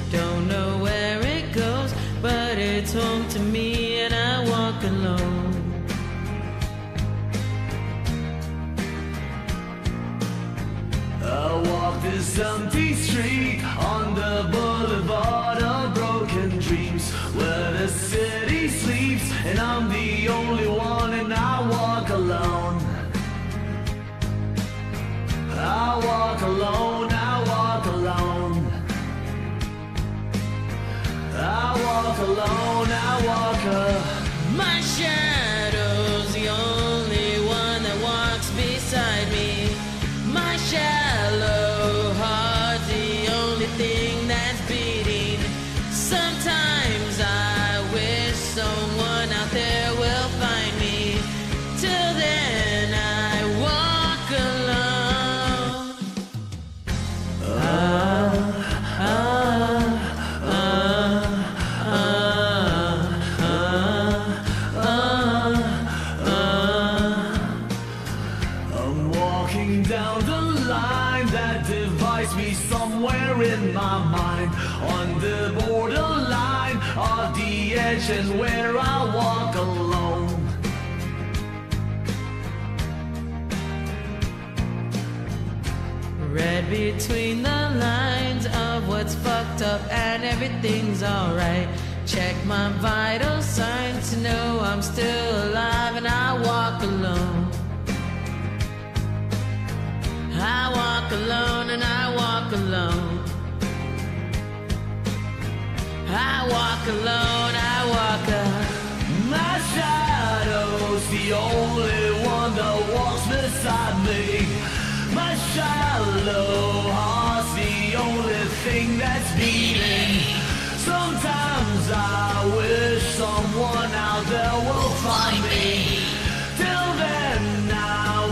Don't know where it goes, but it's home to me, and I walk alone. I walk this empty street on the boulevard of broken dreams, where the city sleeps and I'm the only one, and I walk alone. I walk alone, I walk alone. I walk alone, I walk alone. My shadow's the only one that walks beside me. My shallow heart's the only thing that's beating. Sometimes I wish someone out there will find me. Till then I walk alone. I'm walking down the line that divides me somewhere in my mind, on the borderline of the edge, and where I walk alone. Read between the lines of what's fucked up and everything's alright. Check my vital signs to know I'm still alive, and I walk alone. I walk alone, and I walk alone. I walk alone, I walk alone. My shadow's the only one that walks beside me. My shallow heart's the only thing that's beating. Sometimes I wish someone out there will find me. Till then I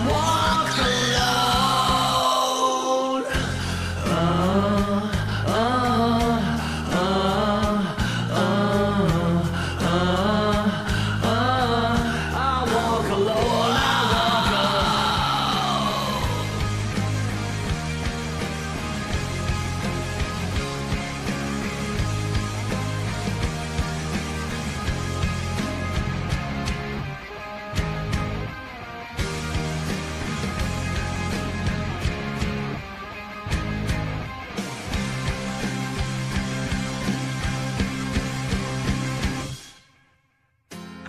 walk alone. I walk alone, I walk alone.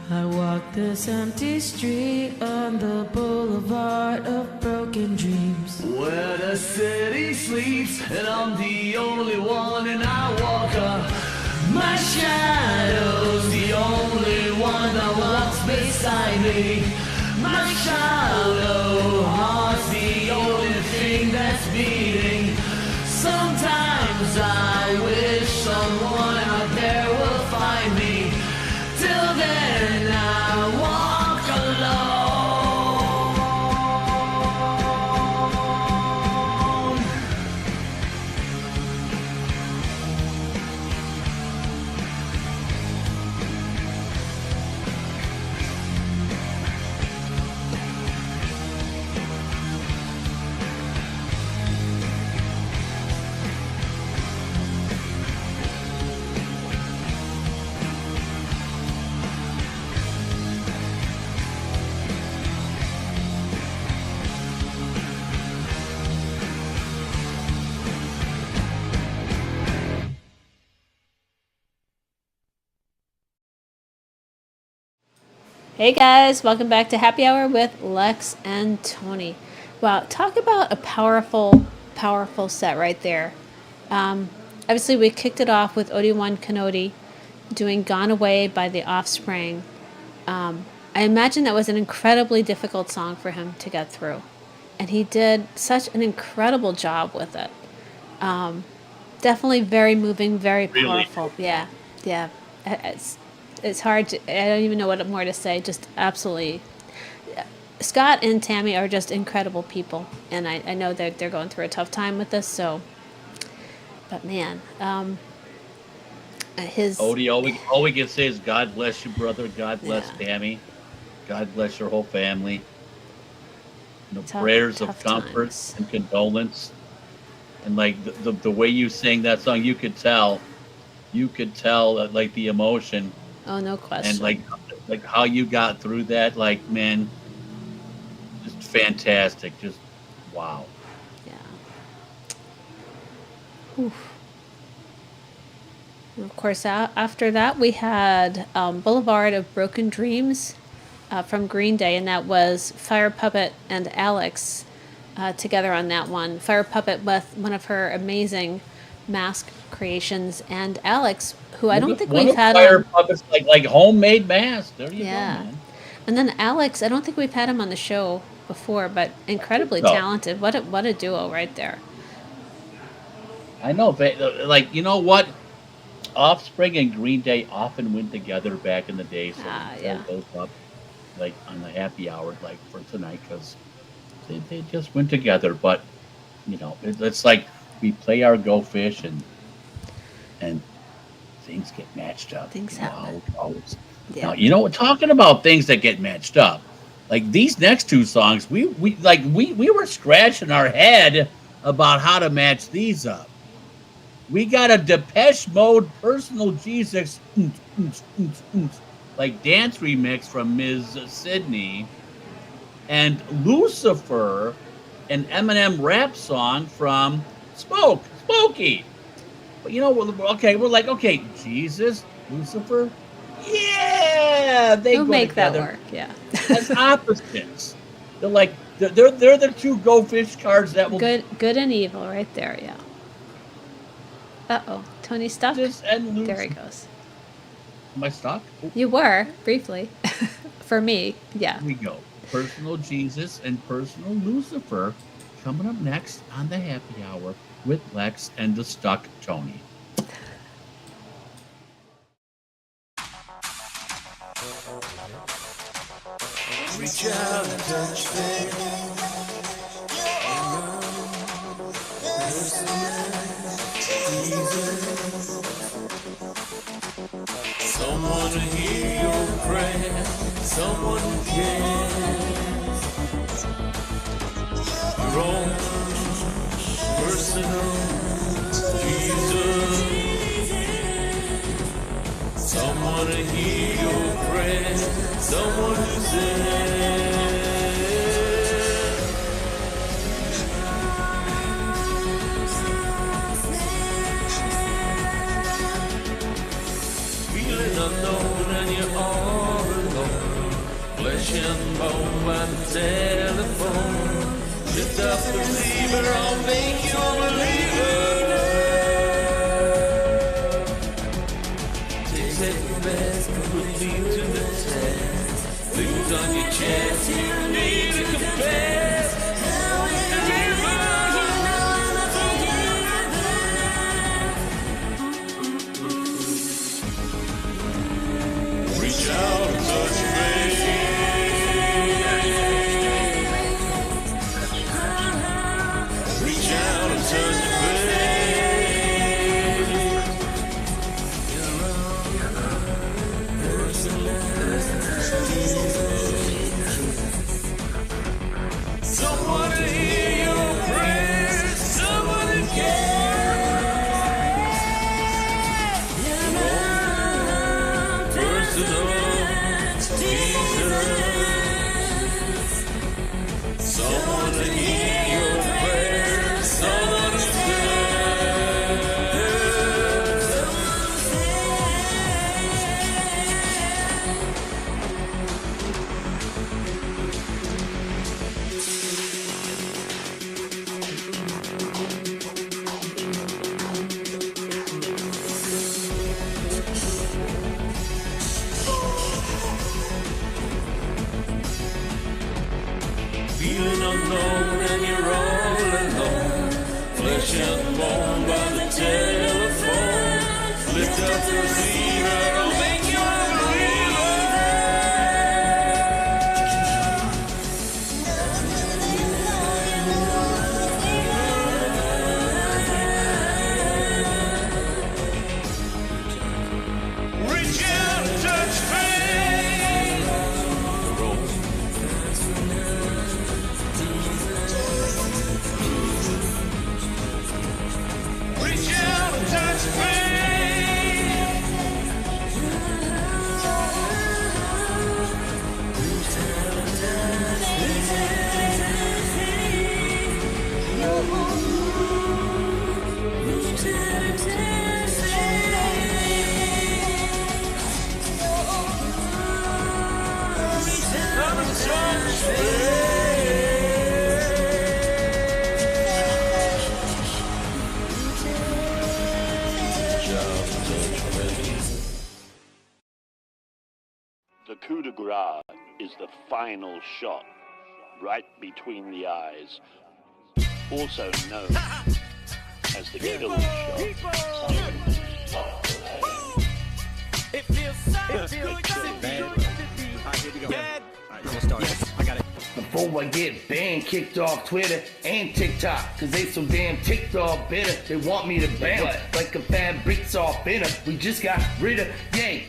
I walk this empty street on the boulevard of broken dreams, where the city sleeps and I'm the only one, and I walk my shadow's the only one that walks beside me. My shallow heart's the only thing that's beating. Sometimes I wish someone out there will find me. Till then I walk alone. Hey guys, welcome back to Happy Hour with Lex and Tony. Wow, talk about a powerful, powerful set right there. Obviously, we kicked it off with Obi-Wan Kenobi doing Gone Away by The Offspring. I imagine that was an incredibly difficult song for him to get through. And he did such an incredible job with it. Definitely very moving, very powerful. Yeah. It's hard to, I don't even know what more to say. Just absolutely. Scott and Tammy are just incredible people. And I know that they're going through a tough time with this, so. But man, his. Odie, all we can say is God bless you, brother. God bless Tammy. God bless your whole family. prayers of tough comfort times. and condolence. And like the way you sang that song, you could tell that, like the emotion Oh, no question. and like how you got through that. Like, man, just fantastic. Just wow. Oof. And of course, after that, we had Boulevard of Broken Dreams from Green Day, and that was Fire Puppet and Alex together on that one. Fire Puppet with one of her amazing mask creations, and Alex, who I don't think we've had Fire on. Puppets, like homemade masks. There you go, Yeah. man. And then Alex, I don't think we've had him on the show before, but incredibly No. talented. What a duo right there. I know, but like, you know what? Offspring and Green Day often went together back in the day, so yeah. those up like on the happy hour, like for tonight, because they just went together. But you know, it's like we play our Go Fish and things get matched up. Things happen. Yeah. Now, you know, talking about things that get matched up, like these next two songs, we were scratching our head about how to match these up. We got a Depeche Mode Personal Jesus like dance remix from Ms. Sydney, and Lucifer, an Eminem rap song from Smokey. But you know, we're like, okay, Jesus, Lucifer, yeah, they We'll go make that together work. Yeah. as opposites. They're like they're the two Go Fish cards that will Good and evil right there. Yeah. Uh-oh. Tony stuck? There he goes. Am I stuck? You were, briefly. For me, yeah. Here we go. Personal Jesus and Personal Lucifer coming up next on the Happy Hour with Lex and the Stuck Tony. Reach out and touch faith. Someone to hear your prayer, someone who cares. Your own personal Jesus. Someone to hear your prayer, someone who's there. Feeling unknown and you're all alone. Flesh and bone by the telephone. Lift up the receiver, I'll make you a believer. Take second best, put me to the test. Lose on your chest, you need to confess. Reach out and touch faith. Reach out and touch faith. Someone to hear your prayers, someone to someone to hear your prayers, someone to feeling unknown and you're all alone. Flesh and bone by the telephone. Lift up the receiver, I'll make you a believer. Reach out and touch faith. The coup de grace is the final shot, right between the eyes, also known as the kill shot. It feels so good to be bad. Yes, I got it. Before I get banned, kicked off Twitter and TikTok, cause they so damn ticked off bitter. They want me to bounce like a fabric's off inner. We just got rid of,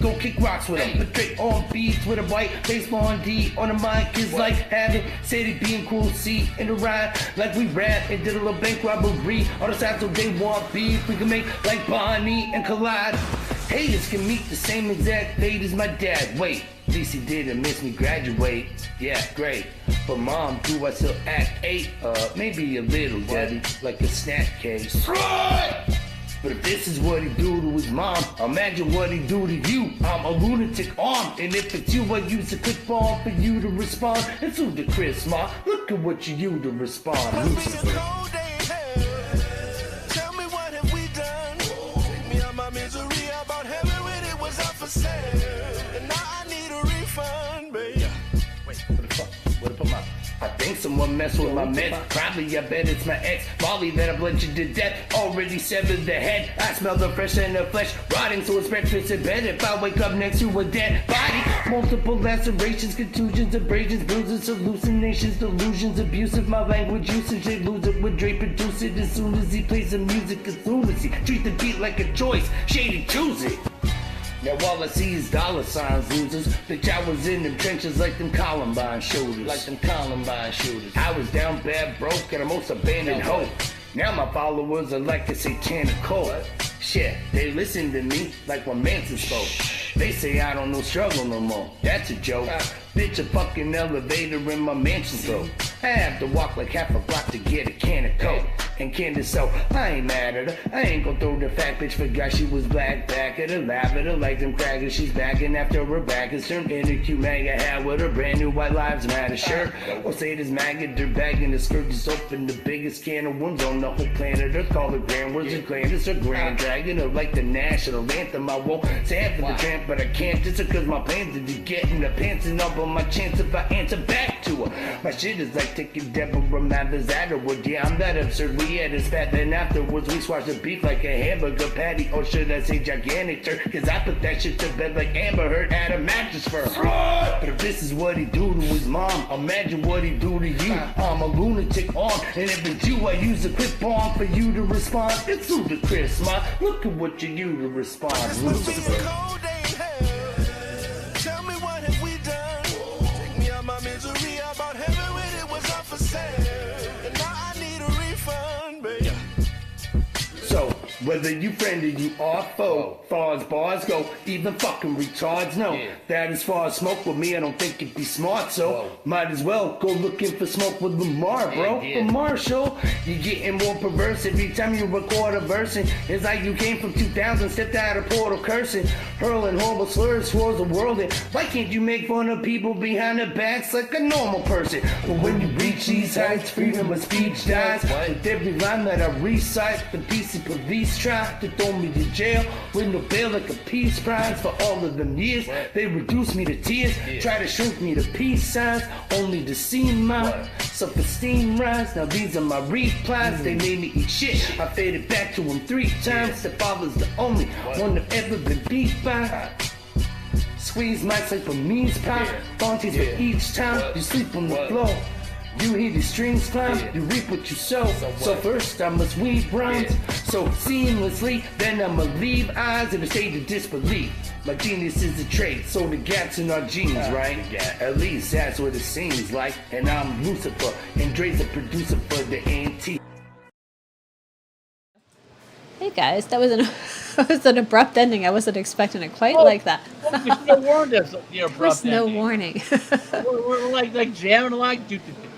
go kick rocks with them. Portrait on beats with a white baseball on D on the mic is like having Sadie being cool, C in the ride like we rap and did a little bank robbery. On the side so they want beef, we can make like Bonnie and Collide. Haters can meet the same exact fate as my dad. Wait, at least he didn't miss me graduate. Yeah, great. But mom, do I still act 8? Maybe a little, daddy, like a snack case. But if this is what he do to his mom, imagine what he do to you. I'm a lunatic arm, and if it's you, I use a quick bomb for you to respond. It's Ludacris, ma. Look at what you do to respond. Lucifer. Tell me what have we done? Take me out my misery. About heaven when it was up for sale, and now I need a refund, baby. Wait, what the fuck? I think someone messed with my meds. Probably, I bet it's my ex. Molly that I bludgeoned to death. Already severed the head. I smell the fresh in the flesh. Rotting, so it's breakfast in bed. If I wake up next to a dead body. Multiple lacerations, contusions, abrasions, bruises, hallucinations, delusions, abusive. My language usage, they lose it when Dre produce it. As soon as he plays the music, it's lunacy. Treat the beat like a choice. Shady, choose it. Now all I see is dollar signs, losers. Bitch, I was in them trenches like them Columbine shooters. I was down bad, broke, and a most abandoned hope. Now my followers are like a satanic cult. Shit, they listen to me like when Manson spoke. They say I don't know struggle no more. That's a joke. Bitch, a fucking elevator in my mansion throat. I have to walk like half a block to get a can of Coke. And Candace, so I ain't mad at her. I ain't gon' throw the fat bitch, forgot she was black. Back at her, laugh at her like them crackers. She's backing after her back is turned into cute MAGA hat with her brand new White Lives Matter shirt. Or say this maggot, dirt bag in the skirt just opened the biggest can of worms on the whole planet. Her call her grand words and Glandis, her grand dragon, her like the national anthem. I won't say half of the tramp, but I can't just cause my plans to be getting the pants and up on my chance if I answer back to her. My shit is like taking Deborah Mathers at her. Well, yeah, I'm that absurd. We had us fat, then afterwards we squash the beef like a hamburger patty. Or should I say gigantic turd? Cause I put that shit to bed like Amber Heard at a mattress for her. But if this is what he do to his mom, imagine what he do to you. I'm a lunatic arm, and if it's you, I use a quick bomb for you to respond. It's Ludacris, ma. Look at what you do to respond. Lucifer. Tell me what have we done? Take me out my misery. About heaven when it was up for sale, and now I need a refund, baby. So, whether you friend or you are foe, far as bars go, even fucking retards know that as far as smoke with me, I don't think it'd be smart, so might as well go looking for smoke with Lamar, bro. For Marshall, you're getting more perverse every time you record a verse, and it's like you came from 2000, stepped out of portal cursing, hurling horrible slurs towards the world, and why can't you make fun of people behind their backs like a normal person? But when you reach these heights, freedom of speech dies. With every line that I recite, the PC police try to throw me to jail with no bail like a peace prize. For all of them years, they reduced me to tears, try to shrink me to peace signs, only to see my self-esteem rise. Now these are my replies, they made me eat shit. I faded back to them 3 times. The father's the only one I've ever been beat by. Squeeze mics like Burmese pie, bounties for each time you sleep on the floor. You hear the strings climb, you reap what you sow. So first I must weave rhymes, so seamlessly, then I'ma leave eyes in a state of disbelief. My genius is a trait, so the gaps in our genes, right? At least that's what it seems like. And I'm Lucifer, and Dre's the producer for the NT. Hey guys, that was an abrupt ending. I wasn't expecting it quite like that. There's no warned us the abrupt There's no ending. warning. We're like jamming along.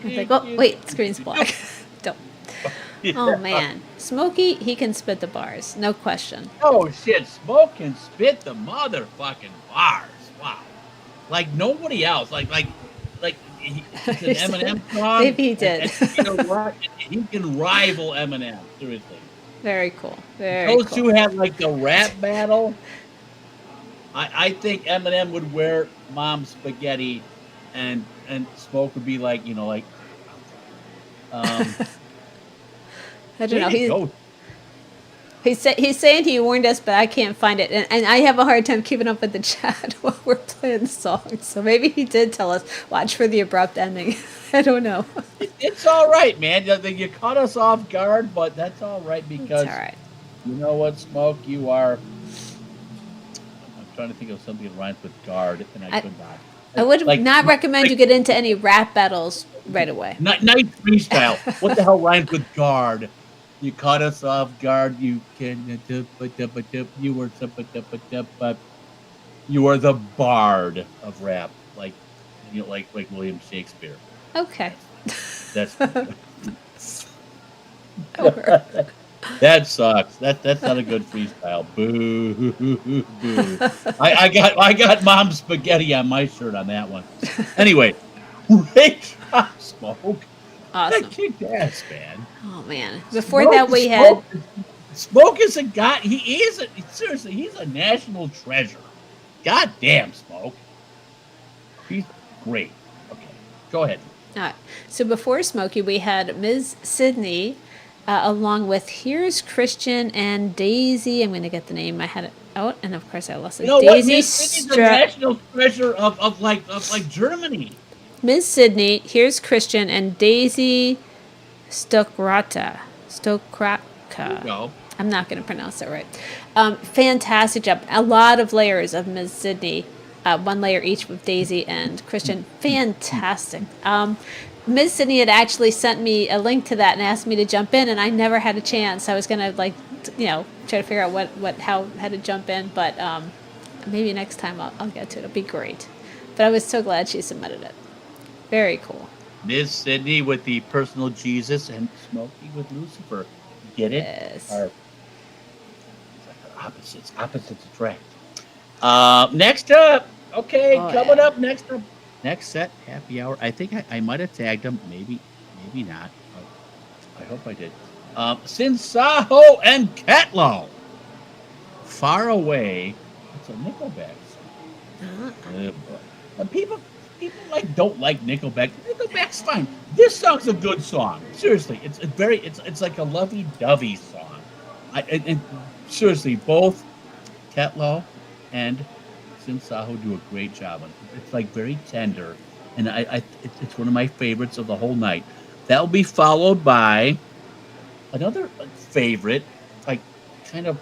It's like, oh wait, screen's black. Don't. Oh man, Smokey, he can spit the bars, no question. Oh shit, Smoke can spit the motherfucking bars. Wow, like nobody else. Like it's an Eminem song. Maybe he did. And you know what? He can rival Eminem. Seriously. Very cool. Very Those cool. two had like the rap battle. I think Eminem would wear mom's spaghetti, and Smoke would be like, I don't way know. to go. He's saying he warned us, but I can't find it, and I have a hard time keeping up with the chat while we're playing the song. So maybe he did tell us, watch for the abrupt ending. I don't know. It's all right, man. You caught us off guard, but that's all right because all right. You know what, Smoke? You are. I'm trying to think of something that rhymes with guard, and I could not. I would not recommend you get into any rap battles right away. Nice freestyle. What the hell rhymes with guard? You caught us off guard. You can. You were. You are the bard of rap, like William Shakespeare. Okay. That's. That sucks. That's not a good freestyle. Boo. Boo. I got mom's spaghetti on my shirt on that one. Anyway, great job, Smoke. Awesome. That kicked ass, man. Oh man. Before that we had Smoke is a guy. Seriously, he's a national treasure. God damn, Smoke. He's great. Okay, go ahead. All right. So before Smokey, we had Ms. Sydney, along with Here's Christian and Daisy. I'm going to get the name. I had it out, and of course I lost it. Daisy Ms. Sydney's a national treasure of Germany. Ms. Sydney, Here's Christian, and Daisy Stokraka. Go. I'm not going to pronounce it right. Fantastic job. A lot of layers of Ms. Sydney. One layer each with Daisy and Christian. Fantastic. Ms. Sydney had actually sent me a link to that and asked me to jump in, and I never had a chance. I was gonna try to figure out how to jump in, but maybe next time I'll get to it. It'll be great. But I was so glad she submitted it. Very cool. Ms. Sydney with the personal Jesus and Smokey with Lucifer. Get it? Yes. Opposites attract. Next up. Okay, coming up next up. Next set, happy hour. I think I might have tagged them. Maybe not. I hope I did. Sinsaho and Ketlo. Far Away. It's a Nickelback song. And people don't like Nickelback. Nickelback's fine. This song's a good song. Seriously, it's like a lovey-dovey song. And seriously, both Ketlo and Sinsaho do a great job on it. It's like very tender, and it's one of my favorites of the whole night. That'll be followed by another favorite, like kind of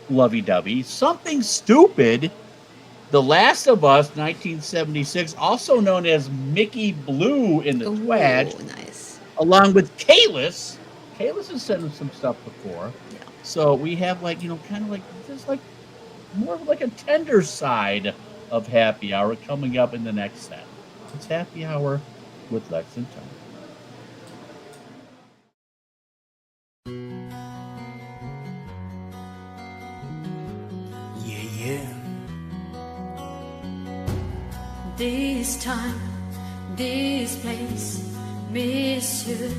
lovey-dovey, Something Stupid. The Last of Us, 1976, also known as Mickey Blue in the Twatch. Nice. Along with Kalis. Kalis has sent us some stuff before. Yeah. So we have more of like a tender side of Happy Hour coming up in the next set. It's Happy Hour with Lex and Tony. Yeah. This time, this place, miss you,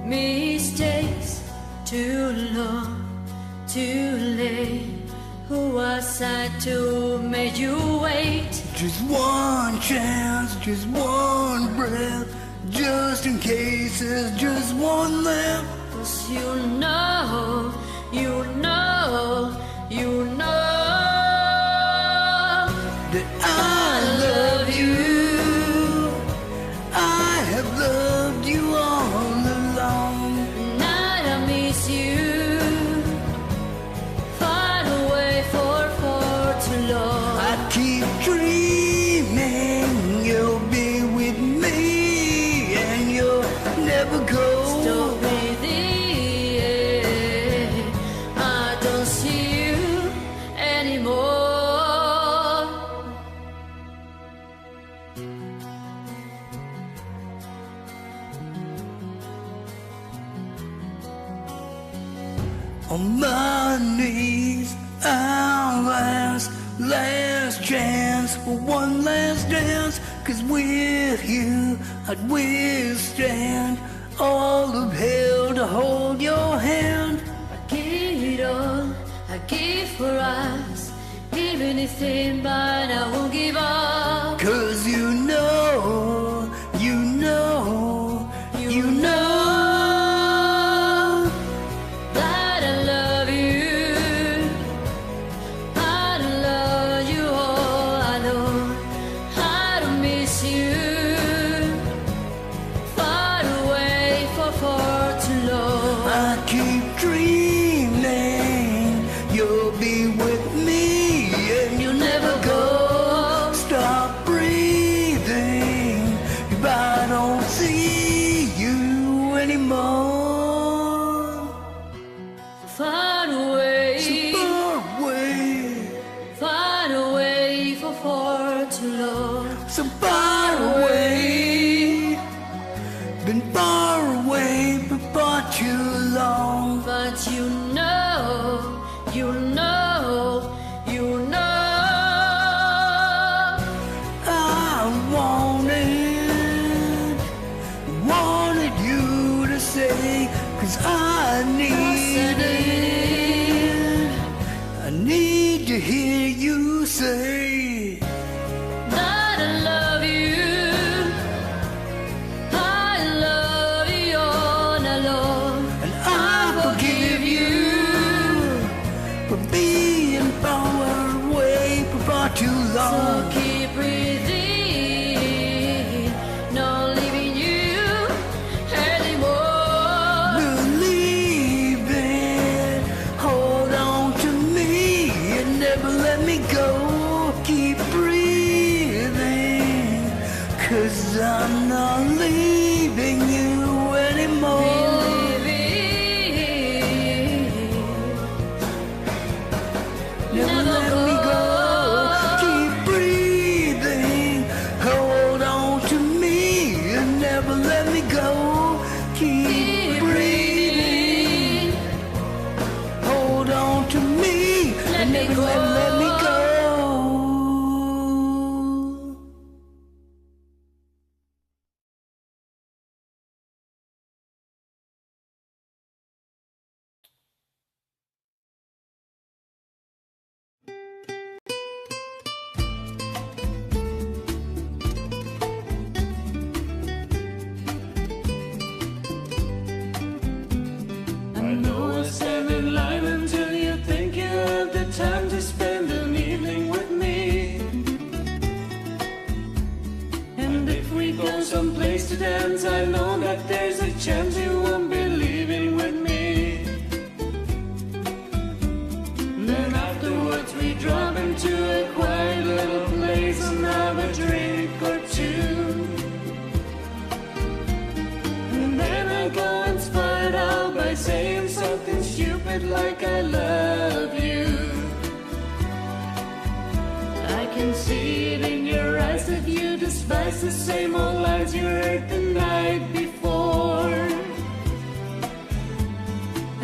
mistakes, too long, too late. Who was I to make you wait? Just one chance, just one breath, just in case there's just one left. 'Cause you know that I love you. I have loved you all along. And I miss you. Far away for too long. I keep dreaming you'll be with me and you'll never go. Stop breathing. I don't see you anymore. On my knees, I'll ask last chance for one last dance. 'Cause with you, I'd withstand all of hell to hold your hand. I give it all, I give for us. Even if everything, but I won't give up. 'Cause you know that I love you. I love you all. I know how to miss you. Far away for far too long. I keep dreaming you'll be with me and you'll never go. Stop breathing if I don't see you anymore. Far away, So far away, far away for far too long. so far away. Been far away for far too long. But you know, you know, you know. I wanted you to say, 'cause I need it. I need to hear you say That I love you. I love you all night long. and I forgive you for being far away for far too So long. keep breathing, not leaving you anymore. Believe it, hold on to me and never let me go. Keep breathing, 'cause I'm not leaving you anymore. Never let me go. Keep breathing, hold on to me and never let me go. Keep breathing, hold on to me and never let me go. I know I stand in line until you think you have the time to spend an evening with me. And if we go someplace to dance, I know that there's a chance you won't be leaving with me. Then afterwards we drop into a quiet little place and have a drink or two. And then I go and spot it out by saying something stupid like I love you. I can see it in your eyes that you despise the same old lies you heard the night before.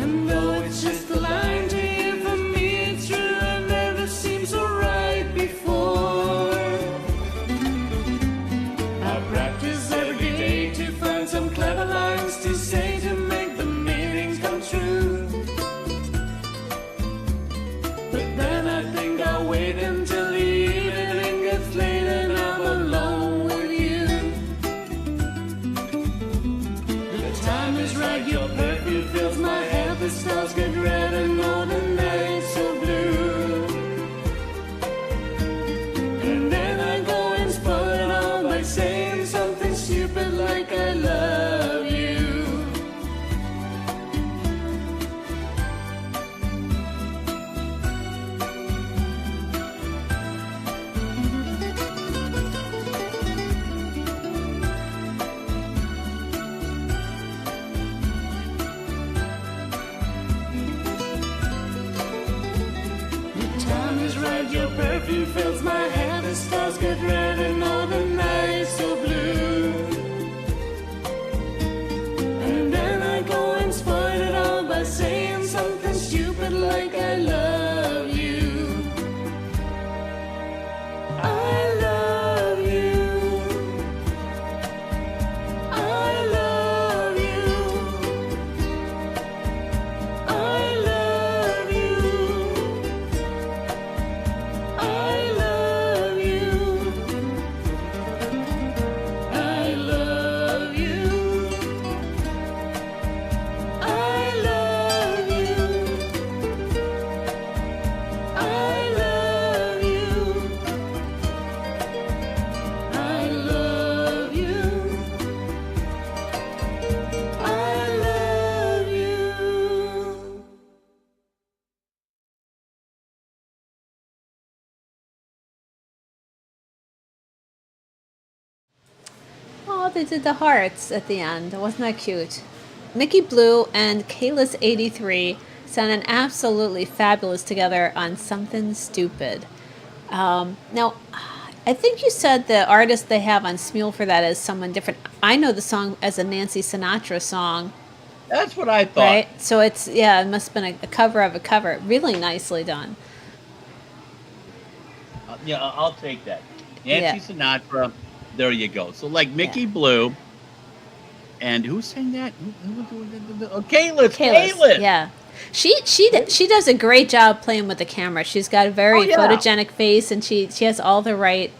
And though it's just a line to you, for me it's true. I've never seemed so right before. I practice every day to find some clever lines to say to make the meanings come true. But then I think I'll wait until the evening gets late and I'm alone with you. The time is right, your perfume fills my head, the stars get red and all the nights so blue. And then I go and spoil it all by saying something stupid like I love you. The time is right, your perfume fills my head, the stars get red and all the nights so blue. And then I go and spoil it all by saying something stupid like I love you. I love you. I love you. I love you. I they did the hearts at the end. Wasn't that cute? Mickey Blue and Kalis83 sounded absolutely fabulous together on Something Stupid. Now, I think you said the artist they have on Smule for that is someone different. I know the song as a Nancy Sinatra song. That's what I thought. Right? So it's, yeah, it must have been a cover of a cover. Really nicely done. Yeah, I'll take that. Nancy Sinatra, there you go. So like Mickey Blue, and who sang that? Kalis. Yeah. She does a great job playing with the camera. She's got a very photogenic face, and she has all the right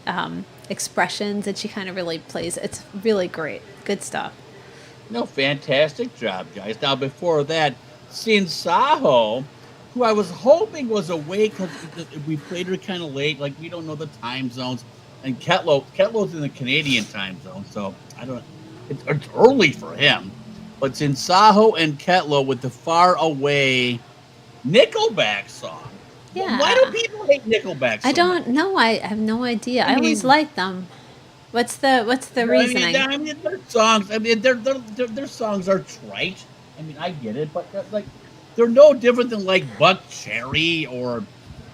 expressions, and she kind of really plays. It's really great. Good stuff. No, fantastic job, guys. Now, before that, Sin Saho, who I was hoping was awake because we played her kind of late. Like, we don't know the time zones. And Ketlow's in the Canadian time zone, so I don't. It's early for him. But Sin Saho and Ketlow with the Far Away Nickelback song. Yeah. Why do people hate Nickelback so I don't know. I have no idea. I always liked them. What's the reasoning? I mean, their songs. I mean, their songs are trite. I mean, I get it, but they're no different than like Buck Cherry or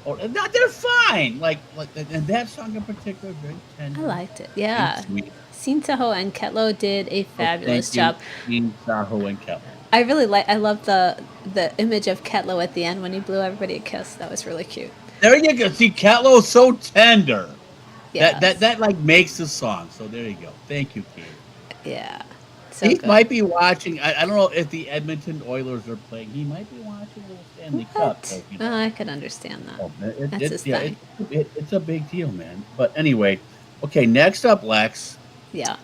they're fine. Like and that song in particular, very tender. I liked it. Yeah. Sin Saho and Ketlow did a fabulous job. Sin Saho and Ketlow. I really I love the image of Ketlow at the end when he blew everybody a kiss. That was really cute. There you go. See, Ketlow's so tender. Yes. That like makes the song. So there you go. Thank you, Kate. Yeah. So he good. might be watching. I don't know if the Edmonton Oilers are playing. He might be watching the Stanley Cup. So, you know. I could understand that. That's his yeah, thing. It's a big deal, man. But anyway, okay. Next up, Lex. Yeah.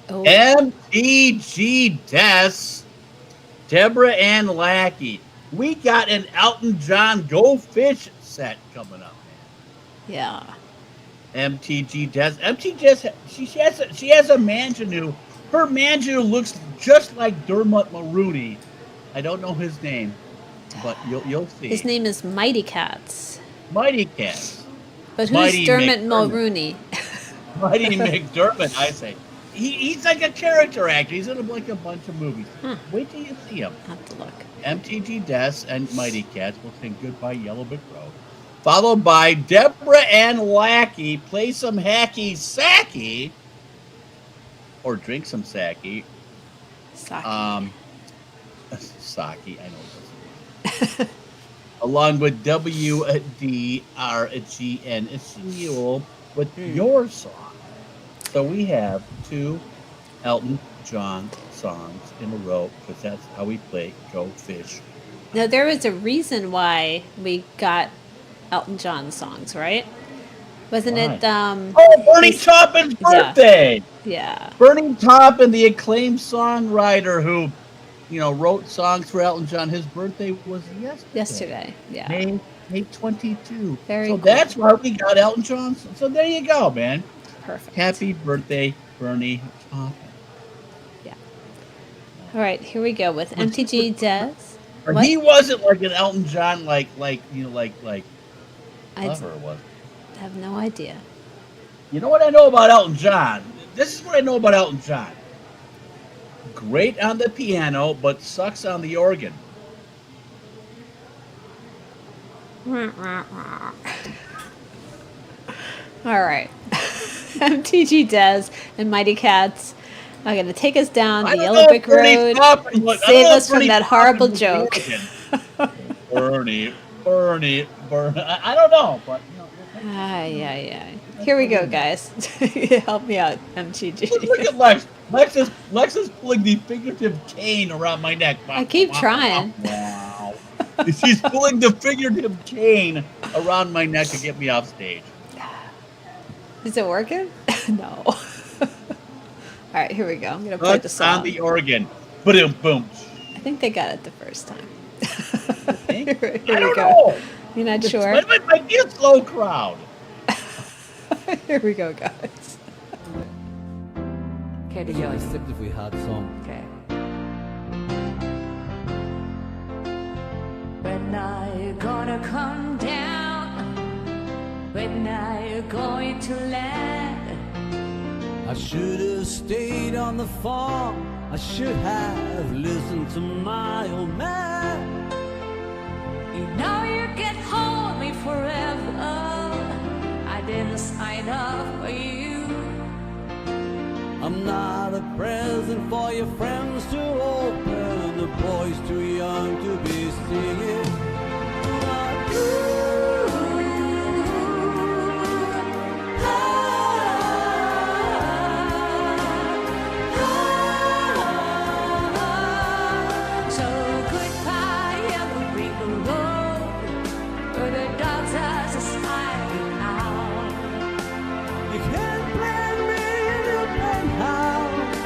Oh. MTG Des, Deborah Ann Lackey. We got an Elton John Go Fish set coming up, man. Yeah. MTG Des. MTG she has a Manjanu. Her Manjanu looks just like Dermot Mulroney. I don't know his name, but you'll see. His name is Mighty Cats. Mighty Cats. But who's Dermot Mulroney? Mighty McDermott, I say. He's like a character actor. He's in a bunch of movies. Wait till you see him. I'll have to look. MTG Des and Mighty Cats will sing Goodbye Yellow Brick Road. Followed by Deborah Ann Lackey, play some hacky sacky. Or drink some sake. Sake. Sake, I know. Along with WDRGN. It's Mule with your song. So we have 2 Elton John songs in a row because that's how we play Go Fish. Now, there was a reason why we got Elton John songs, right? Wasn't it? Bernie Taupin's birthday! Yeah. Bernie Taupin, the acclaimed songwriter who, wrote songs for Elton John. His birthday was yesterday. Yeah. May 22. Very so cool. That's why we got Elton John. So there you go, man. Perfect. Happy birthday, Bernie Taupin. Yeah. All right, here we go with MTG Des. He wasn't like an Elton John, like Lover was. I have no idea. You know what I know about Elton John? This is what I know about Elton John. Great on the piano, but sucks on the organ. All right. MTG Des and Mighty Cats are going to take us down the Yellow Brick Road, save us from that horrible joke. Bernie. I don't know, but yeah. Here we go, guys. Help me out, MTG. Look at Lex. Lex is pulling the figurative cane around my neck. I keep trying. Wow. She's pulling the figurative cane around my neck to get me off stage. Is it working? No. All right, here we go. I'm going to play the song. On the organ. Boom, boom. I think they got it the first time. Here we go. Know. You're not sure? It might be a slow crowd. Here we go, guys. Okay, yeah, except if we had some. Okay. When are you gonna come down? When are you going to land? I should have stayed on the farm. I should have listened to my old man. You know you can hold me forever. I didn't sign up for you. I'm not a present for your friends to open. The boy's too young to be singing. Not you. So goodbye, yellow brick road, where the dogs are sliding out. You can't blame me in a penthouse.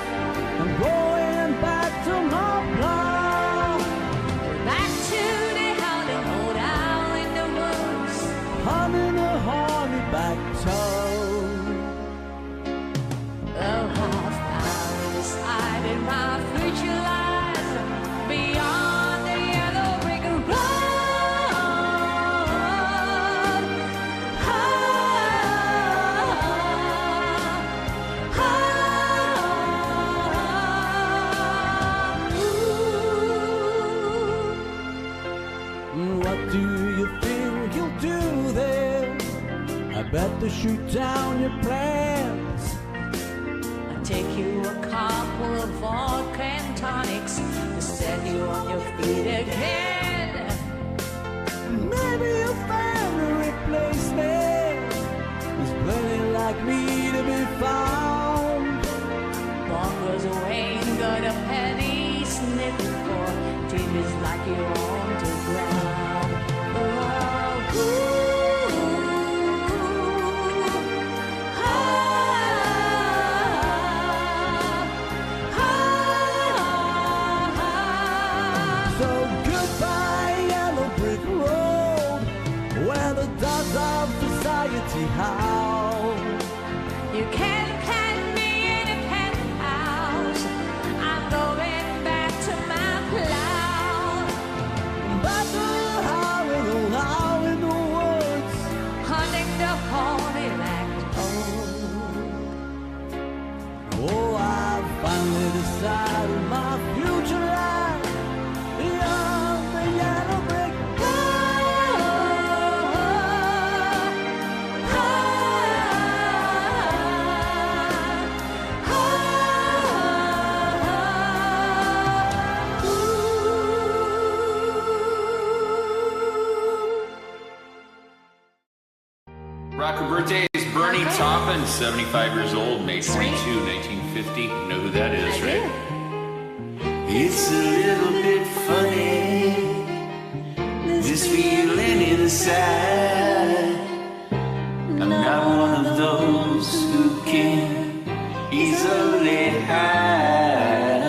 I'm going back to my plow. Back to the howling old owl in the woods. Humming a horny-back tone. Oh, how found inside in my future lies beyond the yellow brick road. What do you think you'll do there? I bet to shoot down your plans. I'll take you a couple of vodka and tonics to set you on your feet again. Maybe a family replacement. There's plenty like me to be found. Bunkers ain't got a penny snip for teenagers like you on the ground. Oh, So goodbye, yellow brick road, where the dogs of society howl. you can't plant me in a penthouse. I'm going back to my plow. Back to the highway, the loud in the woods. Hunting the horny black Oh, I finally decided my future lies beyond the yellow brick Rocker birthday is Bernie Taupin, 75 years old, May 22, 1950. You know who that is, right? It's a little bit funny, this feeling inside. I'm not one of those who can easily hide.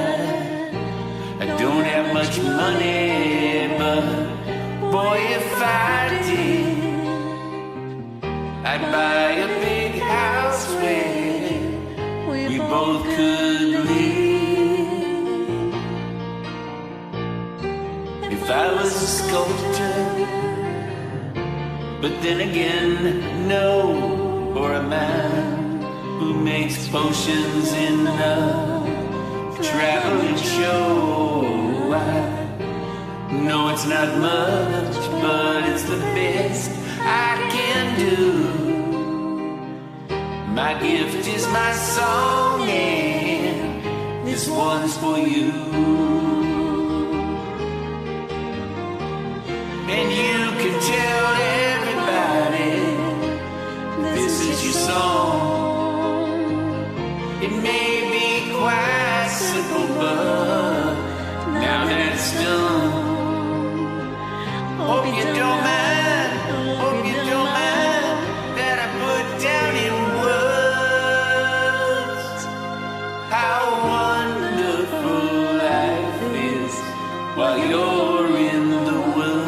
I don't have much money, but boy, if I did, I'd buy a big house where we both could live. If I was a sculptor, but then again, no, or a man who makes potions in a traveling show. I know it's not much, but it's the best I can do. My gift is my song, and this one's for you. And you can tell everybody this is your song. It may be quite simple, but now that it's done, hope you don't mind, hope you don't mind that I put down in words how wonderful life is while you're in the world.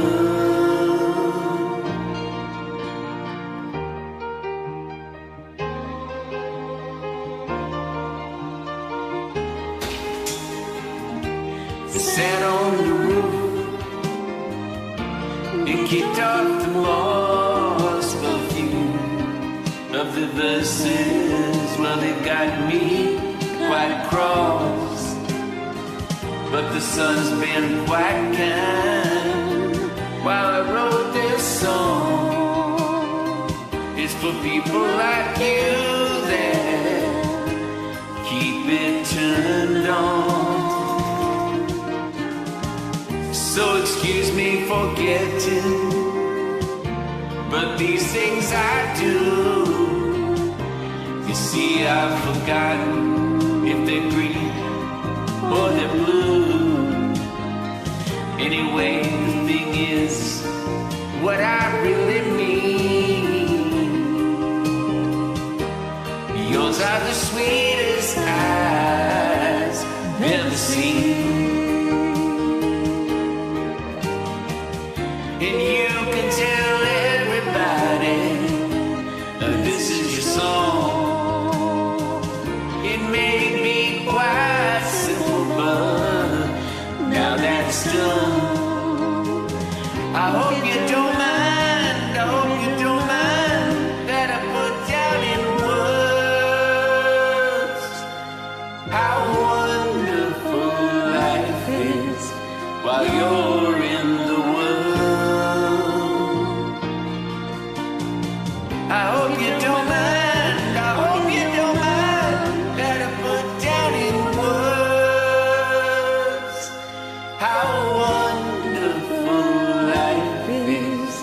Sat on the roof and kicked off the moss perfume of the verses well, they've got me quite cross. But the sun's been quite kind while I wrote this song. It's for people like you that keep it turned on. So excuse me for getting, but these things I do. You see, I've forgotten if they're green or they're blue. Anyway, the thing is, what I really mean. Yours are the sweetest eyes I've ever seen. And you can tell everybody this is your song. It may be quite simple, but now that it's done, I hope you don't mind, I hope you don't mind that I put down in words how wonderful life is while you're in the world. I hope you don't mind, I hope you don't mind that I put down in words how wonderful life is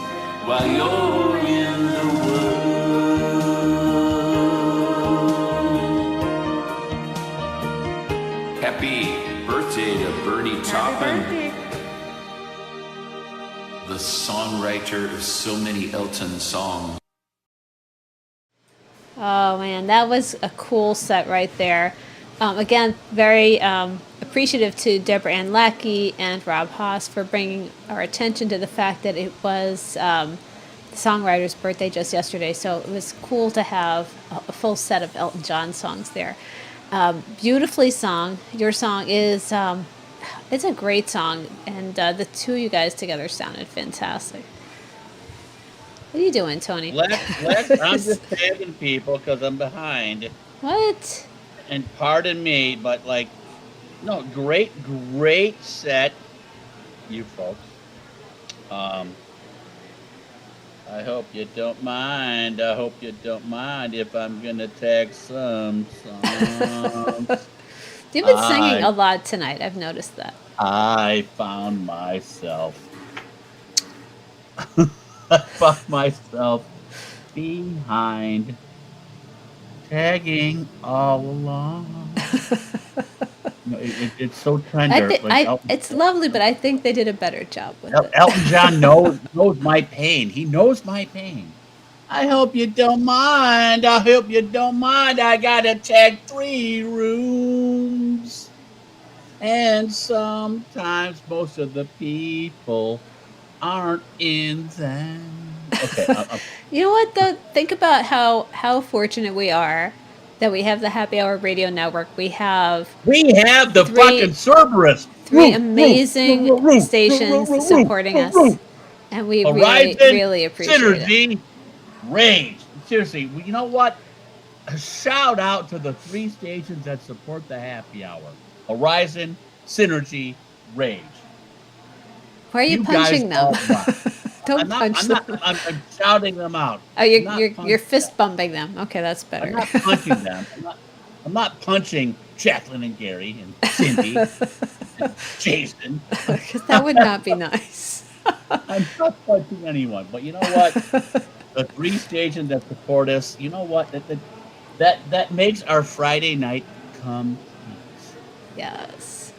while you're in the world. Happy birthday to Bernie Taupin, the songwriter of so many Elton songs. Oh man, that was a cool set right there. Again, very appreciative to Deborah Ann Lackey and Rob Haas for bringing our attention to the fact that it was the songwriter's birthday just yesterday. So it was cool to have a full set of Elton John songs there. Beautifully sung. Your song is it's a great song, and the two of you guys together sounded fantastic. What are you doing, Tony? Lex, I'm just tagging people because I'm behind. What? And pardon me, but like, no, great set, you folks. I hope you don't mind. I hope you don't mind if I'm gonna tag some songs. You've been singing a lot tonight. I've noticed that. I found myself behind, tagging all along. It's so tender. It's lovely, but I think they did a better job with it. Elton John knows my pain. He knows my pain. I hope you don't mind. I hope you don't mind. I gotta tag 3 rooms. And sometimes most of the people aren't in them. Okay. You know what, though? Think about how fortunate we are that we have the Happy Hour Radio Network. We have the fucking Cerberus. 3 amazing stations supporting us. And we really appreciate Synergy, it. Rage. Seriously, you know what? A shout out to the 3 stations that support the Happy Hour. Horizon, Synergy, Rage. Why are you punching them? Don't punch them. I'm shouting them out. Oh, you're fist bumping them. Okay, that's better. I'm not punching them. I'm not punching Jacqueline and Gary and Cindy and Jason. Because that would not be nice. I'm not punching anyone. But you know what? The 3 stations that support us, you know what? That makes our Friday night complete. Yes.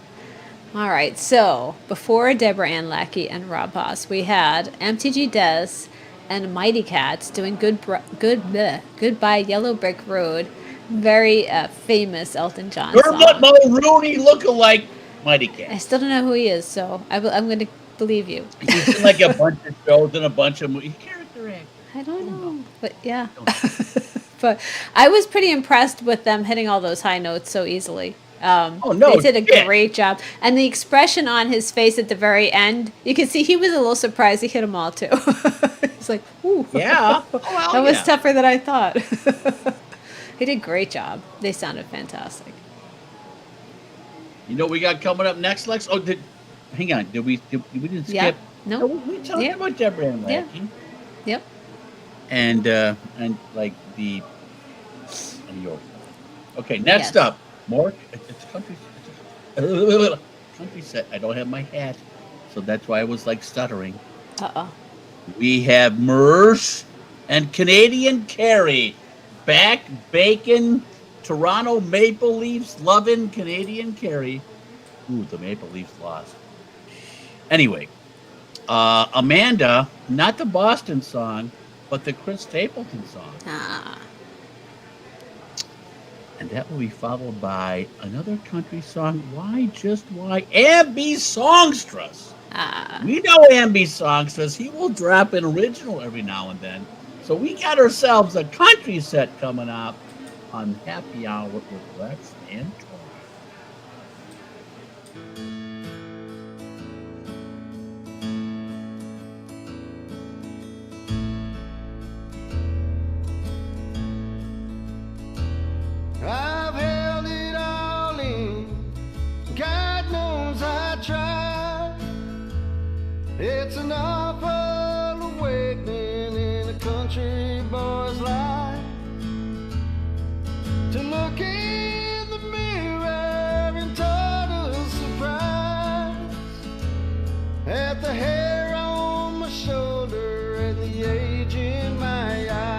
All right. So before Deborah Ann Lackey and Rob Haas, we had MTG Des and Mighty Cats doing Goodbye Yellow Brick Road. Very famous Elton John song. Dermot Mulrooney lookalike Mighty Cats. I still don't know who he is, so I'm going to believe you. He's in like a bunch of shows and a bunch of movies. Character actor. I don't know, but yeah. But I was pretty impressed with them hitting all those high notes so easily. They did a great job. And the expression on his face at the very end, you can see he was a little surprised he hit them all too. He's like, ooh. Yeah. That was tougher than I thought. He did a great job. They sounded fantastic. You know what we got coming up next, Lex? Oh, hang on. We didn't skip? Yep. No. We talked about Deborah Ann Lackey. Yep. And like the okay, next up, more it's country set. I don't have my hat, so that's why I was like stuttering. We have Merce and Canadian Carey, back bacon, Toronto Maple Leafs loving Canadian Carey. Ooh, the Maple Leafs lost. Anyway, Amanda, not the Boston song, but the Chris Stapleton song. And that will be followed by another country song, Why Just Why? Ambi Songstress. We know Ambi Songstress. He will drop an original every now and then. So we got ourselves a country set coming up on Happy Hour with Lex and Tony. I've held it all in. God knows I tried. It's an awful awakening in a country boy's life. To look in the mirror in total surprise at the hair on my shoulder and the age in my eyes.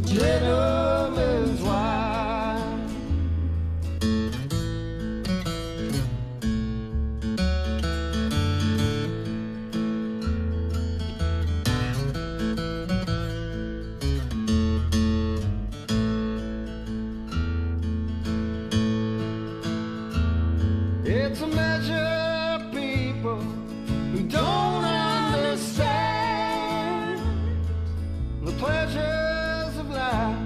Gentleman's wife. It's a measure of people who don't understand the pleasures of life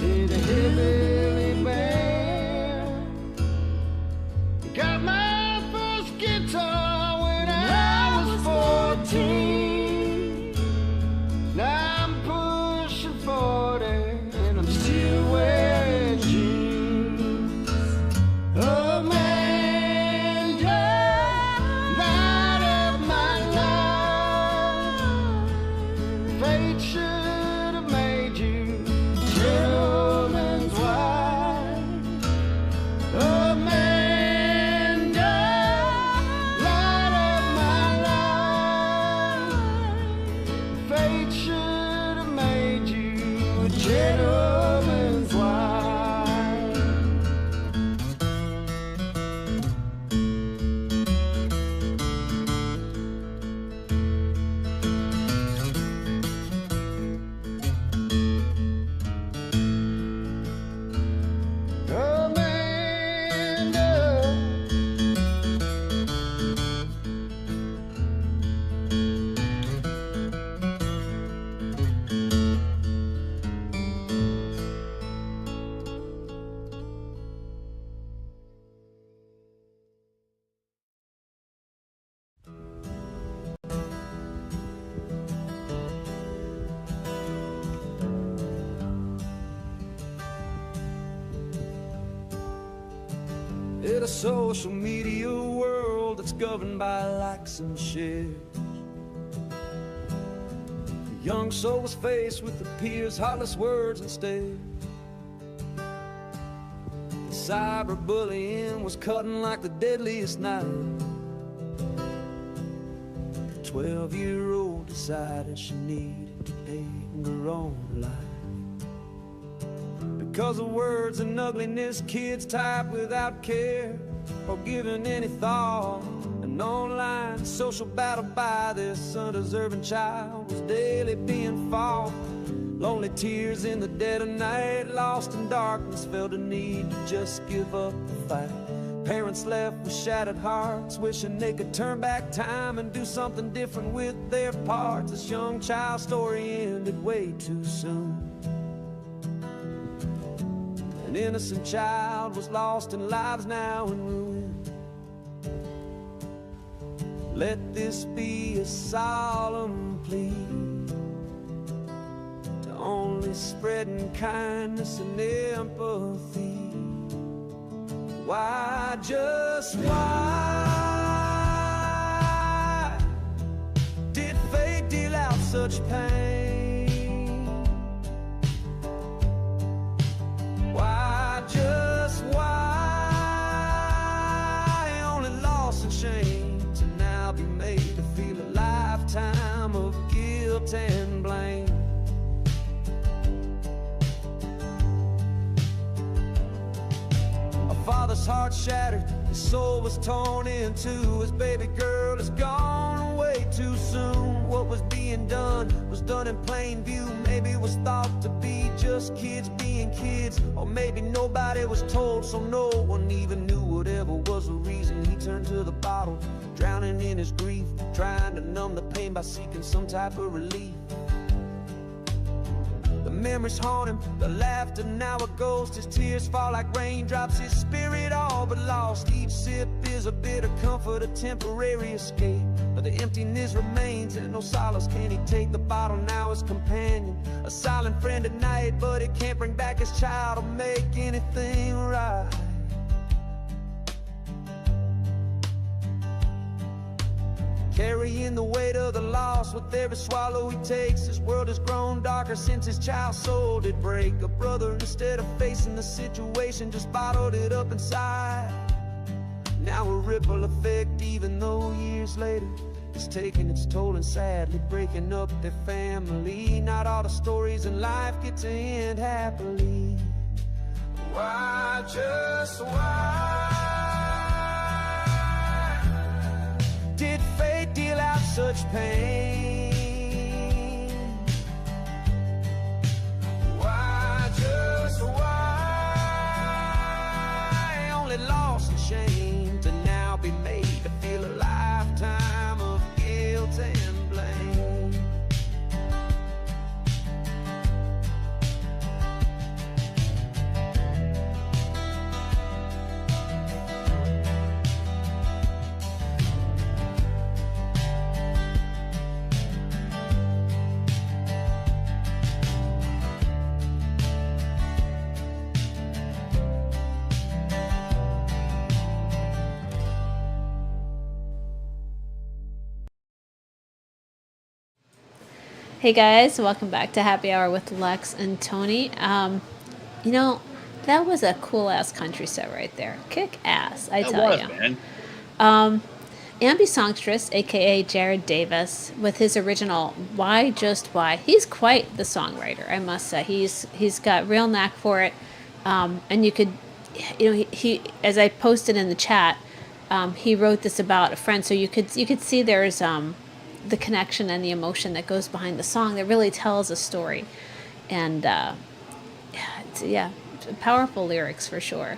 in a hillbilly band. Got my first guitar when I was 14. Now I'm pushing 40 and I'm still wearing jeans. Amanda, light of my life. Fate should have made you gentleman's wife. Amanda, light of my life. Fate should have made you a gentleman's wife. In a social media world that's governed by likes and shares, the young soul was faced with the peers' heartless words and stares. Cyberbullying was cutting like the deadliest knife. The 12-year-old decided she needed to end her own life. Because of words and ugliness, kids type without care or giving any thought. An online social battle by this undeserving child was daily being fought. Lonely tears in the dead of night, lost in darkness, felt a need to just give up the fight. Parents left with shattered hearts, wishing they could turn back time and do something different with their parts. This young child's story ended way too soon. An innocent child was lost in lives now in ruin. Let this be a solemn plea to only spreading kindness and empathy. Why, just why did fate deal out such pain? Why, just why only loss and shame to now be made to feel a lifetime of guilt and blame? Father's heart shattered, his soul was torn in two. His baby girl is gone away too soon. What was being done was done in plain view. Maybe it was thought to be just kids being kids, or maybe nobody was told, so no one even knew. Whatever was the reason, he turned to the bottle, drowning in his grief, trying to numb the pain by seeking some type of relief. The memories haunt him, the laughter now a ghost. His tears fall like raindrops, his spirit all but lost. Each sip is a bit of comfort, a temporary escape, but the emptiness remains and no solace can he take. The bottle now his companion, a silent friend at night, but it can't bring back his child or make anything right. Carrying the weight of the loss with every swallow he takes. His world has grown darker since his child's soul did break. A brother, instead of facing the situation, just bottled it up inside. Now a ripple effect, even though years later it's taking its toll and sadly breaking up their family. Not all the stories in life get to end happily. Why, just why did fate deal out such pain? Why, just why only loss and shame to now be made to feel a lifetime of guilt and blame? Hey guys, welcome back to Happy Hour with Lex and Tony. You know, that was a cool ass country set right there. Kick ass, I tell you. Man. Ambi Songstress, aka Jared Davis, with his original "Why Just Why." He's quite the songwriter, I must say. He's got real knack for it, and you could, you know, he as I posted in the chat, he wrote this about a friend, so you could see there's the connection and the emotion that goes behind the song that really tells a story, and yeah, powerful lyrics for sure.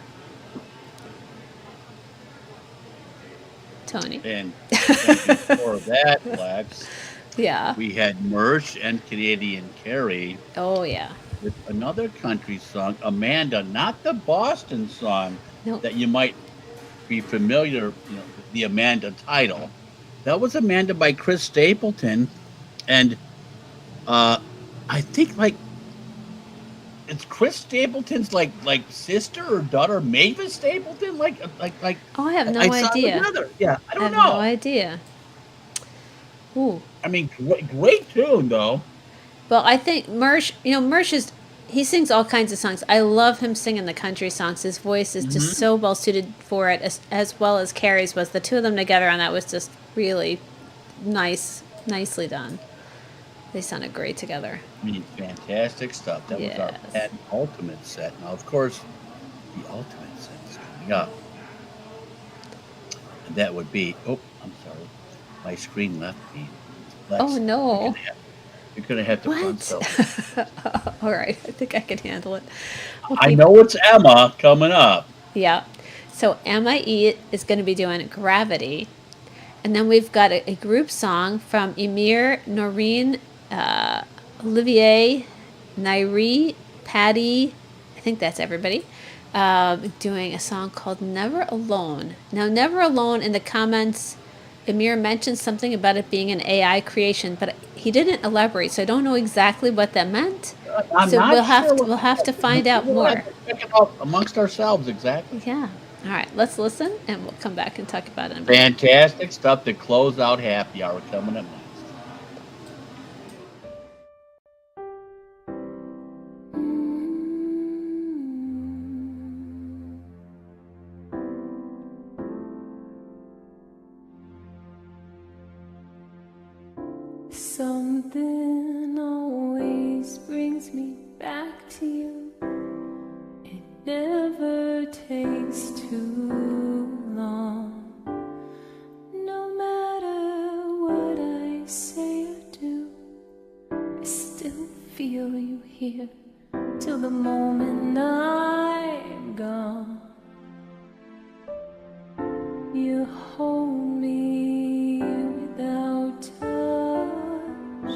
Tony. And before that, Lex, yeah, we had Mersh and Canadian Carey. Oh yeah. With another country song, Amanda, not the Boston song that you might be familiar, you know, the Amanda title. That was Amanda by Chris Stapleton, and I think like it's Chris Stapleton's like sister or daughter, Mavis Stapleton. Like. Oh, I have no I idea. Saw another. Yeah, I don't know. No idea. Ooh. I mean, great tune though. Well, I think Mersh, he sings all kinds of songs. I love him singing the country songs. His voice is just so well suited for it, as well as Carrie's was. The two of them together on that was just really nicely done. They sounded great together. I mean, fantastic stuff. That was our ultimate set. Now, of course, the ultimate set is coming up. And that would be, I'm sorry, my screen left me. Oh, no. You're going to have to console. All right. I think I can handle it. Okay. I know it's Emma coming up. Yeah. So MIE is going to be doing Gravity. And then we've got a group song from Emir, Noreen, Olivier, Nairi, Patty, I think that's everybody, doing a song called Never Alone. Now, Never Alone, in the comments, Emir mentioned something about it being an AI creation, but he didn't elaborate, so I don't know exactly what that meant. I'm So not we'll have to find out We'll have more. to check it out amongst ourselves, exactly. Yeah. All right, let's listen, and we'll come back and talk about it in a minute. Fantastic stuff to close out Happy Hour coming up next. Something always brings me back to you. It never takes too long. No matter what I say or do, I still feel you here till the moment I'm gone. You hold me without touch.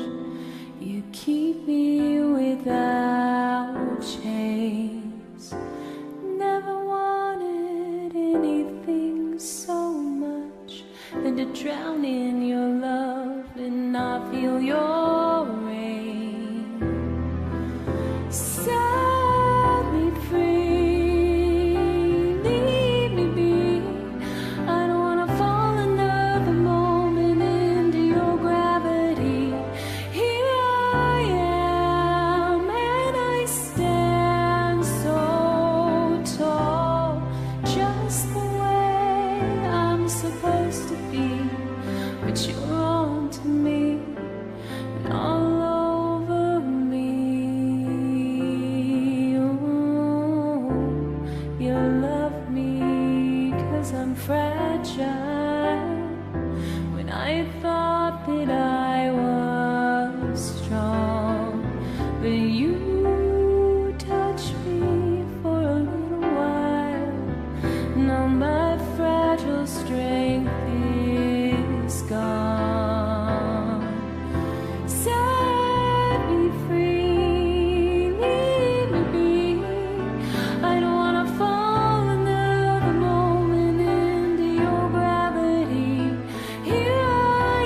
You keep me without chains. Never wanted anything so much than to drown in your love and not feel your rain. Set me free, leave me be. I don't wanna fall another moment into your gravity. Here I am, and I stand so tall, just the way I'm supposed to be. But you're on to me, and all over me. Ooh, you love me 'cause I'm fragile. When I thought that I was strong, but you touched me for a little while. Now my fragile strength is gone. Set me free, leave me be. I don't wanna fall another moment into your gravity. Here I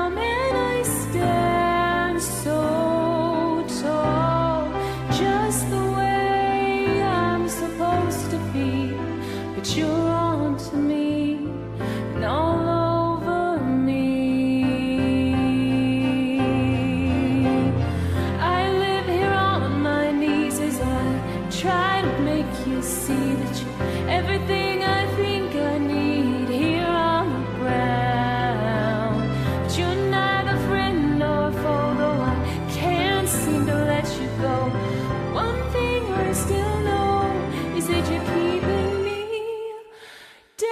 am, and I stand so tall, just the way I'm supposed to be. But you're on to me, and all over me. I live here on my knees as I try to make you see that you're everything I think I need here on the ground. But you're neither friend nor foe, though I can't seem to let you go. One thing I still know is that you're keeping me down.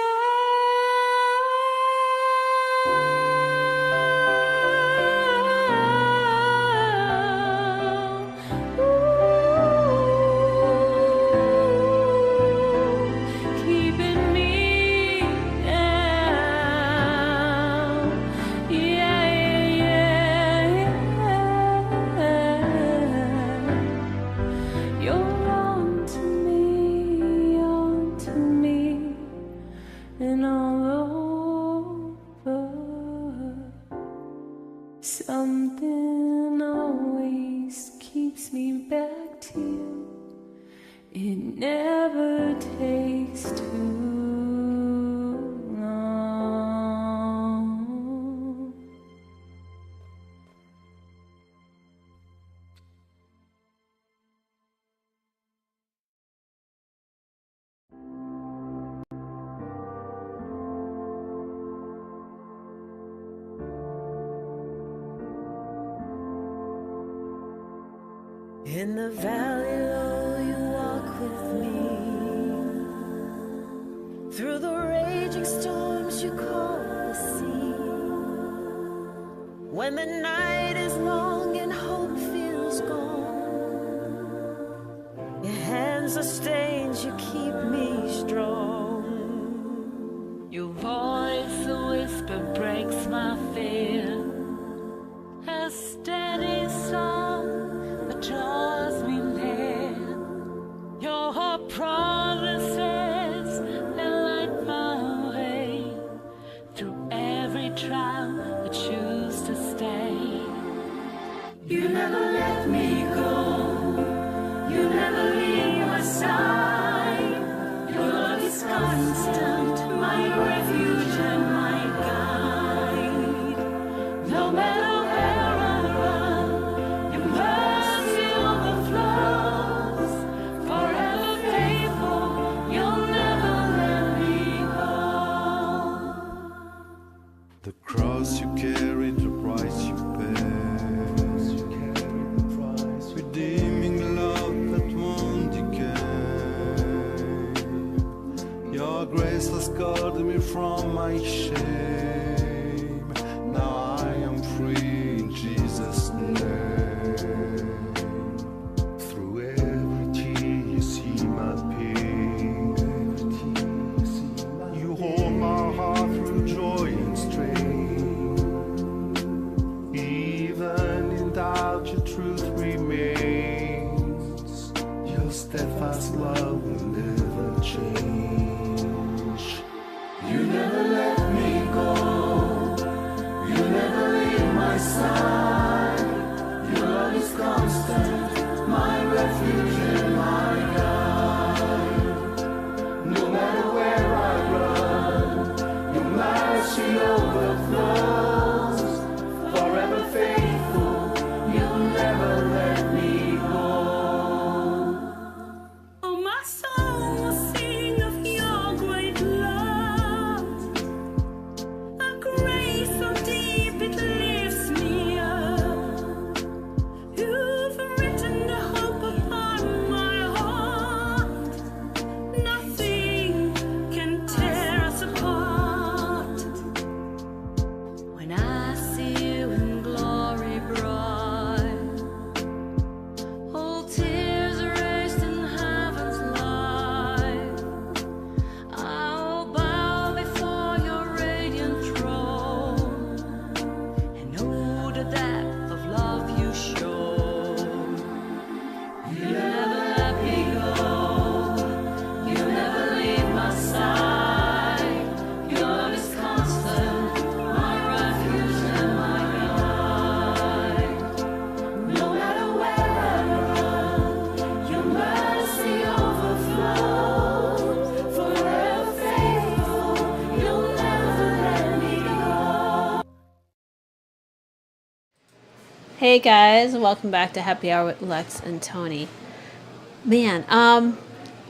Keeping me down. Yeah, yeah, yeah. You're on to me, and all over. Something always keeps me back to you. It never takes too long. In the valley low you walk with me. Through the raging storms you call the sea. When the night is long and hope feels gone, your hands are stained, you keep me strong. constant, my refuge and my guide. No matter where I run, your mercy overflows. Forever faithful, you'll never let me go. The cross you carried, the price you paid. Redeeming love that won't decay. Your grace has guarded me from my shame. Now I am free in Jesus' name. Through every tear you see my pain. You hold my heart through joy and strain. Even in doubt, your truth remains. Your steadfast love will never change. You never let me go. You never leave my side. Your love is constant, my refuge and my guide. No matter where I run, your mercy overflows. Forever faithful, you'll never let me go. Oh, my soul will sing of your great love. A grace so deep it lifts me up. You've written the hope upon my heart. Nothing can tear us apart. When I see you in glory bright, all tears erased in heaven's light, I'll bow before your radiant throne and know the depth of love you show. You never let me go. You never leave my side. Your love is constant, my refuge and my guide. No matter where I run, your mercy overflows. Forever faithful, you'll never let me go. Hey guys, welcome back to Happy Hour with Lex and Tony. Man,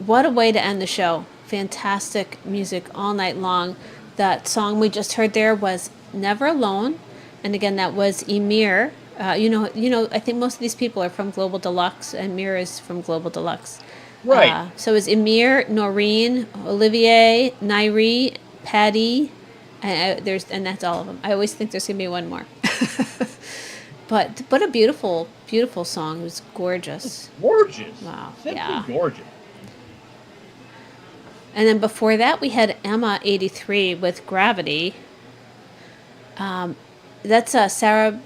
what a way to end the show. Fantastic music all night long. That song we just heard there was Never Alone. And again, that was Emir. You know, I think most of these people are from Global Deluxe, and Emir is from Global Deluxe. Right. So it's Emir, Noreen, Olivier, Nairi, Patty, and that's all of them. I always think there's gonna be one more. But a beautiful, beautiful song. It was gorgeous. Gorgeous. Wow. Simply Yeah. gorgeous. And then before that, we had Emma 83 with Gravity. That's Sarah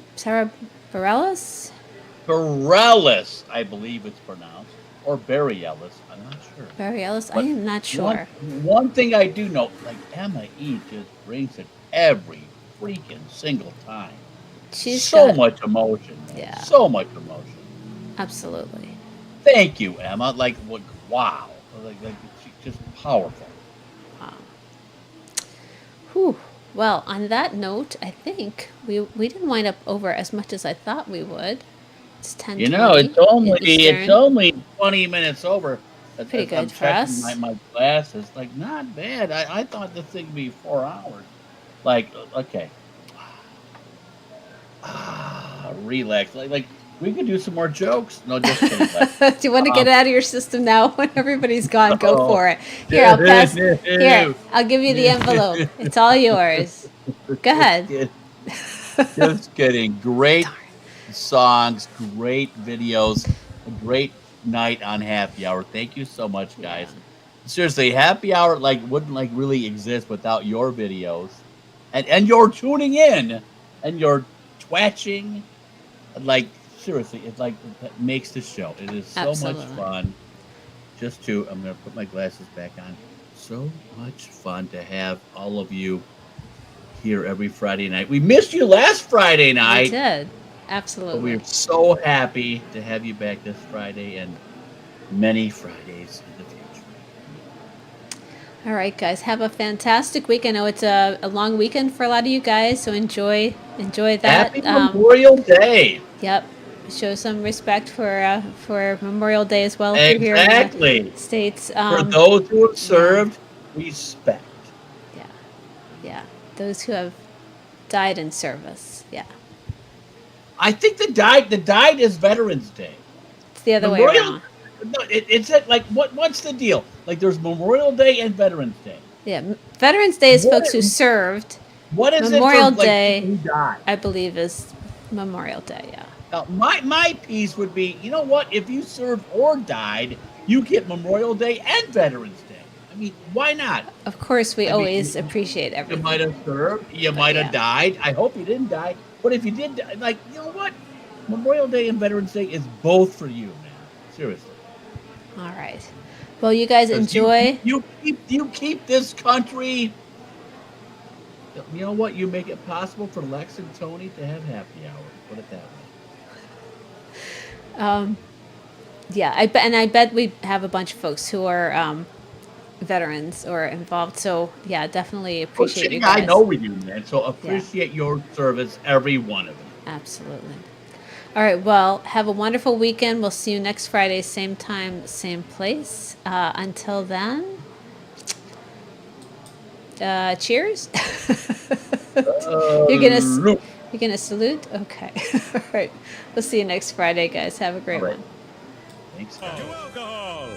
Bareilles. Bareilles, I believe it's pronounced, or Bareilles. I'm not sure. Bareilles. I But am not sure. One thing I do know, like Emma E just brings it every freaking single time. She's so got- much emotion, man. Yeah. So much emotion. Absolutely. Thank you, Emma. Like, wow. Like she's just powerful. Whew. Well, on that note, I think we didn't wind up over as much as I thought we would. It's 10:20. You know, it's Eastern. only 20 minutes over. Pretty good I'm for checking us. my glasses. Like, not bad. I thought this thing would be 4 hours. Like, okay. Relax. Like we could do some more jokes. No, just kidding. Do you want to get it out of your system now when everybody's gone? Go for it. Here, I'll pass. Here, I'll give you the envelope. It's all yours. Go ahead. Just kidding. Great songs, great videos, a great night on Happy Hour. Thank you so much, guys. Seriously, Happy Hour wouldn't really exist without your videos, and your tuning in, and your twatching. Like seriously, it makes the show. It is so much fun. I'm gonna put my glasses back on. So much fun to have all of you here every Friday night. We missed you last Friday night. We did. Absolutely. But we're so happy to have you back this Friday and many Fridays in the future. All right, guys, have a fantastic week. I know it's a long weekend for a lot of you guys, so enjoy that. Happy Memorial Day. Yep, show some respect for Memorial Day as well if you're here in Exactly. the States. For those who have yeah. served, respect. Yeah, those who have died in service. Yeah, I think the died is Veterans Day. it's the other way Memorial. around. No, it's like what's the deal? Like there's Memorial Day and Veterans Day. Yeah, Veterans Day is What folks who served. What is Memorial it for like Day, people who died? I believe, is Memorial Day. Yeah. Now, my piece would be, you know what? If you served or died, you get Memorial Day and Veterans Day. I mean, why not? Of course, we I mean, always appreciate everything. You might have served. You might have died. I hope you didn't die. But if you did, like, you know what? Memorial Day and Veterans Day is both for you, man. Seriously. All right. Well, you guys enjoy. You keep this country. You know what? You make it possible for Lex and Tony to have happy hour. Put it that way. Yeah, I bet we have a bunch of folks who are veterans or involved. So yeah, definitely appreciate you guys. I know we do, man. So appreciate your service, every one of them. Absolutely. All right. Well, have a wonderful weekend. We'll see you next Friday, same time, same place. Until then, cheers. You're gonna salute. Okay. All right. We'll see you next Friday, guys. Have a great one. Thanks. To alcohol,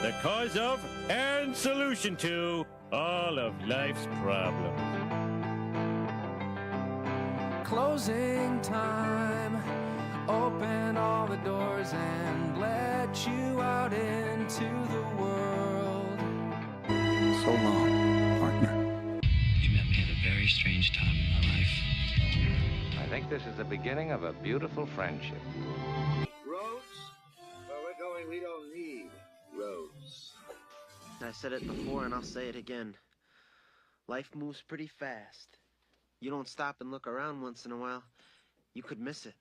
the cause of and solution to all of life's problems. Closing time. Open all the doors and let you out into the world. So long, partner. You met me at a very strange time in my life. I think this is the beginning of a beautiful friendship. Roads? Where we're going, we don't need roads. I said it before and I'll say it again. Life moves pretty fast. You don't stop and look around once in a while, you could miss it.